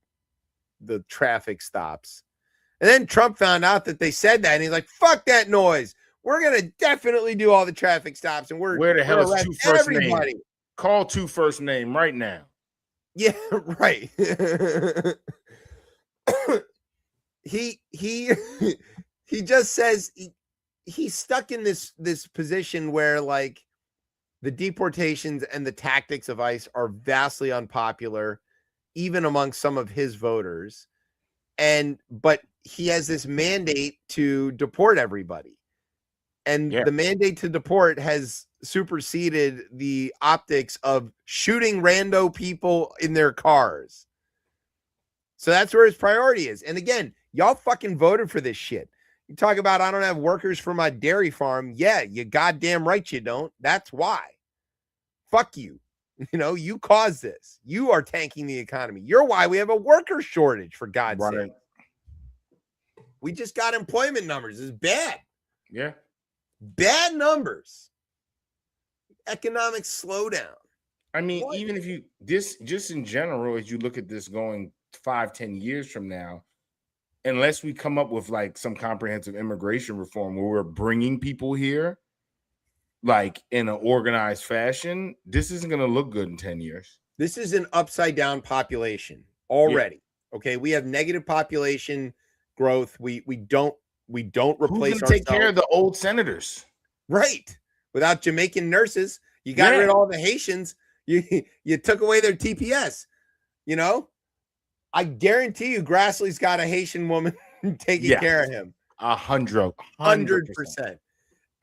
traffic stops. And then Trump found out that they said that, and he's like, fuck that noise. We're gonna definitely do all the traffic stops, and where the hell is two first everybody. Name? Call two first name right now. Yeah, right. he just says he's stuck in this position where like the deportations and the tactics of ICE are vastly unpopular, even among some of his voters. But he has this mandate to deport everybody. And the mandate to deport has superseded the optics of shooting rando people in their cars. So that's where his priority is. And again, y'all fucking voted for this shit. You talk about, I don't have workers for my dairy farm. Yeah, you goddamn right you don't. That's why. Fuck you. You know, you caused this. You are tanking the economy. You're why we have a worker shortage, for God's sake. We just got employment numbers. It's bad. Yeah. Bad numbers. Economic slowdown. I mean, even if you just in general, as you look at this going 5-10 years from now, unless we come up with like some comprehensive immigration reform where we're bringing people here like in an organized fashion, this isn't going to look good in 10 years. This is an upside down population already. Yeah. Okay, we have negative population growth. We don't replace. Who's gonna take care of the old senators? Right. Without Jamaican nurses, you got rid of all the Haitians. You took away their TPS. You know, I guarantee you, Grassley's got a Haitian woman taking care of him. 100%.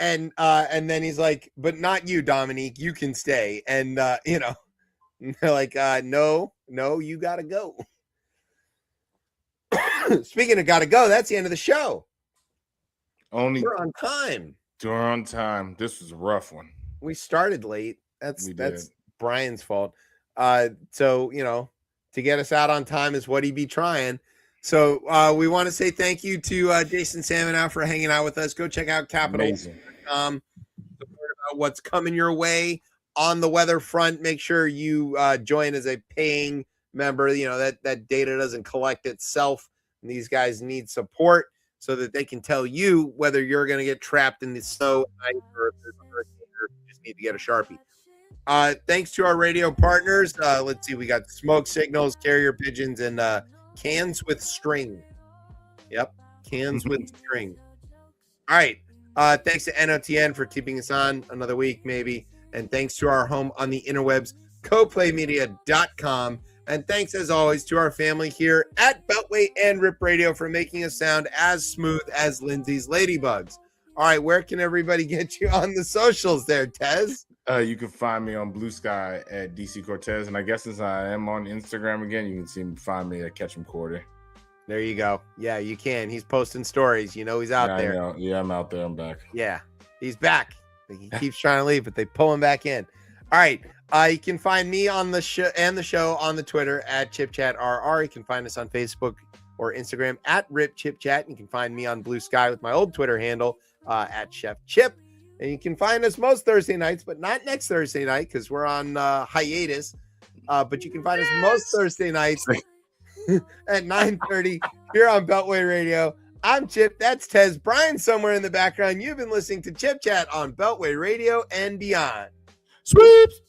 And then he's like, but not you, Dominique. You can stay. And you know, they're like, no, you gotta go. Speaking of gotta go, that's the end of the show. We're on time. We're on time. This was a rough one. We started late. That's Brian's fault. So you know, to get us out on time is what he be trying. So we want to say thank you to Jason Samenow for hanging out with us. Go check out Capital.com about what's coming your way on the weather front. Make sure you join as a paying member. You know that data doesn't collect itself, and these guys need support so that they can tell you whether you're going to get trapped in the snow or if there's a hurricane or you just need to get a Sharpie. Thanks to our radio partners. Let's see, we got smoke signals, carrier pigeons, and cans with string. Yep, cans with string. All right. Thanks to NOTN for keeping us on another week, maybe. And thanks to our home on the interwebs, coplaymedia.com. And thanks, as always, to our family here at Beltway and Rip Radio for making us sound as smooth as Lindsay's Ladybugs. All right, where can everybody get you on the socials there, Tez? You can find me on Blue Sky at DC Cortez. And I guess since I am on Instagram again, you can find me at Ketchum Cordy. There you go. Yeah, you can. He's posting stories. You know he's out there. I know. Yeah, I'm out there. I'm back. Yeah, he's back. He keeps trying to leave, but they pull him back in. All right. You can find me on the show and the show on the Twitter at ChipChatRR. You can find us on Facebook or Instagram at RipChipChat. You can find me on Blue Sky with my old Twitter handle at Chef Chip. And you can find us most Thursday nights, but not next Thursday night because we're on hiatus. But you can find us most Thursday nights at 9:30 here on Beltway Radio. I'm Chip. That's Tez. Brian somewhere in the background. You've been listening to Chip Chat on Beltway Radio and beyond. Sweeps.